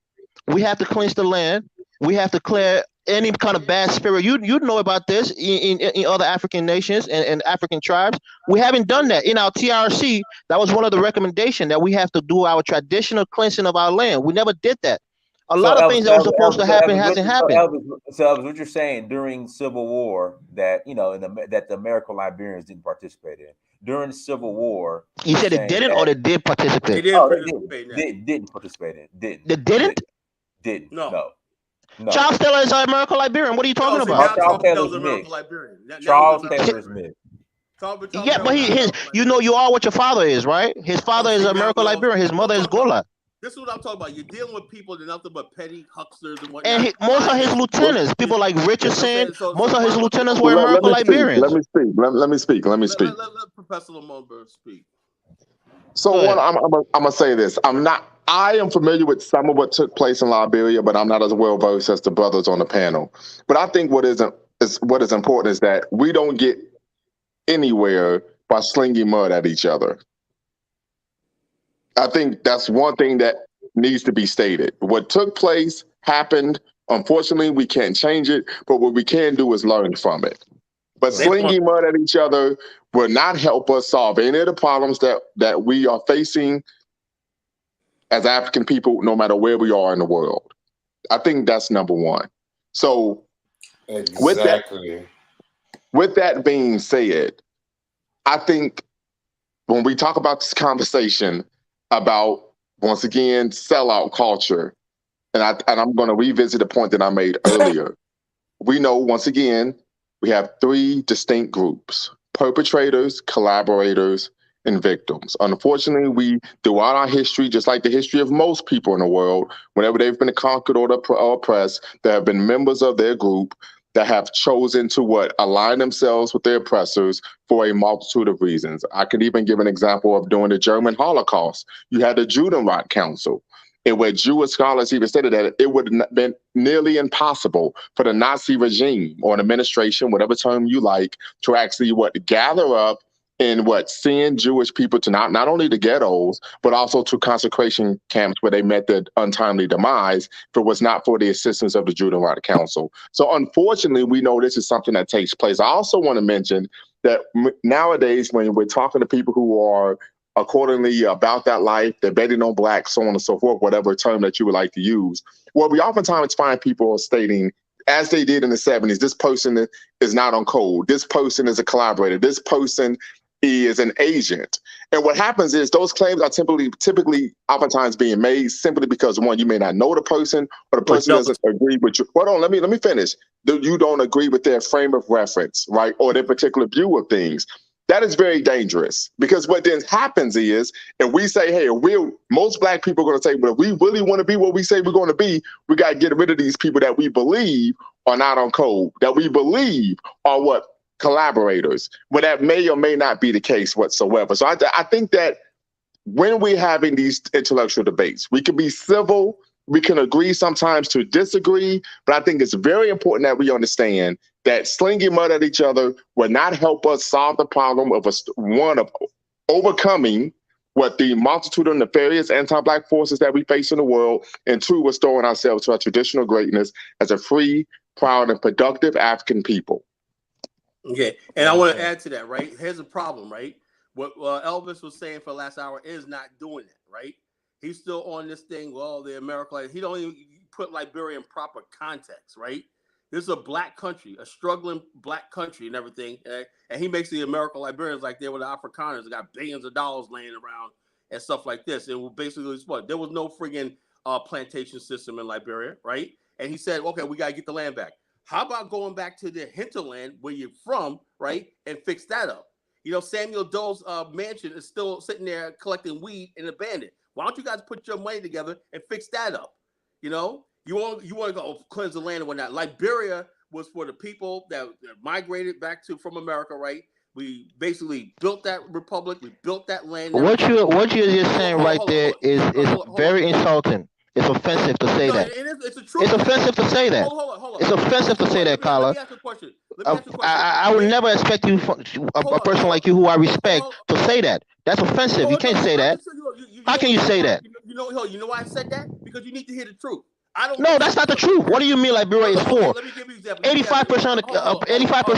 We have to cleanse the land. We have to clear any kind of bad spirit. You know about this in other African nations and African tribes. We haven't done that in our TRC. That was one of the recommendations, that we have to do our traditional cleansing of our land. We never did that. A lot of things that were supposed to happen hasn't happened. So what you're saying, during Civil War, that that the Americo-Liberians didn't participate in. During the Civil War, you said it didn't, or they did participate? They didn't participate in it. Didn't. They didn't? Didn't. No. Charles Taylor is Americo-Liberian. What are you talking about? Charles Taylor's mixed. Charles Taylor's mixed. Yeah, but you are what your father is, right? His father is Americo-Liberian. His mother is Gola. This is what I'm talking about. You're dealing with people that are nothing but petty hucksters and whatnot. And most of his lieutenants, people like Richardson, most of his lieutenants were Americo-Liberians. Let me speak. Let Professor Lumumba speak. So one, I'm gonna say this. I am familiar with some of what took place in Liberia, but I'm not as well versed as the brothers on the panel. But I think what is important is that we don't get anywhere by slinging mud at each other. I think that's one thing that needs to be stated. What took place happened. Unfortunately, we can't change it, but what we can do is learn from it. But slinging mud at each other will not help us solve any of the problems that we are facing as African people, no matter where we are in the world. I think that's number one. So exactly. With that being said, I think when we talk about this conversation about, once again, sellout culture, and I'm going to revisit the point that I made earlier. We know, once again, we have three distinct groups: perpetrators, collaborators, and victims. Unfortunately, throughout our history, just like the history of most people in the world, whenever they've been conquered or oppressed, there have been members of their group that have chosen to align themselves with their oppressors for a multitude of reasons. I could even give an example of during the German Holocaust. You had the Judenrat Council, and where Jewish scholars even stated that it would have been nearly impossible for the Nazi regime or an administration, whatever term you like, to actually gather up in seeing Jewish people to not only the ghettos, but also to concentration camps where they met their untimely demise if it was not for the assistance of the Judenreich Council. So unfortunately, we know this is something that takes place. I also want to mention that nowadays, when we're talking to people who are accordingly about that life, they're betting on black, so on and so forth, whatever term that you would like to use, well, we oftentimes find people stating, as they did in the 70s, this person is not on code. This person is a collaborator. This person is an agent. And what happens is those claims are typically oftentimes being made simply because, one, you may not know the person, or the person doesn't agree with you. Hold on, let me finish. You don't agree with their frame of reference, right? Or their particular view of things. That is very dangerous, because what then happens is, and we say, hey, most black people are going to say, well, if we really want to be what we say we're going to be, we got to get rid of these people that we believe are not on code, that we believe are collaborators, when that may or may not be the case whatsoever. So I think that when we're having these intellectual debates, we can be civil, we can agree sometimes to disagree, but I think it's very important that we understand that slinging mud at each other will not help us solve the problem of overcoming what the multitude of nefarious anti-black forces that we face in the world, and two, restoring ourselves to our traditional greatness as a free, proud, and productive African people. Okay, and I want to add to that, right? Here's the problem, right? What Elvis was saying for the last hour is not doing it, right? He's still on this thing, well, the America, he don't even put Liberia in proper context, right? This is a black country, a struggling black country and everything, and he makes the American Liberians like they were the Afrikaners that got billions of dollars laying around and stuff like this. And basically, what? There was no friggin' plantation system in Liberia, right? And he said, okay, we got to get the land back. How about going back to the hinterland where you're from, right, and fix that up? You know, Samuel Doe's mansion is still sitting there collecting weed and abandoned. Why don't you guys put your money together and fix that up? You know, you want to go cleanse the land and whatnot. Liberia was for the people that migrated back from America, right? We basically built that republic. We built that land. What you're just saying right there is very insulting. It's offensive to say that. It's a truth. It's offensive to say that. Hold on. It's offensive to say that, Carla. Let me ask you a question. I would never expect you, a person like you who I respect, to say that. That's offensive. You can't say that. How can you say that? You know why I said that? Because you need to hear the truth. No, that's not the truth. What do you mean Liberia is for? 85%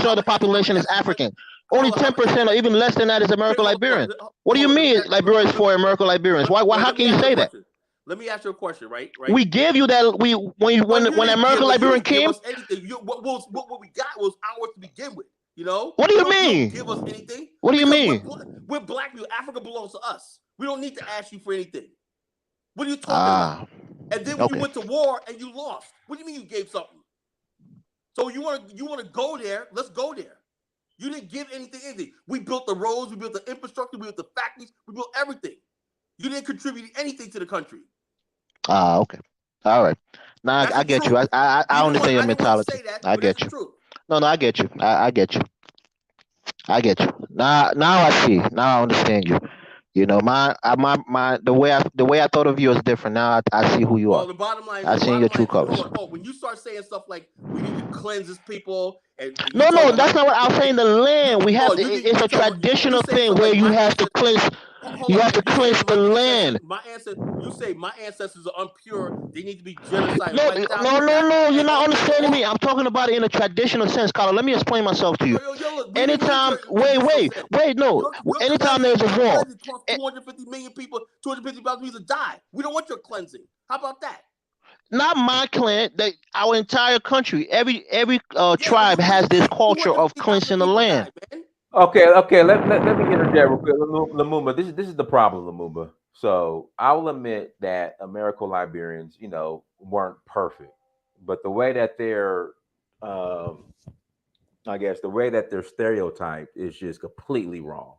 of the population is African. Only 10% or even less than that is American Liberians. What do you mean Liberia is for American Liberians? Why? How can you say that? Let me ask you a question, right? We gave you that. When American Liberian came, what we got was ours to begin with. You know. What do you mean? You don't give us anything. What do you mean? We're black people. Africa belongs to us. We don't need to ask you for anything. What are you talking about? And then when you went to war and you lost, what do you mean you gave something? So you want to go there? Let's go there. You didn't give anything. We built the roads, we built the infrastructure, we built the factories, we built everything. You didn't contribute anything to the country. Okay. All right. Now I get you. I understand your mentality. I get you. No, I get you. I get you. I get you. Now I see. Now I understand you. You know, the way I thought of you is different. Now I see who you are. The bottom line, I see your true colors. When you start saying stuff like we need to cleanse these people, no, that's not what I was saying. The land we have. It's a traditional thing where you have to cleanse. You have to cleanse the land. You say my ancestors are impure. They need to be genocide. No. You're not understanding me. I'm talking about it in a traditional sense, Carla. Let me explain myself to you. Anytime, wait, no. Anytime there's a war, 250 million people, 250,000 people die. We don't want your cleansing. How about that? Not my clan. Our entire country, every tribe has this culture of cleansing the land. Okay. Let me interject real quick, Lumumba. This is the problem, Lumumba. So I will admit that American Liberians, weren't perfect, but the way that they're, I guess, the way that they're stereotyped is just completely wrong.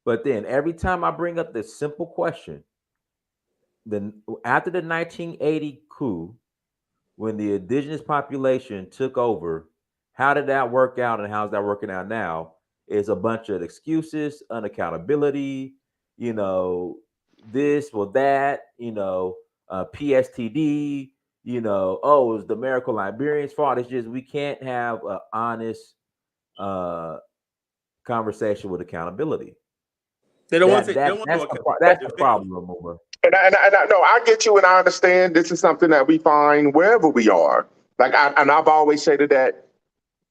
But then every time I bring up this simple question, then after the 1980 coup, when the indigenous population took over, how did that work out, and how's that working out now? Is a bunch of excuses, unaccountability, this or that, PSTD, it's the American Liberians' fault. It's just we can't have an honest conversation with accountability. They don't want to. They don't want That's to. that's the problem, Lumumba. No, I get you, and I understand this is something that we find wherever we are. I've always said that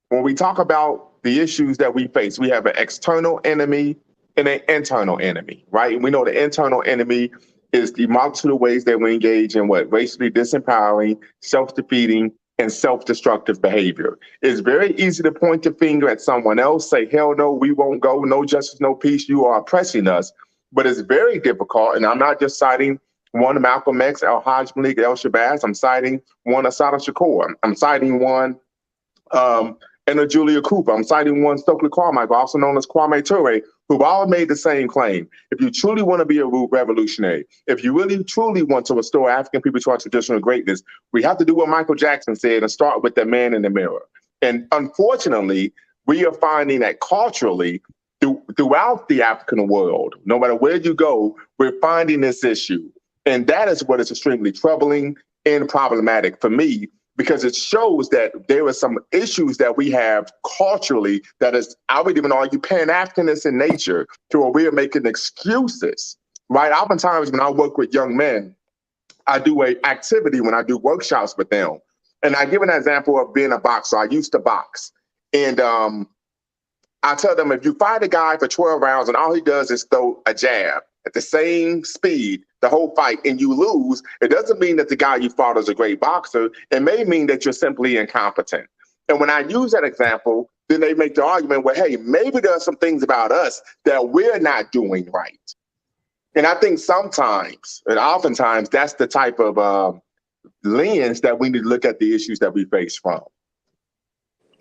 when we talk about the issues that we face, we have an external enemy and an internal enemy, right? And we know the internal enemy is the multitude of ways that we engage in what racially disempowering, self-defeating, and self-destructive behavior. It's very easy to point the finger at someone else, say, hell no, we won't go, no justice, no peace, you are oppressing us. But it's very difficult, and I'm not just citing one Malcolm X, Al-Hajj Malik, El Shabazz, I'm citing one Assata Shakur, I'm citing one and Julia Cooper, I'm citing one Stokely Carmichael, also known as Kwame Ture, who've all made the same claim. If you truly want to be a revolutionary, if you really truly want to restore African people to our traditional greatness, we have to do what Michael Jackson said and start with the man in the mirror. And unfortunately, we are finding that culturally, throughout the African world, no matter where you go, we're finding this issue. And that is what is extremely troubling and problematic for me, because it shows that there are some issues that we have culturally that is, I would even argue, Pan-Africanist in nature, to where we are making excuses, right? Oftentimes when I work with young men, I do an activity when I do workshops with them. And I give an example of being a boxer. I used to box. And I tell them, if you fight a guy for 12 rounds and all he does is throw a jab at the same speed the whole fight and you lose, it doesn't mean that the guy you fought is a great boxer. It may mean that you're simply incompetent. And when I use that example, then they make the argument, well, hey, maybe there are some things about us that we're not doing right. And I think sometimes, and oftentimes, that's the type of lens that we need to look at the issues that we face from.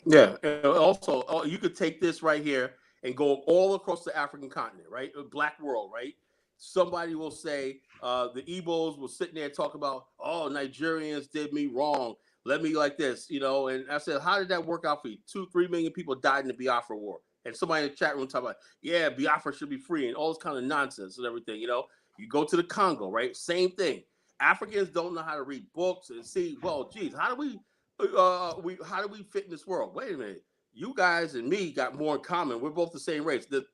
Yeah. And also, you could take this right here and go all across the African continent, right? The Black world, right? Somebody will say, the Igbos will sit there and talk about, oh, Nigerians did me wrong. Let me like this, you know? And I said, how did that work out for you? 2-3 million people died in the Biafra War. And somebody in the chat room talking about, yeah, Biafra should be free and all this kind of nonsense and everything, you know? You go to the Congo, right? Same thing. Africans don't know how to read books and see, well, geez, how do we fit in this world? Wait a minute. You guys and me got more in common. We're both the same race. The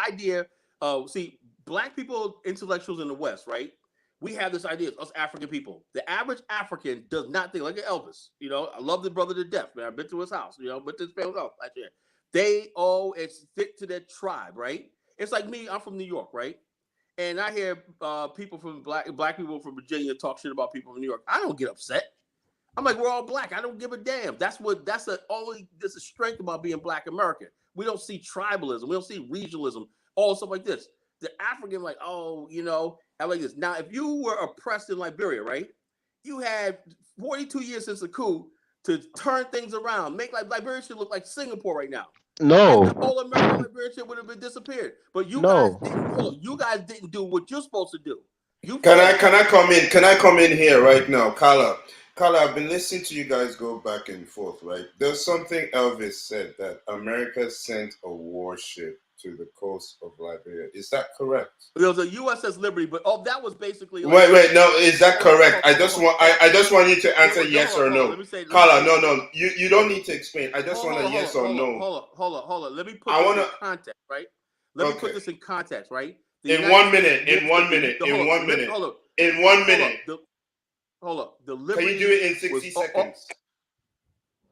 idea of, see, Black people, intellectuals in the West, right? We have this idea of us African people. The average African does not think like an Elvis. You know, I love the brother to death, man. I've been to his house, you know, but this family house right there. They all stick to their tribe, right? It's like me, I'm from New York, right? And I hear people from black people from Virginia talk shit about people from New York. I don't get upset. I'm like, we're all Black. I don't give a damn. That's a strength about being Black American. We don't see tribalism. We don't see regionalism, all stuff like this. The African, like, oh, you know, I like this. Now, if you were oppressed in Liberia, right? You had 42 years since the coup to turn things around, make like Liberia should look like Singapore right now. No. And the whole American Liberia shit would have been disappeared. But you guys didn't do what you're supposed to do. Can I come in? Can I come in here right now, Carla? Carla, I've been listening to you guys go back and forth, right? There's something Elvis said that America sent a warship to the coast of Liberia. Is that correct? It was a USS Liberty, but that was basically. Wait, no, is that correct? I just want you to answer yes or no. Carla, no, you don't need to explain. I just want a yes or no. Hold on. Let me put this in context, right? Let me put this in context, right? In 1 minute. Hold up. The Liberty. Can you do it in 60 seconds?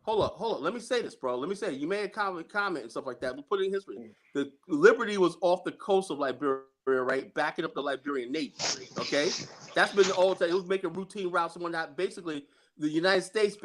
Hold up. Let me say this, bro. Let me say it. You made a comment and stuff like that. We'll put it in history. The Liberty was off the coast of Liberia, right? Backing up the Liberian Navy. Okay? That's been the old time. It was making routine routes and whatnot. Basically, the United States,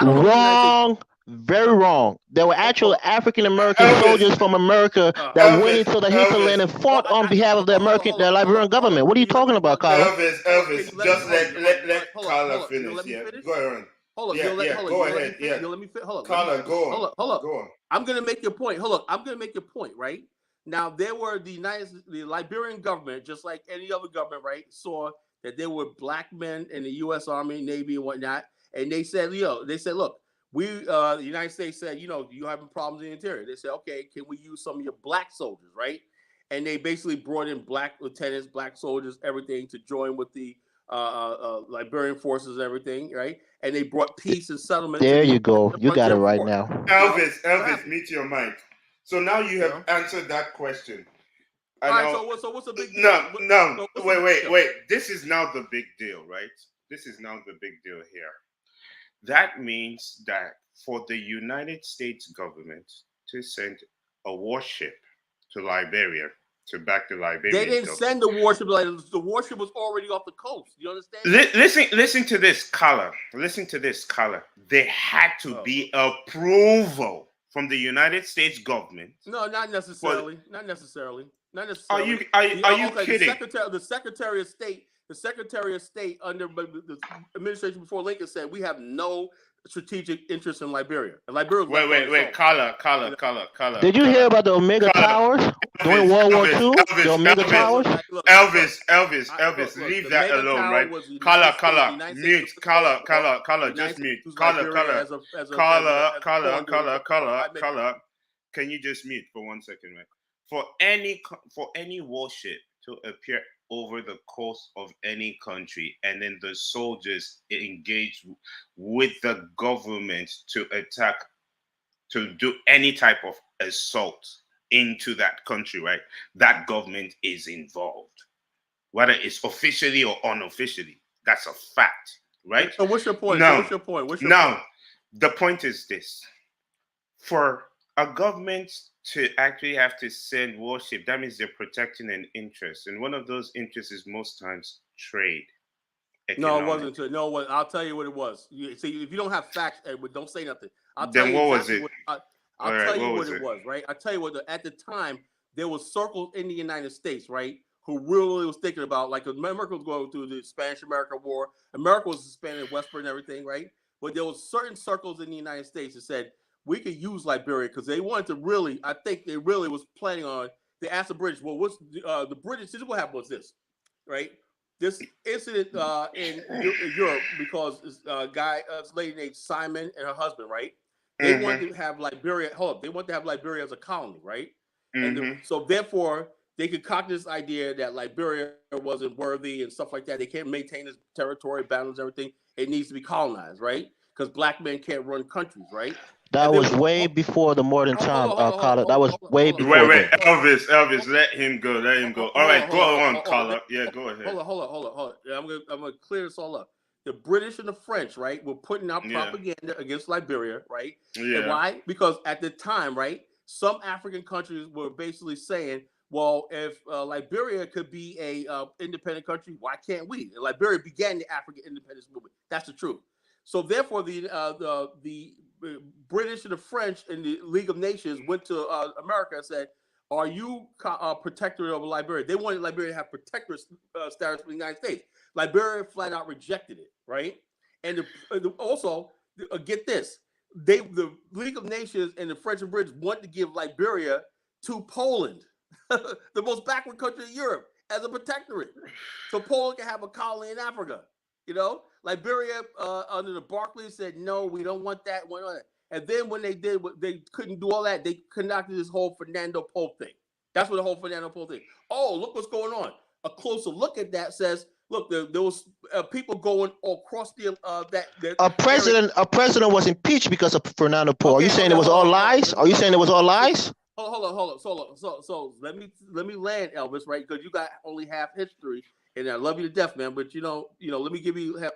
wrong. Very wrong. There were actual African American soldiers from America that went into the hinterland and fought on behalf of the Liberian government. What are you talking about, Carla? Elvis, just let Carla finish. Yeah, go ahead. Hold up. Go ahead. Yeah. Let me fit. Hold up. Carla, go on. Hold up. Go on. I'm gonna make your point. Hold up. I'm gonna make your point, right? Now there were the Liberian government, just like any other government, right, saw that there were Black men in the U.S. Army, Navy, and whatnot, and they said, look, we, the United States said, you having problems in the interior. They said, okay, can we use some of your Black soldiers, right? And they basically brought in Black lieutenants, Black soldiers, everything to join with the Liberian forces and everything, right? And they brought peace and settlement. There you go. You got it right now. Elvis, mute your mic. So now you have answered that question. All right, so what's the big deal? Wait. This is now the big deal, right? This is now the big deal here. That means that for the United States government to send a warship to Liberia to back the Liberian they didn't government. send the warship. Like, the warship was already off the coast. You understand? Listen to this, caller. Listen to this, caller. There had to be approval from the United States government. No, not necessarily. Not necessarily. Are you kidding? The Secretary of State under the administration before Lincoln said we have no strategic interest in Liberia. And Liberia. Wait, caller. Did you hear about the Omega Towers during World War II? The Omega Towers. Elvis, leave that alone, right? Caller, mute. Caller, just mute. Caller. Can you just mute for 1 second, right? For any warship to appear over the coast of any country, and then the soldiers engage with the government to attack, to do any type of assault into that country, right? That government is involved, whether it's officially or unofficially. That's a fact, right? So what's your point? Now, What's your point? the point is this: for a government to actually have to send warship, that means they're protecting an interest, and one of those interests is most times trade. No, it wasn't. No, I'll tell you what it was. See, if you don't have facts, Edward, don't say nothing. I'll tell you what was it? I'll tell you what it was, right? I'll tell you what. At the time, there was circles in the United States, right, who really was thinking about, like, America was going through the Spanish-American War. America was expanding westward and everything, right? But there was certain circles in the United States that said we could use Liberia because they wanted to really. I think they really was planning on. They asked the British, well, what's the British? This is what happened was this, right? This incident in Europe, because this lady named Simon and her husband, right? They wanted to have Liberia. They wanted to have Liberia as a colony, right? And so therefore, they concocted this idea that Liberia wasn't worthy and stuff like that. They can't maintain its territory, boundaries, everything. It needs to be colonized, right? Because black men can't run countries, right? That was way before the modern time, Carla. That was way before. Wait, Elvis, let him go. All right, go on, Carla. Yeah, go ahead. Hold on. I'm gonna clear this all up. The British and the French, right, were putting out propaganda against Liberia, right? Yeah. And why? Because at the time, right, some African countries were basically saying, well, if Liberia could be a independent country, why can't we? And Liberia began the African independence movement. That's the truth. So therefore, the British and the French and the League of Nations went to America and said, are you protectorate of Liberia? They wanted Liberia to have protectorate status for the United States. Liberia flat out rejected it, right? And also, get this, the League of Nations and the French and British wanted to give Liberia to Poland, the most backward country in Europe, as a protectorate. So Poland can have a colony in Africa, you know? Liberia, under the Barclays, said, no, we don't want that. And then when they did, they couldn't do all that. They conducted this whole Fernando Po thing. That's what the whole Fernando Po thing. Oh, look what's going on. A closer look at that says, look, there was people going across the a president was impeached because of Fernando Po. Are you saying it was all lies? Are you saying it was all lies? Hold on. So let me land, Elvis, right? Because you got only half history. And I love you to death, man. But let me give you. And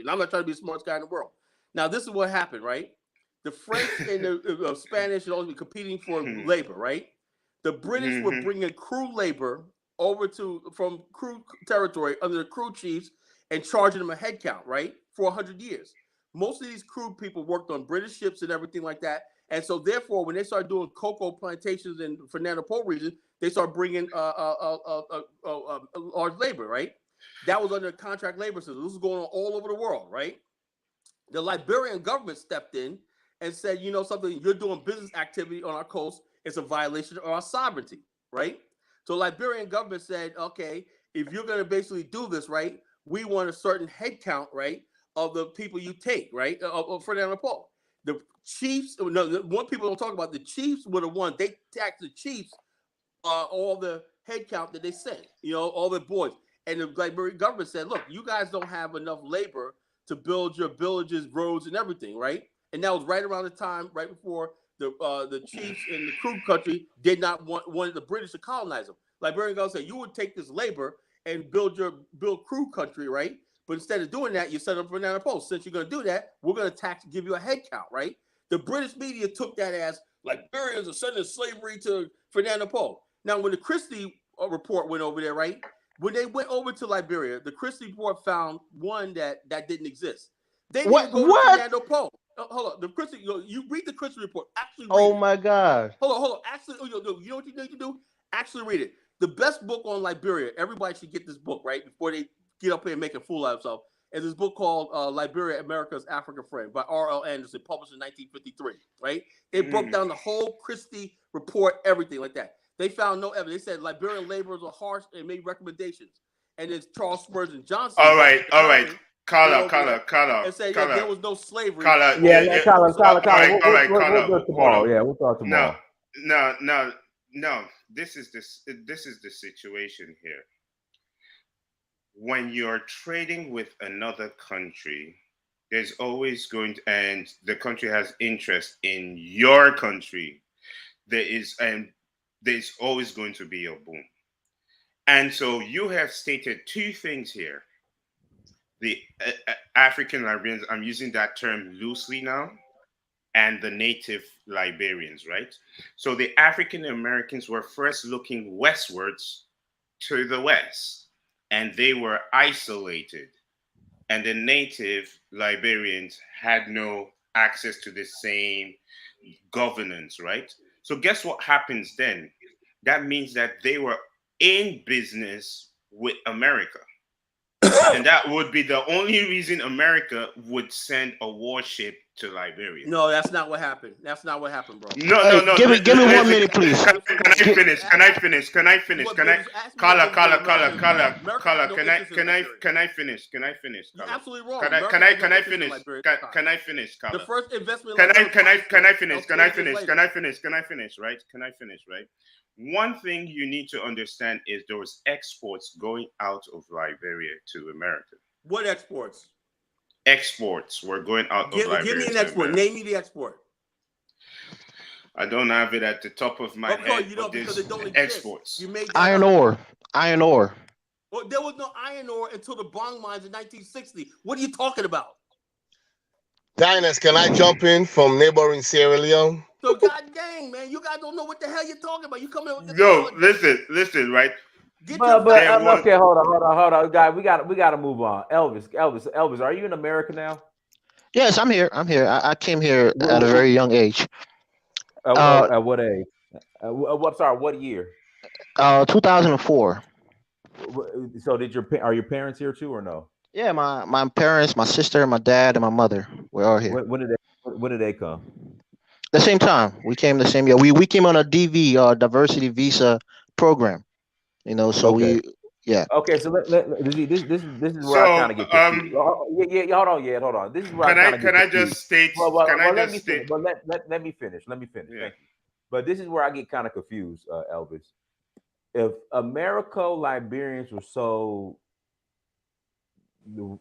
I'm not trying to be the smartest guy in the world. Now, this is what happened, right? The French and the Spanish should always be competing for labor, right? The British were bringing crew labor over from crew territory under the crew chiefs and charging them a head count, right? For 100 years. Most of these crew people worked on British ships and everything like that. And so, therefore, when they started doing cocoa plantations in Fernando Po region, they started bringing large labor, right? That was under contract labor system. This was going on all over the world, right? The Liberian government stepped in and said, you know something, you're doing business activity on our coast. It's a violation of our sovereignty, right? So Liberian government said, okay, if you're going to basically do this, right, we want a certain head count, right, of the people you take, right, of Fernando Po. The chiefs, one people don't talk about, the chiefs were the ones, they taxed the chiefs all the head count that they sent, all the boys. And the Liberian government said, look, you guys don't have enough labor to build your villages, roads, and everything, right? And that was right around the time, right before the chiefs in the Crew country did not wanted the British to colonize them. Liberian government said, you would take this labor and build Crew country, right? But instead of doing that, you set up Fernando Po. Since you're going to do that, we're going to give you a head count, right? The British media took that as Liberians are sending slavery to Fernando Po. Now, when the Christie report went over there, right? When they went over to Liberia, the Christie report found one that didn't exist. They didn't go to Fernando Po. Hold on, the Christie. You read the Christie report. Actually, read my God. Hold on. Actually, you know what you need to do? Actually, read it. The best book on Liberia. Everybody should get this book right before they get up here and make a fool out of themselves. Is this book called Liberia, America's African Friend by R.L. Anderson, published in 1953. Right? It broke down the whole Christie report, everything like that. They found no evidence. They said Liberian laborers are harsh and made recommendations. And then Charles Spurgeon Johnson. All right. Caller. And said there was no slavery. Caller. All right, caller. We'll tomorrow. Yeah, we'll talk tomorrow. No. This is the situation here. When you're trading with another country, there's always and the country has interest in your country. There's always going to be a boom. And so you have stated two things here. The African Liberians, I'm using that term loosely now, and the native Liberians, right? So the African Americans were first looking westwards to the west, and they were isolated. And the native Liberians had no access to the same governance, right? So guess what happens then? That means that they were in business with America. And that would be the only reason America would send a warship to Liberia. No, that's not what happened. That's not what happened, bro. No. Give me 1 minute, please. Can I finish? Can I finish? Caller, can I finish? You're absolutely wrong. Can I finish? Can I finish, Caller? The first investment. Can I finish? Right? One thing you need to understand is there was exports going out of Liberia to America. What exports? Exports were going out of Liberia. Give me an export. Name me the export. I don't have it at the top of my head. You don't, because it don't exist. Exports. You made iron ore. Well, there was no iron ore until the Bong mines in 1960. What are you talking about? Dynast, can I jump in from neighboring Sierra Leone? So god dang, man, you guys don't know what the hell you're talking about. You coming with this? No, listen, right? Okay, hold on, guys. We got to move on. Elvis, are you in America now? Yes, I'm here. I came here at a very young age. At what age? What year? 2004. So are your parents here too or no? Yeah, my parents, my sister, my dad, and my mother were all here. When did they come? The same time. We came the same year. We came on a DV, diversity visa program. So okay. Yeah. Okay, so this is where I kind of get confused. Hold on. This is where can I just state? Let me finish. Yeah. Thank you. But this is where I get kind of confused, Elvis. If Liberians were so, evil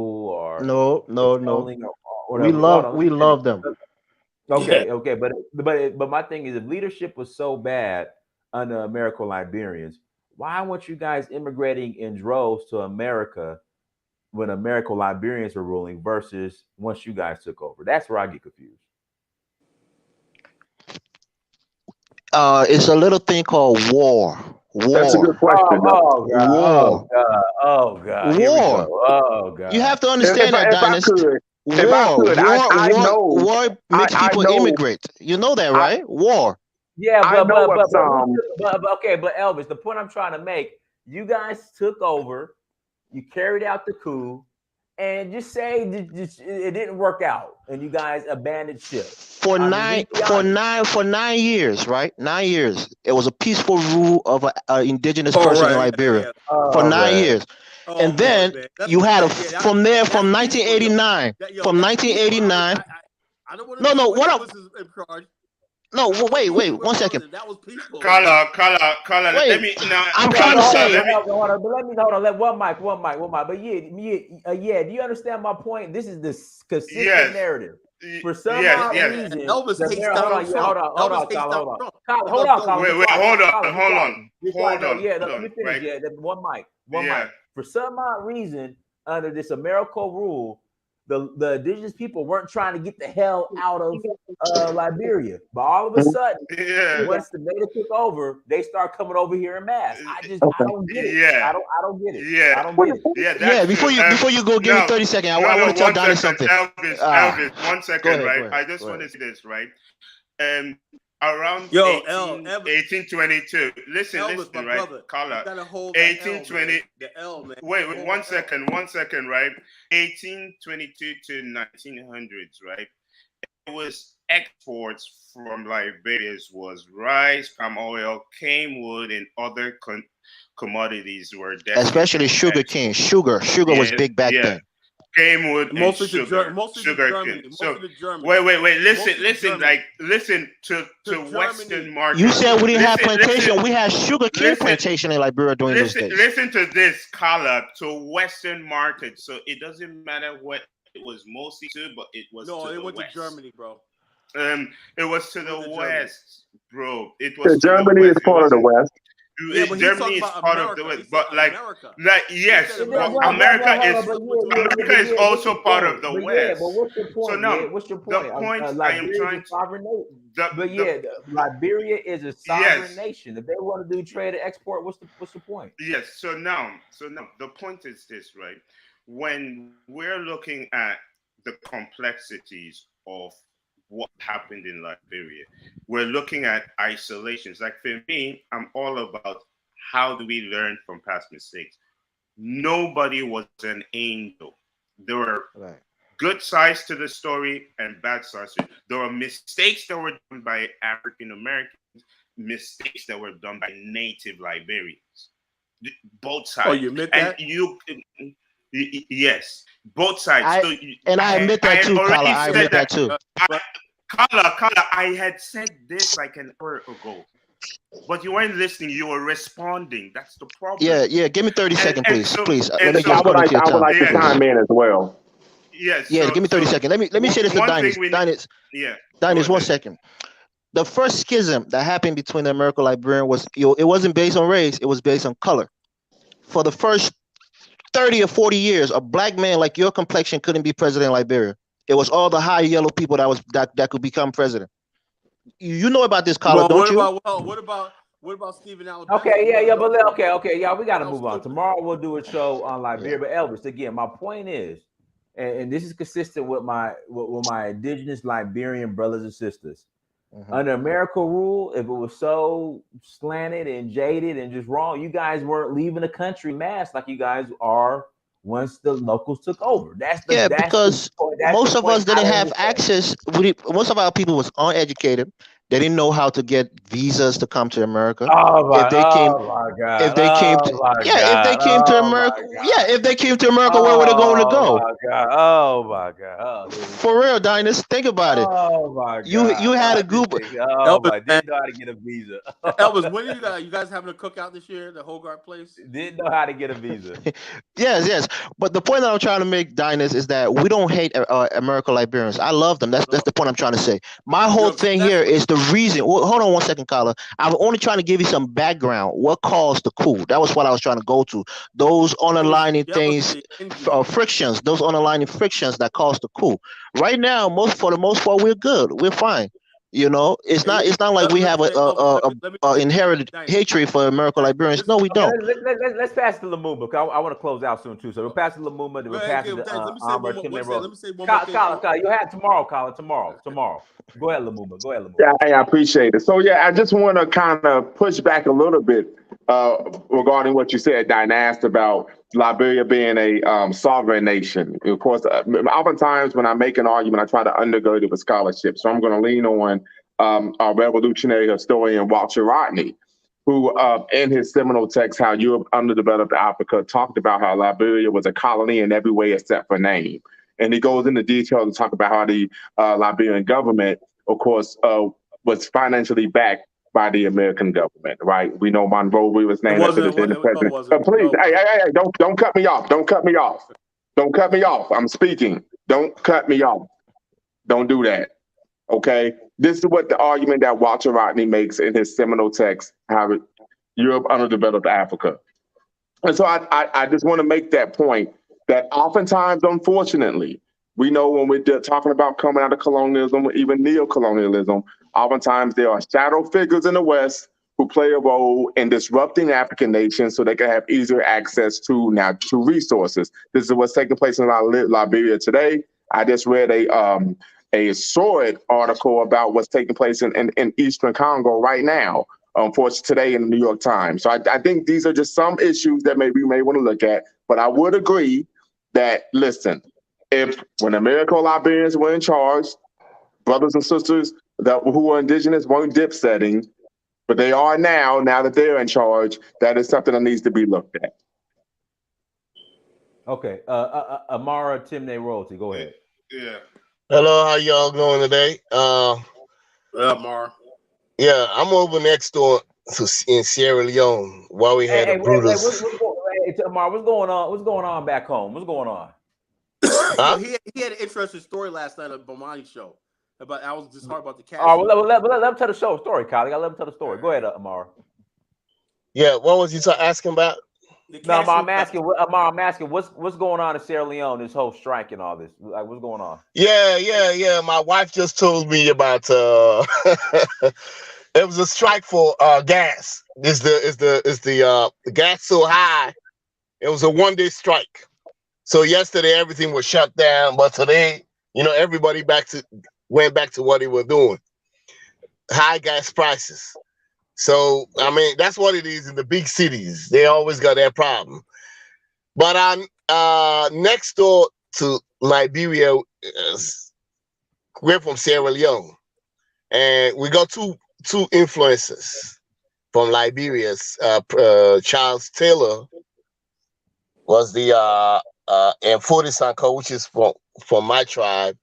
or no. Or we love them. Okay, but my thing is, if leadership was so bad under Liberians, why weren't you guys immigrating in droves to America when Liberians were ruling versus once you guys took over? That's where I get confused. It's a little thing called war. That's a good question. Oh God. War. Oh God. You have to understand that, Dynast. War makes people immigrate. You know that, right? War. Yeah, but Elvis, the point I'm trying to make, you guys took over, you carried out the coup, and just say it didn't work out, and you guys abandoned ship for 9 years, right? 9 years. It was a peaceful rule of an indigenous person in Liberia for 9 years. And then you had from 1989. From 1989. I don't want to no. What was in charge. No, wait, 1 second. That was peaceful. Caller. Let me. I'm trying to say. Hold on. Let one mic. But yeah. Do you understand my point? This is the consistent narrative. For some Yes, odd yes. reason, Elvis hates hold on, Donald yeah, Trump. hold on, Elvis hates Colin, hold Donald on. Trump. Colin, He hold loves on, Bill Colin. Wait, Be wait, quiet. hold on, Colin, be hold quiet. on, Be quiet. hold No, on, yeah, hold let me on, finish. right? Yeah, one mic, one Yeah. mic. For some odd reason, under this American rule, the indigenous people weren't trying to get the hell out of Liberia. But all of a sudden, Yeah. once the native took over, they start coming over here in mass. I don't get it. Yeah. I don't get it. Yeah. I don't get it. Yeah, that's Yeah, true. before you go, give me No, 30 seconds. I no, want no, to tell one Donnie second. something. Elvis, 1 Go second, ahead, right? go ahead. I just Go want ahead. to say this, right? Around Yo, 1822. Listen, Elvis, my right? brother. Call You out. gotta hold the L, 1820. man. The L, man. Wait, Hold one the L. second, right? 1822 to 1900s, right? It was exports from Liberia was rice, palm oil, cane wood, and other commodities were destined Especially for sugar export. cane. Sugar was big back then. Cane wood and Mostly sugar, mostly sugar to Germany. cane. Mostly So to Germany. wait. Mostly to Listen, Germany. listen to Germany. Western You markets. said we didn't have plantation. Listen, We had sugar cane plantation in Liberia during those days. listen to this, Kala, to Western markets. So it doesn't matter what it was mostly to, but it was No, to they the went west. to Germany, bro. It was to It the went to west, bro. It was to Germany the is west. part of the West. Yeah, but he's Germany talking is about part America. of the He west, said but like America. yes, said but America. America is also part of the west. But what's your point? So now, What's your the point? point I am Liberia is trying a sovereign nation. to, But yeah, Liberia is a sovereign yes, nation. If they want to do trade and export, what's the point? yes. So now, the point is this, right? When we're looking at the complexities of what happened in Liberia, we're looking at isolations. Like for me, I'm all about how do we learn from past mistakes. Nobody was an angel. There were Right. good sides to the story and bad sides to it. There were mistakes that were done by African Americans, mistakes that were done by native Liberians. Both sides. Oh, you admit And that? yes, both sides. I admit that too, Kala. I admit that too. Kala, I had said this like an hour ago, but you weren't listening. You were responding. That's the problem. Yeah. Give me 30 seconds, please. Please. Let me I just would put into your like time. to chime in as well. Yes. Yeah, give me 30 seconds. Let me say this to Dinus. Yeah. Dinus, 1 second. The first schism that happened between the American Liberian was, it wasn't based on race, it was based on color. For the first 30 or 40 years, a black man like your complexion couldn't be president in Liberia. It was all the high yellow people that could become president. You know about this, Kala, don't you? What about Stephen Alabama? Okay, yeah, we got to move on. Tomorrow we'll do a show on Liberia. But Elvis, again, my point is, and this is consistent with my indigenous Liberian brothers and sisters. Under American rule, if it was so slanted and jaded and just wrong, you guys weren't leaving the country mass like you guys are once the locals took over. Because most of us didn't have access. Most of our people was uneducated. They didn't know how to get visas to come to America. If they came to America, where were they going to go? Oh my God! For real, Dinus, think about it. Oh my God! You had a group. Didn't know how to get a visa. Elvis, when are you guys having a cookout this year? The Hogarth place? Didn't know how to get a visa. Yes. But the point that I'm trying to make, Dinus, is that we don't hate American Liberians. I love them. That's the point I'm trying to say. My whole thing here is the reason. Well, hold on 1 second, Carla. I'm only trying to give you some background. What caused the coup? That was what I was trying to go to. Those underlining things, frictions. Those underlining frictions that caused the coup. Right now, for the most part, we're good. We're fine. You know, it's not like we have a inherited hatred for American Liberians. No, we don't. Let's pass it to Lumumba because I want to close out soon too. So we'll pass it to Lumumba. Then we'll pass it to Amr. Let me say one more thing. Colin, you have tomorrow, Colin. Tomorrow. Go ahead, Lumumba. Yeah, I appreciate it. So yeah, I just want to kind of push back a little bit regarding what you said, Dynast, about Liberia being a sovereign nation. Of course, oftentimes when I make an argument, I try to undergird it with scholarship. So I'm going to lean on our revolutionary historian Walter Rodney, who in his seminal text, How Europe Underdeveloped Africa, talked about how Liberia was a colony in every way except for name. And he goes into detail to talk about how the Liberian government, of course, was financially backed by the American government, right? We know Monrovia was named after the then president. Please, hey, don't cut me off. Don't cut me off. I'm speaking. Don't cut me off. Don't do that. Okay. This is what the argument that Walter Rodney makes in his seminal text, how Europe underdeveloped Africa. And so I just want to make that point that oftentimes, unfortunately, we know when we're talking about coming out of colonialism or even neo-colonialism, oftentimes there are shadow figures in the West who play a role in disrupting African nations so they can have easier access to natural resources. This is what's taking place in Liberia today. I just read a sordid article about what's taking place in Eastern Congo right now, for today in the New York Times. So I think these are just some issues that maybe we may want to look at. But I would agree that, listen, if when American Liberians were in charge, brothers and sisters who were indigenous weren't dip setting, but they are now that they're in charge, that is something that needs to be looked at. Okay. Amara Timney Royalty, go ahead. Yeah. Hello, how y'all doing today? Mar. Yeah, I'm over next door in Sierra Leone while we had a Brutus. Amara, what's going on? What's going on back home? What's going on? Huh? He had an interesting story last night on Bomani's show. About I was disheartened about the cash. All right, let him tell the story, Kylie. I let him tell the story. Go ahead, Amara. Yeah, what was you asking about? No, I'm asking what's going on in Sierra Leone, this whole strike and all this. Like, what's going on? Yeah. My wife just told me about it was a strike for gas. Is the gas so high? It was a 1-day strike. So yesterday everything was shut down, but today, everybody went back to what they were doing. High gas prices. So, I mean, that's what it is in the big cities. They always got that problem. But I'm next door to Liberia. We're from Sierra Leone. And we got two influences from Liberia. Charles Taylor was the and Forty Sankara, which is from my tribe.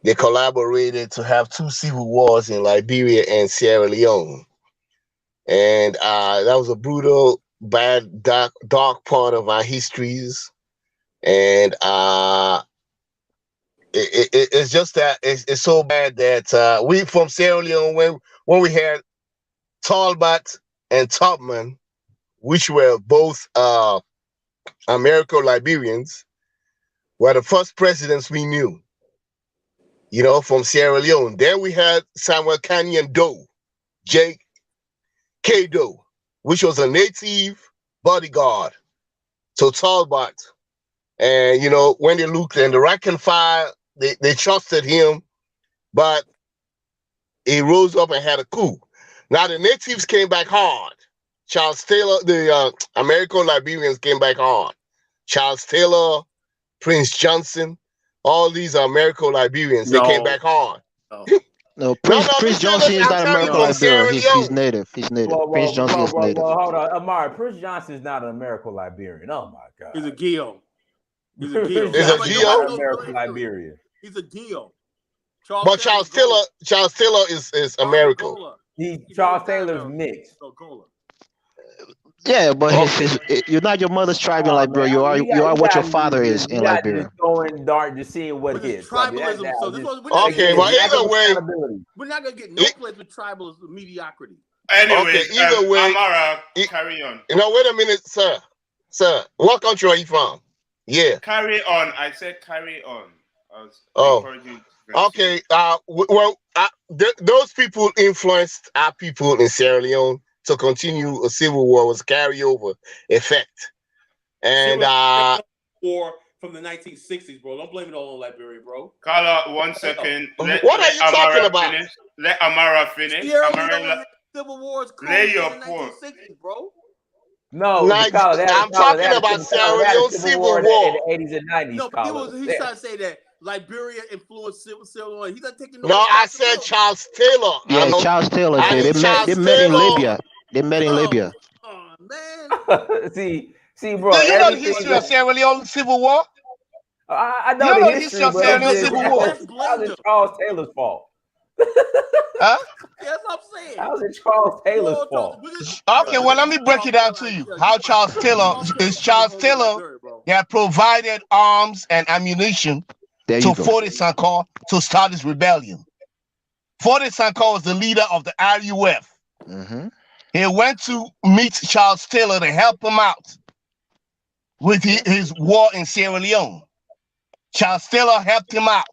They collaborated to have 2 civil wars in Liberia and Sierra Leone. And that was a brutal, bad, dark part of our histories. And it's just that it's so bad that we from Sierra Leone, when we had Talbot and Tubman, which were both Americo-Liberians, were the first presidents we knew, from Sierra Leone. Then we had Samuel Canyon Doe, J.K. Doe, which was a native bodyguard to Talbot. And, when they looked and the rank and file, they trusted him, but he rose up and had a coup. Now the natives came back hard. Charles Taylor, the American Liberians came back hard. Charles Taylor, Prince Johnson, all these are American Liberians. They came back hard. No, Prince Johnson is not American Liberian. He's native. He's native. Prince Johnson is native. Hold on, Amari. Prince Johnson is not an American Liberian. Oh my God. He's a Geo. He's a Geo. American Liberian. He's a Geo. But Charles Taylor is American. Charles Taylor's mixed. Yeah, but you're not your mother's tribe in Liberia. You are what your father is in Liberia. Just going dark to see what his tribalism. Okay, well, either way, we're not gonna get no place with tribalism, mediocrity. Anyway, either way, Amara, carry on. Wait a minute, sir. Sir, what country are you from? Yeah. Carry on. I said carry on. Okay. Those people influenced our people in Sierra Leone to continue a civil war, was carryover effect. And war from the 1960s, bro. Don't blame it all on Liberia, bro. Carla, 1 second. What are you talking about? Let Amara finish. Civil wars lay your in the 1960s, bro. No, I'm talking about Sierra Leone civil war in the 80s and 90s. No, he's trying to say that Liberia influenced Sierra Leone. He's not taking no. I said Charles Taylor. Yeah, Charles Taylor. They met in Libya. They met in Libya. Oh man. see, bro. Do you know the history of Sierra Leone civil war? I know the history of Sierra Leone civil war. That was Charles Taylor's fault. Huh? That's what I'm saying. That was Charles Taylor's fault. Okay, well, let me break it down to you. How Charles Taylor that provided arms and ammunition There to you go. Forty Sankara to start his rebellion. Forty Sankara was the leader of the RUF. Mm-hmm. He went to meet Charles Taylor to help him out with his war in Sierra Leone. Charles Taylor helped him out.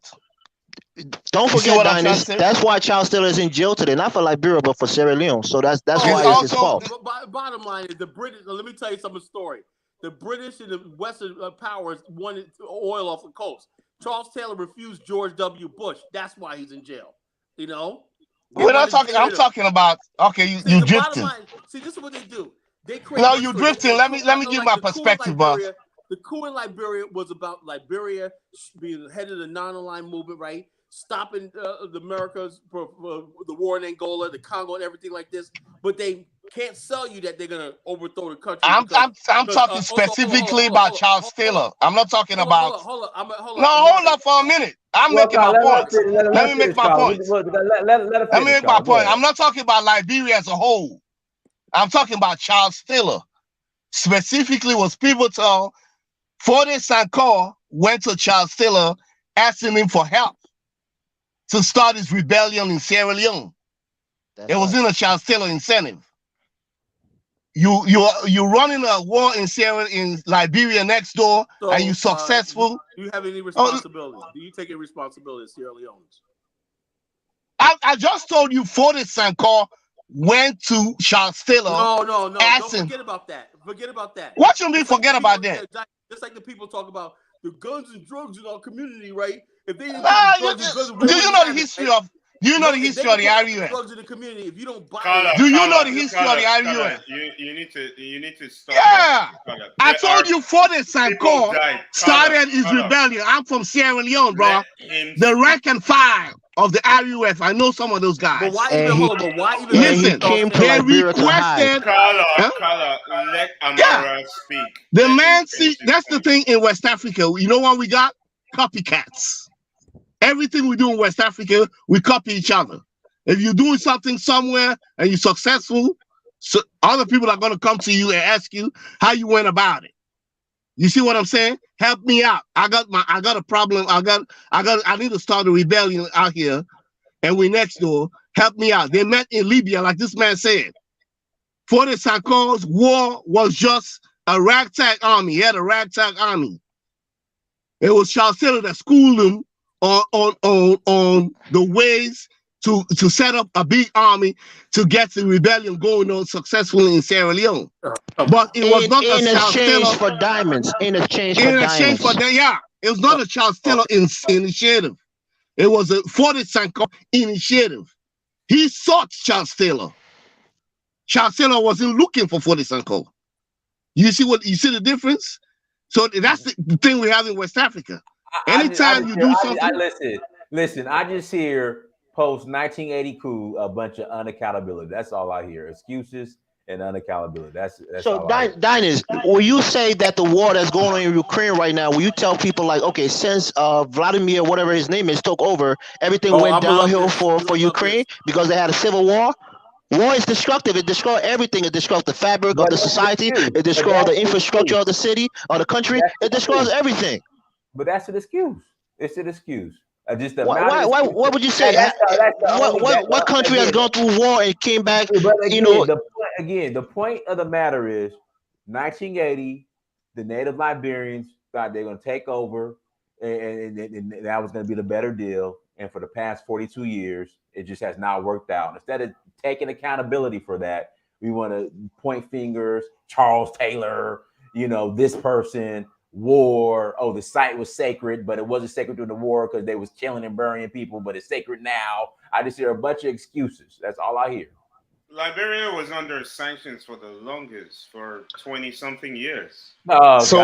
Don't You see forget, what I'm trying to Dynasty. say? That's why Charles Taylor is in jail today, not for Liberia, but for Sierra Leone. So that's It's why it's his also fault. Bottom line is the British. Let me tell you some story. The British and the Western powers wanted oil off the coast. Charles Taylor refused George W. Bush. That's why he's in jail. You know. we're not talking. I'm talking about you See, the drifting. bottom line. See, this is what they do. They create. No, you drifting. Let me give my perspective, boss. The coup in Liberia was about Liberia being head of the non-aligned movement, right? Stopping the Americas for the war in Angola, the Congo, and everything like this. But they can't sell you that they're gonna overthrow the country. I'm talking specifically about Charles Taylor. I'm not talking about. Hold on. Hold up for a minute. I'm making my point. Let me make my point. Let me make my point. I'm not talking about Liberia as a whole. I'm talking about Charles Taylor. Specifically was pivotal. Forty Sankara went to Charles Taylor asking him for help to start his rebellion in Sierra Leone. It was in a Charles Taylor incentive. You're running a war in Liberia next door, and you're successful. Do you have any responsibility? Do you take any responsibility as Sierra Leoneans? I just told you Forty Sankara went to Charles Taylor. No. Don't forget about that. Forget about that. What you mean forget about that? Just like the people talk about the guns and drugs in our community, right? If they do you know the history of the RUF? Drugs in the community. If you don't buy do you know the history of the RUF? You need to stop. Yeah, I told you Forty Sankara started his rebellion. I'm from Sierra Leone, bro. The rank and file of the RUF. I know some of those guys. But why even? Listen, they let requested. Amara speak. The man, see, that's the thing in West Africa. You know what we got? Copycats. Everything we do in West Africa, we copy each other. If you're doing something somewhere and you're successful, so other people are going to come to you and ask you how you went about it. You see what I'm saying? Help me out. I got a problem. I need to start a rebellion out here, and we next door. Help me out. They met in Libya, like this man said. Forty Sankara's war was just a ragtag army. He had a ragtag army. It was Charles Taylor that schooled them on the ways to set up a big army to get the rebellion going on successfully in Sierra Leone. But it was not in a Charles exchange Taylor for diamonds. In exchange for yeah, it was not a Charles Taylor initiative. It was a Forty Sankara initiative. He sought Charles Taylor. Charles Taylor wasn't looking for Forty Sankara. You see the difference? So that's the thing we have in West Africa. Anytime you do something, listen. I just hear post 1980 coup a bunch of unaccountability. That's all I hear. Excuses and unaccountability. That's so. Dynasty, will you say that the war that's going on in Ukraine right now? Will you tell people like, okay, since Vladimir, whatever his name is, took over, everything went downhill for Ukraine because they had a civil war? War is destructive. It destroys everything. It destroys the fabric of the society. It destroys the infrastructure of the city or the country. It destroys everything. But that's an excuse. It's an excuse. Just what would you say? What country has gone through war and came back? But again, the point of the matter is 1980, the native Liberians thought they were going to take over and that was going to be the better deal. And for the past 42 years, it just has not worked out. Instead of taking accountability for that, we want to point fingers, Charles Taylor, this person, war. Oh, the site was sacred, but it wasn't sacred during the war because they was killing and burying people, but it's sacred now. I just hear a bunch of excuses. That's all I hear. Liberia was under sanctions for the longest, for 20-something years. Oh, so,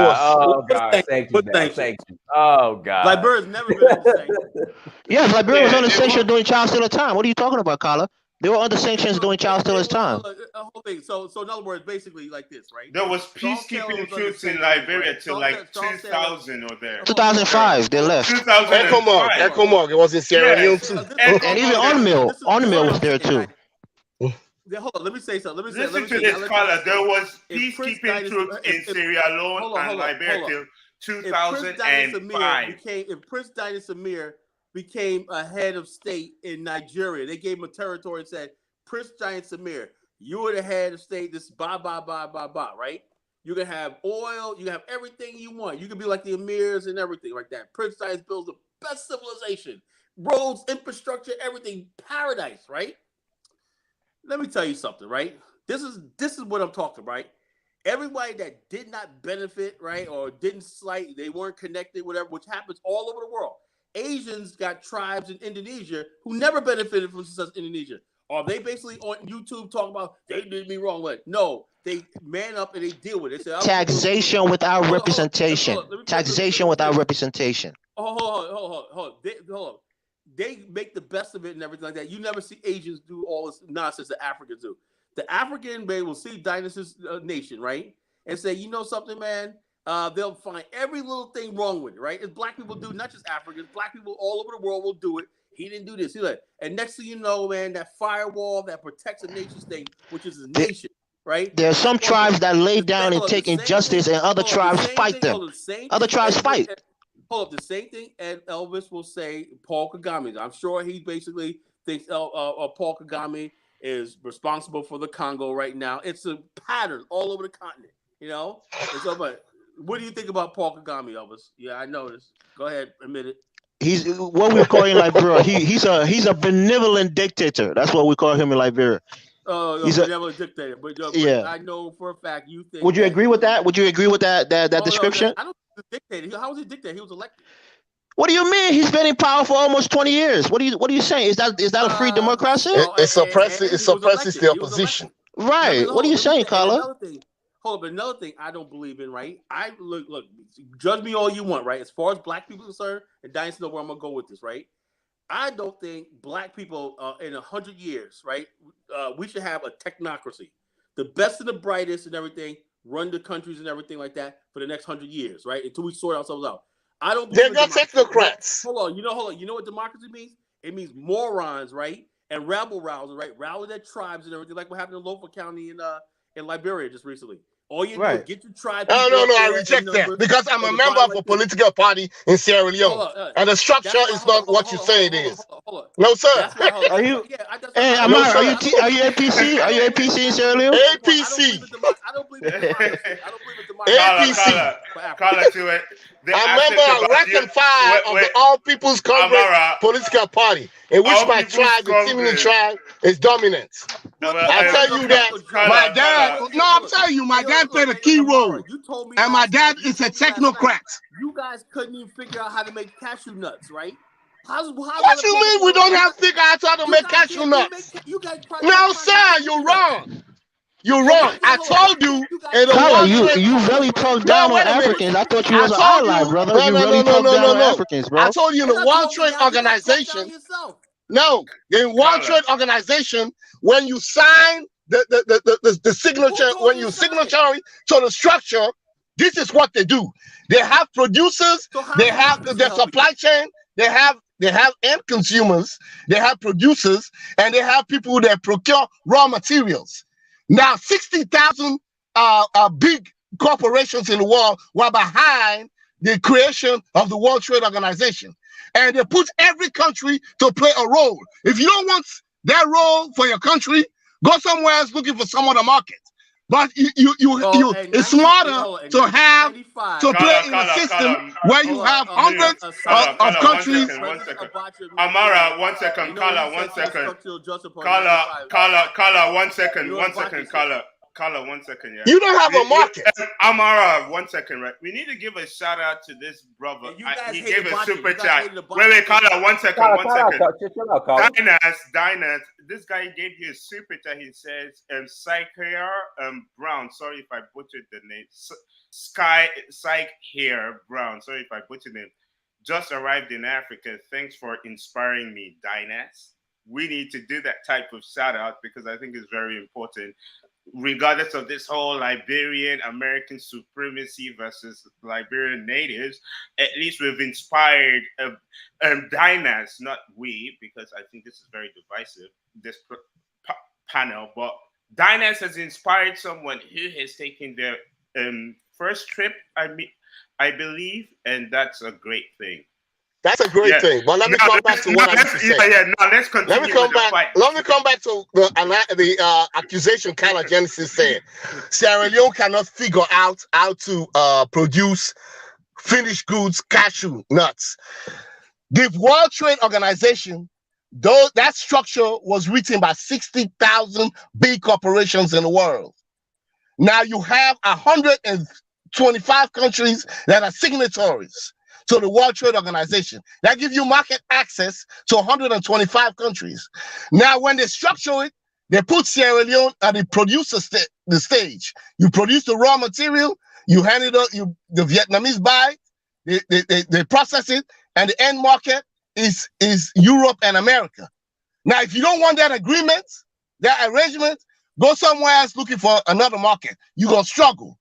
God. Sanctions. Oh, God. Liberia's never been under sanctions. Yes, Liberia was under sanctions during Charles Taylor's time. What are you talking about, Kala? They were under sanctions during Charles Taylor's time. So in other words, basically like this, right? There was peacekeeping troops in Liberia till like 2000 or there. 2005, they left. Echo Mark, it was in Sierra Leone too. And even Onmill was there too. Hold on, let me say something. Listen to this, Carla. There was peacekeeping troops in Sierra Leone and Liberia 2005. If Prince Dinah Samir became a head of state in Nigeria, they gave him a territory and said, Prince Dinah Samir, you are the head of state. This blah, right? You can have oil. You can have everything you want. You can be like the emirs and everything like that. Prince Dinah builds the best civilization. Roads, infrastructure, everything. Paradise, right? Let me tell you something, right? This is what I'm talking, right? Everybody that did not benefit, right, or didn't slight, they weren't connected, whatever, which happens all over the world. Asians got tribes in Indonesia who never benefited from success in Indonesia. Are they basically on YouTube talking about they did me wrong? What? No, they man up and they deal with it. They say, taxation without representation. Taxation without representation. Hold on. They make the best of it and everything like that. You never see Asians do all this nonsense that Africans do. The African man will see Dynasty's nation, right, and say, you know something, man. They'll find every little thing wrong with it, right? As black people do, not just Africans, black people all over the world will do it. He didn't do this. And next thing you know, man, that firewall that protects a nation state, which is a nation, right? There are some tribes that lay down and take injustice, and other tribes fight them. Other tribes fight. Hold up, the same thing Ed Elvis will say Paul Kagame. I'm sure he basically thinks Paul Kagame is responsible for the Congo right now. It's a pattern all over the continent, you know? It's over. What do you think about Paul Kagame, Elvis? Yeah, I noticed. Go ahead, admit it. He's what we call in Liberia. He's a benevolent dictator. That's what we call him in Liberia. He's a benevolent dictator. But yeah, I know for a fact you think. Would you agree with that? Would you agree with that description? I don't think he's a dictator. How was he a dictator? He was elected. What do you mean? He's been in power for almost 20 years. What are you saying? Is that a free democracy? It suppresses the opposition. Right. What are you saying, Carla? Hold up, another thing I don't believe in, right? I look, judge me all you want, right? As far as black people are concerned, and Dynasty know where I'm gonna go with this, right? I don't think black people in 100 years, right? We should have a technocracy. The best and the brightest and everything run the countries and everything like that for the next 100 years, right? Until we sort ourselves out. I don't believe they're not technocrats. Hold on. You know what democracy means? It means morons, right? And rabble rousers, right? Rally their tribes and everything, like what happened in Lofa County in Liberia just recently. All you do is get your tribe. No, I reject that because I'm a member of a political party in Sierra Leone, and the structure is not what you say it is. No, sir. Are you? Hey, Amar, are you APC? Are you APC in Sierra Leone? APC. I don't believe in democracy. I don't believe in democracy. APC. Call to it. I'm a member of rank and file of the All People's Congress political party, in which my tribe, the Timini tribe, is dominant. I tell you that my dad. No, I'm telling you, my dad played a key role, and my dad is a technocrat. You guys couldn't even figure out how to make cashew nuts, right? What you mean we don't have to figure out how to make cashew nuts? No, sir, you're wrong. You're wrong. I told you. Carla, you really talked down on Africans. I thought you was an ally, brother. You really talked down on Africans, bro. I told you in the World Trade Organization. No, in World Trade Organization, when you sign the signature, when you signatory to the structure, this is what they do. They have producers. They have their supply chain. They have end consumers. They have producers, and they have people that procure raw materials. Now, 60,000 big corporations in the world were behind the creation of the World Trade Organization. And they put every country to play a role. If you don't want that role for your country, go somewhere else looking for some other market. But it's smarter to have to play in a system where you have hundreds of countries. Amara, 1 second. Carla, 1 second. Carla, 1 second. 1 second. Carla, 1 second. Yeah. You don't have a market. Amara, 1 second. Right. We need to give a shout out to this brother. He gave a super chat. Wait, Carla, 1 second. 1 second. Dynast. This guy gave you a super chat. He says, Sankara Brown. Sorry if I butchered the name. Sankara Brown. Sorry if I butchered it. Just arrived in Africa. Thanks for inspiring me, Dynast. We need to do that type of shout out because I think it's very important. Regardless of this whole Liberian American supremacy versus Liberian natives, at least we've inspired Dynast, not we, because I think this is very divisive, this panel, but Dynast has inspired someone who has taken their first trip, I believe, and that's a great thing. That's a great thing. But let me come back to what I used to say. Now let's continue. Let me come back. Let me come back to the accusation Carla Genesis said. Sierra Leone cannot figure out how to produce finished goods, cashew nuts. The World Trade Organization, though that structure was written by 60,000 big corporations in the world. Now you have 125 countries that are signatories to the World Trade Organization. That gives you market access to 125 countries. Now, when they structure it, they put Sierra Leone at the producer the stage. You produce the raw material, you hand it up, the Vietnamese buy, they process it, and the end market is Europe and America. Now, if you don't want that agreement, that arrangement, go somewhere else looking for another market. You're going to struggle.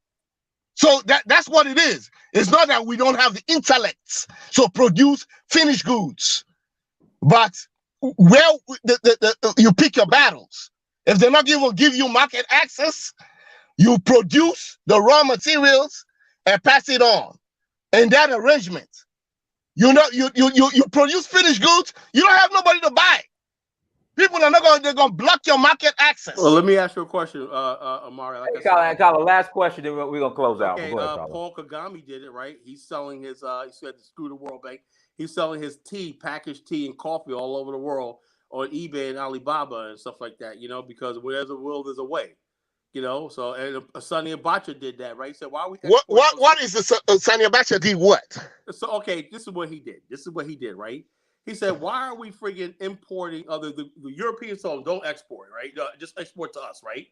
So that's what it is. It's not that we don't have the intellects to produce finished goods, but you pick your battles. If they're not going to give you market access, you produce the raw materials and pass it on. In that arrangement, you produce finished goods. You don't have nobody to buy. People are not going. They're going to block your market access. Well, let me ask you a question, Amari. Like Kyle, last question, then we're gonna close out. Okay, Go ahead, Paul Kagame did it right. He's selling his. He said to screw the World Bank. He's selling his tea, packaged tea and coffee all over the world on eBay and Alibaba and stuff like that. Because where there's a will, there's a way. So and Sonny Abacha did that, right? He said, "Why are we?" What is the Sonny Abacha did what? So okay, this is what he did. Right? He said, "Why are we friggin' importing the Europeans told them don't export, right? Just export to us, right?"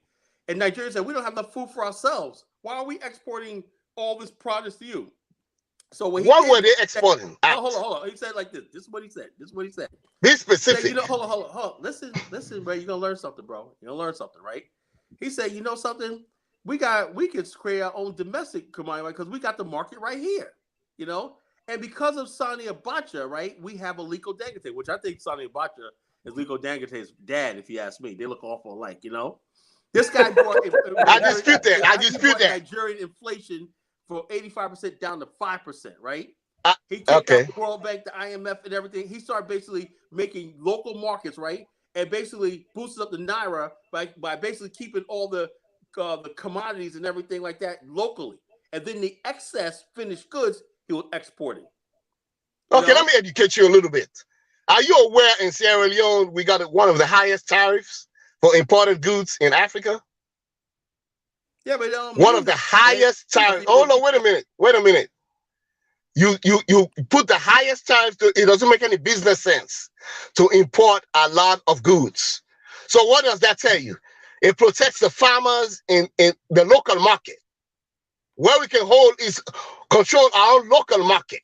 And Nigeria said, "We don't have enough food for ourselves. Why are we exporting all this produce to you?" So what were they exporting? Hold on. He said like this. This is what he said. Be specific. Said, hold on. Listen, bro. You're gonna learn something, bro. You're gonna learn something, right? He said, you know something? We can create our own domestic commodity, right? Because we got the market right here, And because of Sani Abacha, right, we have Aliko Dangote, which I think Sani Abacha is Aliko Dangote's dad, if you ask me. They look awful alike, This guy brought I dispute that. Nigerian inflation from 85% down to 5%, right? He took out the World Bank, the IMF, and everything. He started basically making local markets, right? And basically boosted up the Naira by basically keeping all the commodities and everything like that locally. And then the excess finished goods, he was exporting. Okay, let me educate you a little bit. Are you aware in Sierra Leone, we got one of the highest tariffs for imported goods in Africa? Yeah, but one of the highest tariffs. Hold on, wait a minute. You put the highest tariffs. It doesn't make any business sense to import a lot of goods. So what does that tell you? It protects the farmers in the local market. Where we can hold is control our own local market.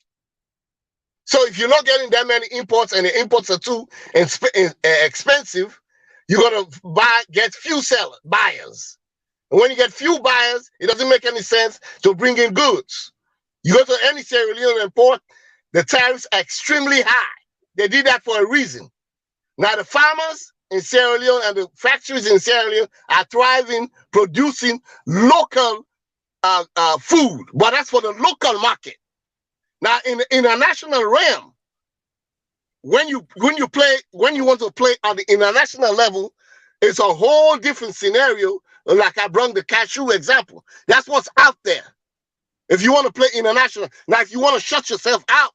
So if you're not getting that many imports and the imports are too expensive, you're gonna get few buyers. And when you get few buyers, it doesn't make any sense to bring in goods. You go to any Sierra Leone port, the tariffs are extremely high. They did that for a reason. Now the farmers in Sierra Leone and the factories in Sierra Leone are thriving, producing local food, but that's for the local market. Now in the international realm, when you want to play on the international level, it's a whole different scenario. Like I brought the cashew example. That's what's out there. If you want to play international, now if you want to shut yourself out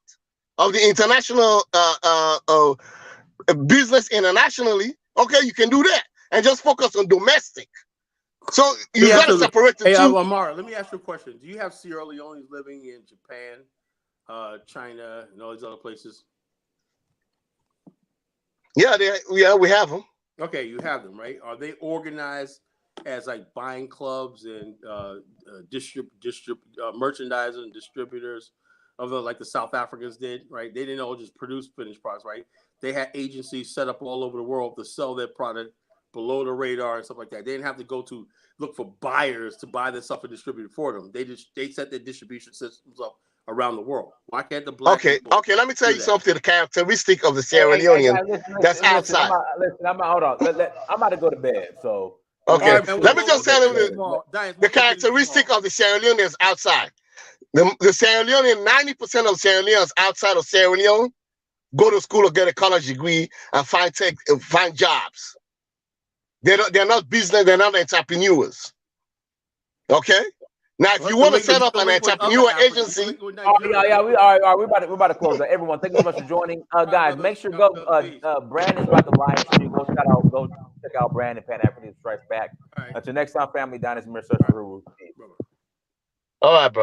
of the international business internationally, okay, you can do that and just focus on domestic. So you got to separate the two. Amara, let me ask you a question. Do you have Sierra Leoneans living in Japan, China, and all these other places? Yeah, we have them. Okay, you have them, right? Are they organized as like buying clubs and merchandisers and distributors of like the South Africans did, right? They didn't all just produce finished products, right? They had agencies set up all over the world to sell their product below the radar and stuff like that. They didn't have to go to look for buyers to buy this stuff and distribute it for them. They set their distribution systems up around the world. Why can't the black people let me tell you something, the characteristic of the Sierra Leonean that's outside. Hold on. I'm about to go to bed, so. Okay, let me just tell you the characteristic of the Sierra Leoneans outside. The Sierra Leone, 90% of Sierra Leone's outside of Sierra Leone go to school or get a college degree and find jobs. They're not business, they're not entrepreneurs. Okay? Now, if you want to set up an entrepreneur agency, we about to close out. Everyone, thank you so much for joining, guys. Make sure Brandon's about to live stream. Go check out Brandon Pan African Strikes Back. Until next time, family, Dynasty, Search for All right, bro.